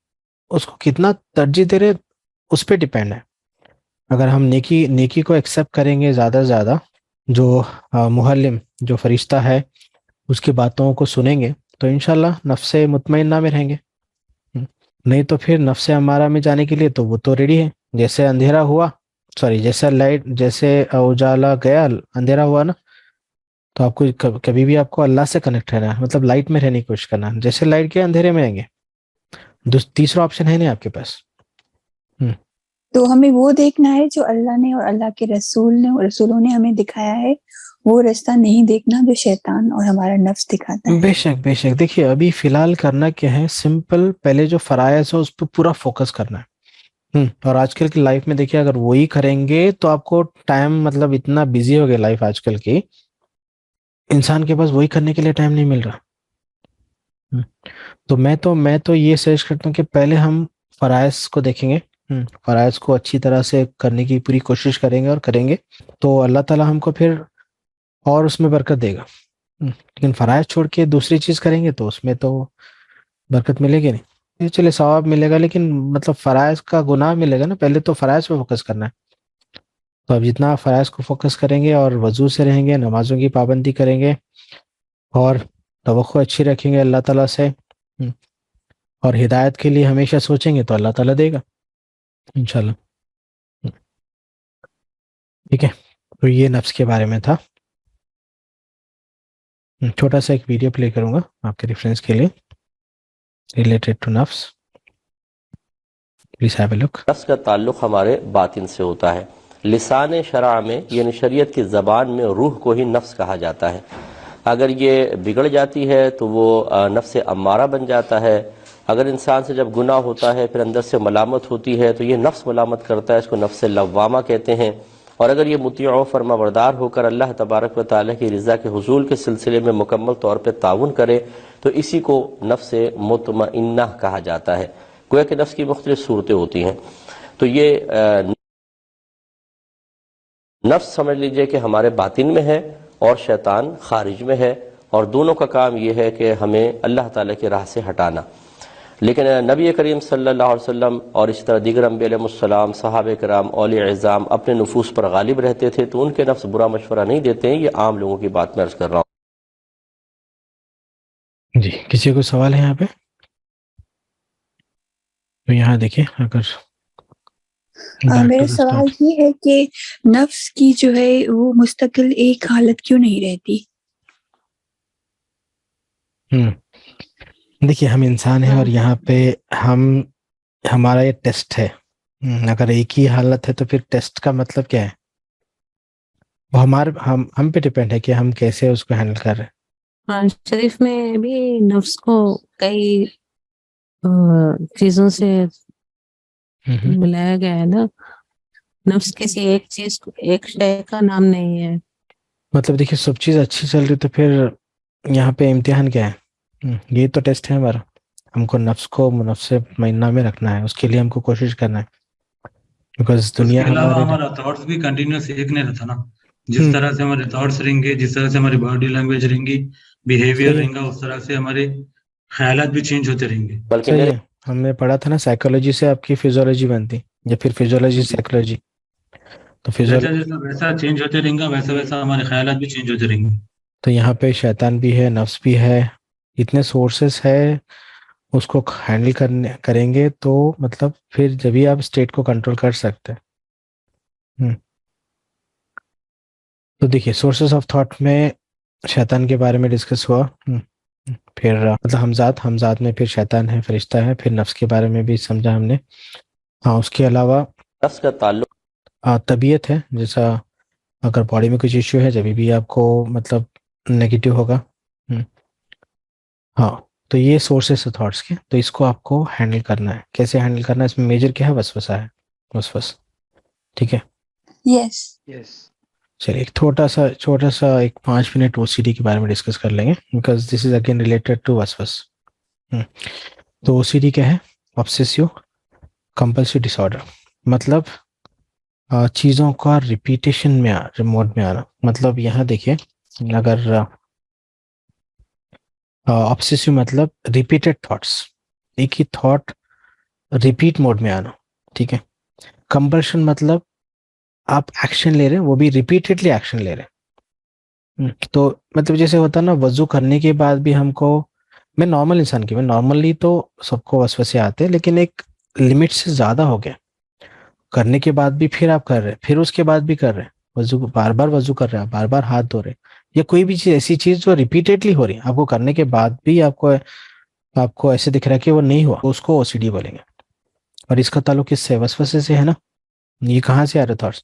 कितना तरजीह दे रहे, उस पर डिपेंड है। अगर हम नेकी को एक्सेप्ट करेंगे ज्यादा से ज्यादा, जो मुहल्लिम, जो फरिश्ता है, उसकी बातों को सुनेंगे, तो इंशाल्लाह नफ्से मुतमइन्ना में रहेंगे। नहीं तो फिर नफ्से अम्मारा में जाने के लिए तो वो तो रेडी है। जैसे अंधेरा हुआ, सॉरी, जैसे उजाला गया, अंधेरा हुआ ना, तो आपको कभी भी आपको अल्लाह से कनेक्ट रहना है, मतलब लाइट में रहने की कोशिश करना है। जैसे लाइट गया अंधेरे में आएंगे, तीसरा ऑप्शन है नहीं आपके पास। तो हमें वो देखना है जो अल्लाह ने और अल्लाह के रसूलों ने हमें दिखाया है, वो रास्ता नहीं देखना जो शैतान और हमारा नफ्स दिखाता है। बेशक देखिए अभी फिलहाल करना क्या है, सिंपल, पहले जो फराइज है उस पर पूरा फोकस करना है। और आजकल की लाइफ में देखिए अगर वही करेंगे तो आपको टाइम, मतलब इतना बिजी हो गया लाइफ आजकल की, इंसान के पास वही करने के लिए टाइम नहीं मिल रहा। तो मैं तो ये सजेस्ट करता हूँ कि पहले हम फराइज को देखेंगे, फराइज को अच्छी तरह से करने की पूरी कोशिश करेंगे और करेंगे, तो अल्लाह ताला हमको फिर और उसमें बरकत देगा। लेकिन फराइज छोड़ के दूसरी चीज करेंगे तो उसमें तो बरकत मिलेगी नहीं। ये चले सवाब मिलेगा, लेकिन मतलब फराइज का गुनाह मिलेगा ना। पहले तो फराइज पे फोकस करना है। तो अब जितना आप फराइज को फोकस करेंगे और वजू से रहेंगे, नमाजों की पाबंदी करेंगे और तवक्को अच्छी रखेंगे अल्लाह ताला से, और हिदायत के लिए हमेशा सोचेंगे, तो अल्लाह ताला देगा इंशाल्लाह। ठीक है, तो ये नफ्स के बारे में था। छोटा सा एक वीडियो प्ले करूंगा आपके रेफरेंस के लिए, रिलेटेड टू नफ्स। Please have a look. नफ्स का ताल्लुक हमारे बातिन से होता है। लिसान शरअ में यानी शरीयत की ज़बान में रूह को ही नफ्स कहा जाता है। अगर ये बिगड़ जाती है तो वो नफ्स अम्मारा बन जाता है। अगर इंसान से जब गुनाह होता है फिर अंदर से मलामत होती है तो ये नफ्स मलामत करता है, इसको नफ्स लव्वामा कहते हैं। और अगर ये मुतीअ फरमाबरदार होकर अल्लाह तबारक व तआला की रज़ा के हुसूल के सिलसिले में मुकम्मल तौर पर ताउन करे तो इसी को नफ्स मुतमइन्ना कहा जाता है। गोया कि नफ्स की मुख्तलिफ सूरतें होती हैं। तो ये नफ्स समझ लीजिए कि हमारे बातिन में है और शैतान खारिज में है, और दोनों का काम ये है कि हमें अल्लाह ताला की राह से हटाना। लेकिन नबी करीम सल्लल्लाहु अलैहि वसल्लम और इसी तरह दीगर अंबिया अलैहिस्सलाम, सहाबे किराम, औलिया इज़ाम अपने नुफूस पर गालिब रहते थे, तो उनके नफ्स बुरा मशवरा नहीं देते हैं। ये आम लोगों की बात मैं अर्ज कर रहा हूँ। जी, किसी को सवाल है यहाँ पे? तो यहाँ देखिए, अगर मेरा सवाल ये है कि नफ्स की जो है वो मुस्तकिल एक हालत क्यों नहीं रहती? देखिए, हम इंसान हैं और यहाँ पे हमारा ये टेस्ट है। अगर एक ही हालत है तो फिर टेस्ट का मतलब क्या है? वो हम पे डिपेंड है कि हम कैसे उसको हैंडल कर रहे हैं। कुरान शरीफ में भी नफ्स को कई चीजों से मिलाया गया है ना। नफ्स किसी एक चीज एक शय का नाम नहीं है। मतलब देखिए, सब चीज अच्छी चल रही तो फिर यहाँ पे इम्तिहान क्या है? ये तो टेस्ट है हमारा। हमको नफ्स को नफ्स महीना में रखना है, उसके लिए हमको कोशिश करना है। बिकॉज दुनिया हमारा थॉट्स भी कंटिन्यूस एक नहीं रहता ना। जिस तरह से हमारे थॉट्स रहेंगे, जिस तरह से हमारी बॉडी लैंग्वेज रहेंगी, बिहेवियर रहेगा, उस तरह से हमारे ख्यालात भी चेंज होते रहेंगे। सही है। हमने पढ़ा था ना, साइकोलॉजी से आपकी फिजियोलॉजी बनती, या फिर फिजियोलॉजी साइकोलॉजी। तो फिजियोलॉजी वैसा चेंज होते रहेंगे, वैसा वैसा हमारे ख्यालात भी चेंज होते रहेंगे। तो यहाँ पे शैतान भी है, नफ्स भी है, इतने सोर्सेस है। उसको हैंडल करेंगे तो मतलब फिर जब भी आप स्टेट को कंट्रोल कर सकते हैं। तो देखिए, सोर्सेस ऑफ थॉट में शैतान के बारे में डिस्कस हुआ। फिर मतलब हमजात में फिर शैतान है, फरिश्ता है। फिर नफ्स के बारे में भी समझा हमने। हाँ, उसके अलावा नफ्स का ताल्लुक तबीयत है। जैसा अगर बॉडी में कुछ इश्यू है, जब भी आपको मतलब नेगेटिव होगा। हाँ, तो ये सोर्सेस है थॉट्स के। तो इसको आपको हैंडल करना है। कैसे हैंडल करना है? इसमें मेजर क्या है? वसवसा है, वसवस। ठीक है। यस। चलिए, एक छोटा सा एक 5 मिनट ओसीडी के बारे में डिस्कस कर लेंगे, because this is again related to वसवस। तो ओसीडी क्या है? Obsessive compulsive disorder. मतलब चीज़ों का रिपीटेशन में मोड में आना। मतलब यहाँ देखिए, अगर ऑब्सेसिव मतलब रिपीटेड थॉट्स, एक ही थॉट रिपीट मोड में आना। ठीक है। कंपल्शन मतलब आप एक्शन ले रहे हैं, वो भी रिपीटेडली एक्शन ले रहे हैं। तो मतलब जैसे होता है ना, वजू करने के बाद भी हमको, मैं नॉर्मल इंसान की, मैं नॉर्मली तो सबको वसवसे आते हैं, लेकिन एक लिमिट से ज्यादा हो गया। करने के बाद भी फिर आप कर रहे हैं, फिर उसके बाद भी कर रहे हैं, वजू बार बार वजू कर रहे हैं, बार बार हाथ धो रहे हैं, या कोई भी चीज, ऐसी चीज जो रिपीटेडली हो रही है, आपको करने के बाद भी आपको ऐसे दिख रहा है कि वो नहीं हुआ, तो उसको ओसीडी बोलेंगे। और इसका ताल्लुक किससे? वसवसे से है ना। ये कहाँ से आ रहे थॉट्स?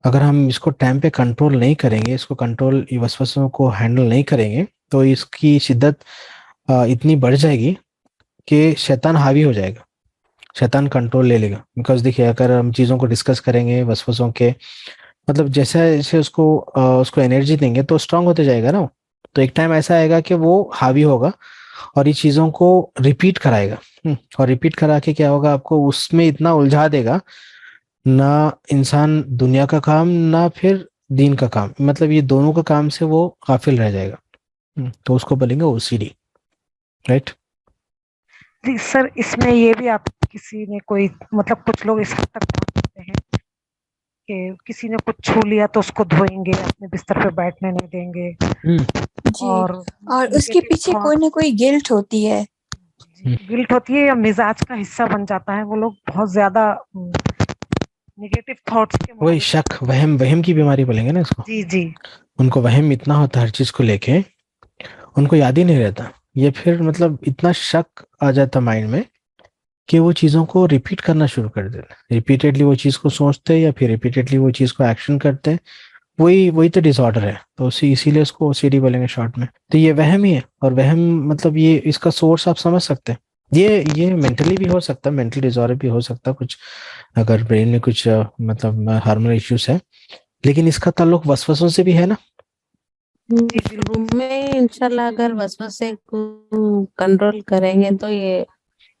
अगर हम इसको टाइम पे कंट्रोल नहीं करेंगे, इसको कंट्रोल, वसवसों को हैंडल नहीं करेंगे, तो इसकी शिद्दत इतनी बढ़ जाएगी कि शैतान हावी हो जाएगा, शैतान कंट्रोल ले लेगा। बिकॉज देखिए, अगर हम चीज़ों को डिस्कस करेंगे वसवसों के, मतलब जैसे जैसे उसको एनर्जी देंगे तो स्ट्रांग होते जाएगा ना। तो एक टाइम ऐसा आएगा कि वो हावी होगा और ये चीज़ों को रिपीट कराएगा। और रिपीट करा के क्या होगा, आपको उसमें इतना उलझा देगा, ना इंसान दुनिया का काम ना फिर दीन का काम, मतलब ये दोनों का काम से वो गाफिल रह जाएगा। तो उसको बोलेंगे ओसीडी, राइट? जी सर, इसमें ये भी आप किसी ने कोई, मतलब कुछ लोग इस हद तक पहुंचते हैं कि किसी ने कुछ छू लिया तो उसको धोएंगे, अपने बिस्तर पे बैठने नहीं देंगे। जी, और उसके पीछे कोई ना कोई गिल्ट होती है। गिल्ट होती है या मिजाज का हिस्सा बन जाता है। वो लोग बहुत ज्यादा नेगेटिव थॉट्स के, वही शक, वहम की बीमारी बोलेंगे ना इसको। जी। उनको वहम इतना होता है हर चीज को लेके, उनको याद ही नहीं रहता। ये फिर मतलब इतना शक आ जाता माइंड में कि वो चीज़ों को रिपीट करना शुरू कर देते हैं, रिपीटेडली वो चीज़ को सोचते हैं या फिर रिपीटेडली वो चीज़ को एक्शन करते हैं। वही वही तो डिसऑर्डर है, तो इसीलिए उसको ओसीडी बोलेंगे शॉर्ट में। तो ये वहम ही है, और वहम मतलब ये इसका सोर्स आप समझ सकते हैं। ये मेंटली भी हो सकता है, मेंटल डिसऑर्डर भी हो सकता है कुछ, अगर ब्रेन में कुछ मतलब हार्मोनल इश्यूज है, लेकिन इसका ताल्लुक वसवसों से भी है ना। शुरू में इंशाल्लाह अगर वसवसे को कंट्रोल करेंगे तो ये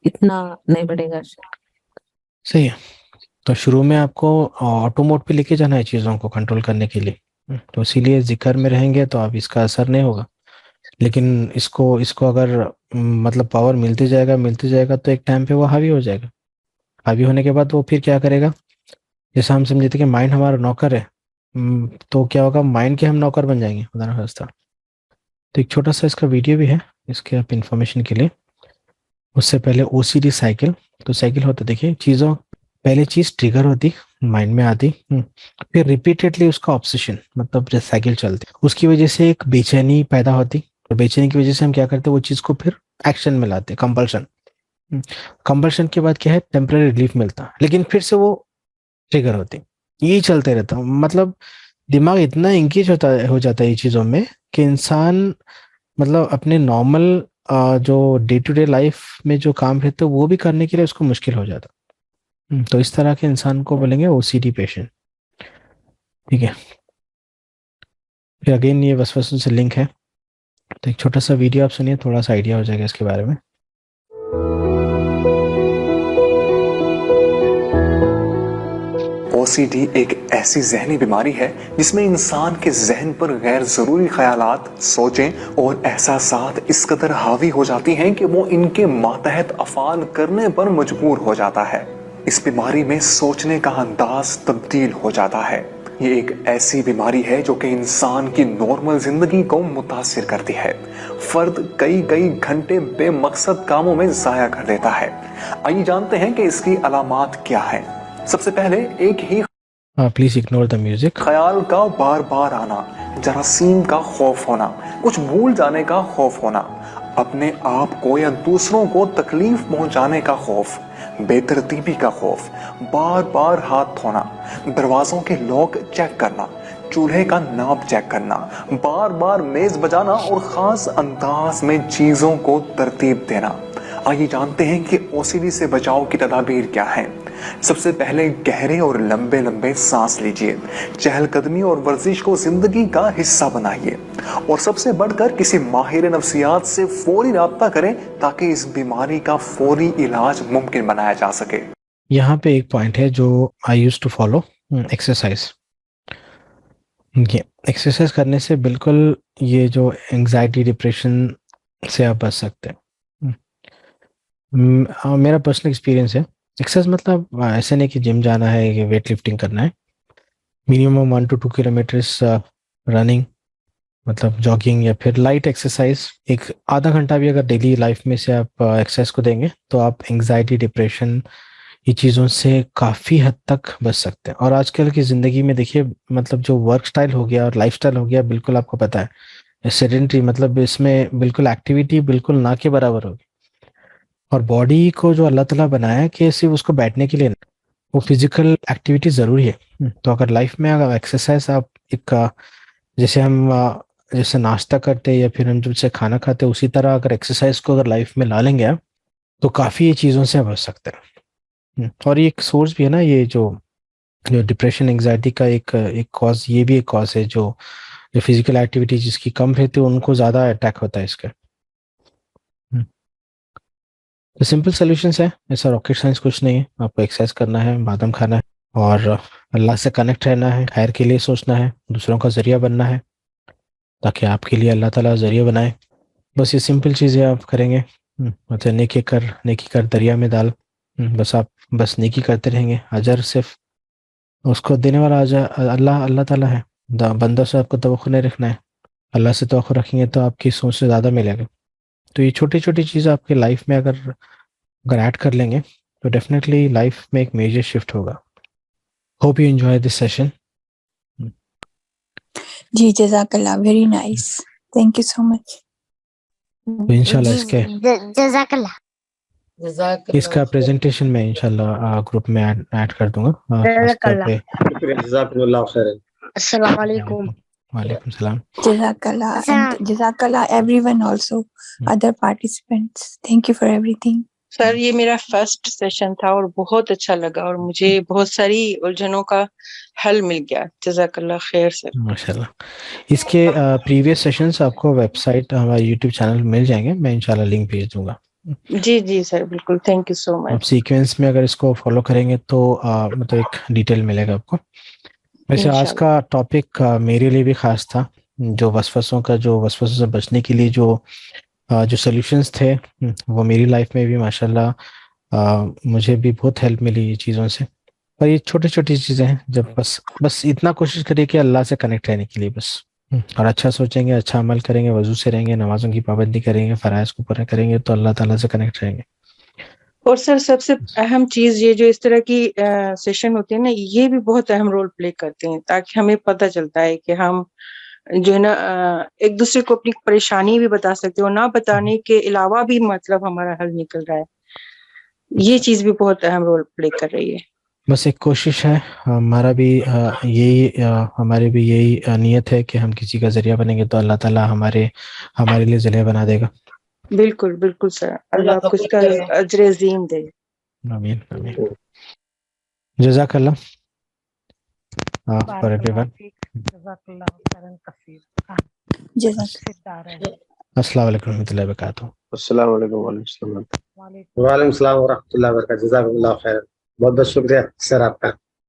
इतना नहीं बढ़ेगा। सही है, तो शुरू में आपको ऑटो मोड पे लेके जाना है चीज़ों को कंट्रोल करने के लिए। तो इसीलिए जिक्र में रहेंगे तो अब इसका असर नहीं होगा, लेकिन इसको इसको अगर मतलब पावर मिलते जाएगा तो एक टाइम पे वो हावी हो जाएगा। हावी होने के बाद वो फिर क्या करेगा, जैसे हम समझे थे कि माइंड हमारा नौकर है, तो क्या होगा, माइंड के हम नौकर बन जाएंगे खुदा ना खास्ता। तो एक छोटा सा इसका वीडियो भी है इसके आप इंफॉर्मेशन के लिए। उससे पहले ओसीडी साइकिल, तो साइकिल होता देखिए, चीज़ों पहले चीज ट्रिगर होती, माइंड में आती, फिर रिपीटेडली उसका ऑब्सेशन, मतलब जैसे साइकिल चलती, उसकी वजह से एक बेचैनी पैदा होती, और बेचैनी की वजह से हम क्या करते, वो चीज को फिर एक्शन में लाते, कंपल्शन। कंपल्शन के बाद क्या है, टेम्पररी रिलीफ मिलता, लेकिन फिर से वो ट्रिगर होती, यही चलते रहता। मतलब दिमाग इतना इंगेज हो जाता है ये चीजों में कि इंसान मतलब अपने नॉर्मल जो डे टू डे लाइफ में जो काम रहते वो भी करने के लिए उसको मुश्किल हो जाता। तो इस तरह के इंसान को बोलेंगे ओसीडी पेशेंट। ठीक है, फिर अगेन ये वसवसों से लिंक है, तो एक छोटा सा वीडियो आप सुनिए, थोड़ा सा आइडिया हो जाएगा इसके बारे में। ओसीडी एक ऐसी ज़हनी बीमारी है जिसमें इंसान के जहन पर गैर ज़रूरी ख्यालात, सोचें और एहसासात इस कदर हावी हो जाती हैं कि वो इनके मातहत अफ़ाल करने पर मजबूर हो जाता है। इस बीमारी में सोचने का अंदाज तब्दील हो जाता है। ये एक ऐसी बीमारी है जो कि इंसान की नॉर्मल जिंदगी को मुतासिर करती है। फर्द कई घंटे बेमकसद कामों में ज़ाया कर देता है। आइए जानते हैं कि इसकी अलामात क्या है। सबसे पहले एक ही प्लीज इग्नोर द म्यूजिक। ख्याल का बार बार आना, जरासीम का खौफ होना, कुछ भूल जाने का खौफ होना, अपने आप को या दूसरों को तकलीफ पहुंचाने का खौफ, बेतरतीबी का खौफ, बार बार हाथ धोना, दरवाजों के लॉक चेक करना, चूल्हे का नाप चेक करना, बार बार मेज बजाना और खास अंदाज में चीजों को तरतीब देना। आइए जानते हैं कि ओसीडी से बचाव की तदाबीर क्या है। सबसे पहले गहरे और लंबे लंबे सांस लीजिए, चहलकदमी और वर्जिश को जिंदगी का हिस्सा बनाइए, और सबसे बढ़कर किसी माहिर नफ्सियात से फौरी राब्ता करें ताकि इस बीमारी का फौरी इलाज मुमकिन बनाया जा सके। यहाँ पे एक पॉइंट है जो I used to follow, exercise. ये एक्सरसाइज करने से बिल्कुल ये जो एंजाइटी डिप्रेशन से आप बच सकते हैं। मेरा पर्सनल एक्सपीरियंस है, एक्सरसाइज मतलब ऐसे नहीं कि जिम जाना है कि वेट लिफ्टिंग करना है। मिनिमम 1 to 2 किलोमीटर्स रनिंग, मतलब जॉगिंग, या फिर लाइट एक्सरसाइज, एक आधा घंटा भी अगर डेली लाइफ में से आप एक्सरसाइज को देंगे तो आप एंजाइटी, डिप्रेशन, ये चीज़ों से काफ़ी हद तक बच सकते हैं। और आजकल की ज़िंदगी में देखिए, मतलब जो वर्क स्टाइल हो गया और लाइफ स्टाइल हो गया, बिल्कुल आपको पता है सेडेंटरी, मतलब इसमें बिल्कुल एक्टिविटी बिल्कुल ना के बराबर होगी। और बॉडी को जो अल्लाह ताला बनाया है कि सिर्फ उसको बैठने के लिए, वो फिजिकल एक्टिविटी ज़रूरी है। तो अगर लाइफ में अगर एक्सरसाइज आप एक जैसे हम जैसे नाश्ता करते हैं या फिर हम जैसे खाना खाते हैं, उसी तरह अगर एक्सरसाइज को अगर लाइफ में ला लेंगे आप, तो काफ़ी ये चीज़ों से बच सकते हैं। और ये एक सोर्स भी है ना, ये जो डिप्रेशन, एंग्जाइटी का एक कॉज, ये भी एक कॉज है, जो फिजिकल एक्टिविटी जिसकी कम रहती है उनको ज़्यादा अटैक होता है इसका। तो सिंपल सॉल्यूशंस है, ऐसा रॉकेट साइंस कुछ नहीं है। आपको एक्सरसाइज करना है, बादाम खाना है, और अल्लाह से कनेक्ट रहना है, खैर के लिए सोचना है, दूसरों का जरिया बनना है ताकि आपके लिए अल्लाह ताला जरिया बनाए। बस ये सिंपल चीज़ें आप करेंगे, मतलब नेकी कर दरिया में डाल, बस आप बस नेकी करते रहेंगे, अजर सिर्फ उसको देने वाला अल्लाह ताला है। बंदों से आपको तवक्कुल नहीं रखना है, अल्लाह से तवक्कुल रखेंगे तो आपकी सोच से ज़्यादा मिलेगा। तो ये छोटी छोटी चीज़ आपके लाइफ में अगर ऐड कर लेंगे तो डेफिनेटली लाइफ में एक मेजर शिफ्ट होगा। Hope you enjoy this session. जी जज़ाकल्लाह, very nice, thank you so much. तो इंशाल्लाह इसके जज़ाकल्लाह। इसका प्रेजेंटेशन मैं इंशाल्लाह ग्रुप में ऐड कर दूंगा। खासतौर पे अस्सलाम वालेकुम। वालेकुम सलाम। Jazakallah and Jazakallah everyone also, other participants. Thank you for everything. Sir ये मेरा फर्स्ट सेशन था और बहुत अच्छा लगा और मुझे बहुत सारी उलझनों का हल मिल गया। जज़ाकल्लाह खैर सर। माशाल्लाह। इसके प्रीवियस सेशंस आपको वेबसाइट हमारे यूट्यूब चैनल मिल जाएंगे, मैं इंशाल्लाह लिंक भेज दूंगा। जी जी सर बिल्कुल, थैंक यू सो आप मच। सीक्वेंस में अगर इसको फॉलो करेंगे तो मतलब एक डिटेल मिलेगा आपको। वैसे आज का टॉपिक मेरे लिए भी खास था, जो वसवसों से बचने के लिए जो सॉल्यूशंस थे वो मेरी लाइफ में भी माशाल्लाह मुझे भी बहुत हेल्प मिली ये चीज़ों से। पर ये छोटी छोटी चीज़ें हैं, जब बस इतना कोशिश करिए कि अल्लाह से कनेक्ट रहने के लिए बस, और अच्छा सोचेंगे, अच्छा अमल करेंगे, वजू से रहेंगे, नमाजों की पाबंदी करेंगे, फराइज को पूरा करेंगे तो अल्लाह ताला से कनेक्ट रहेंगे। और सर सबसे अहम चीज ये जो इस तरह की सेशन होते हैं ना, ये भी बहुत अहम रोल प्ले करते हैं, ताकि हमें पता चलता है कि हम जो है ना एक दूसरे को अपनी परेशानी भी बता सकते हो, ना बताने के अलावा भी मतलब हमारा हल निकल रहा है। ये चीज भी बहुत अहम रोल प्ले कर रही है। बस एक कोशिश है, हमारी भी यही नियत है कि हम किसी का जरिया बनेंगे तो अल्लाह ताला हमारे लिए जरिया बना देगा। बिल्कुल बिल्कुल सर, अल्लाह आपको इसका अजर अज़ीम दे। आमीन आमीन। जज़ाकल्लाह फॉर एवरीवन। अस्सलाम वालेकुम रहमतुल्लाहि व बरकातहू। अस्सलाम वालेकुम वालेकुम सलाम व रहमतुल्लाहि व बरकातहू। जज़ाकल्लाह खैर। बहुत बहुत शुक्रिया सर आपका।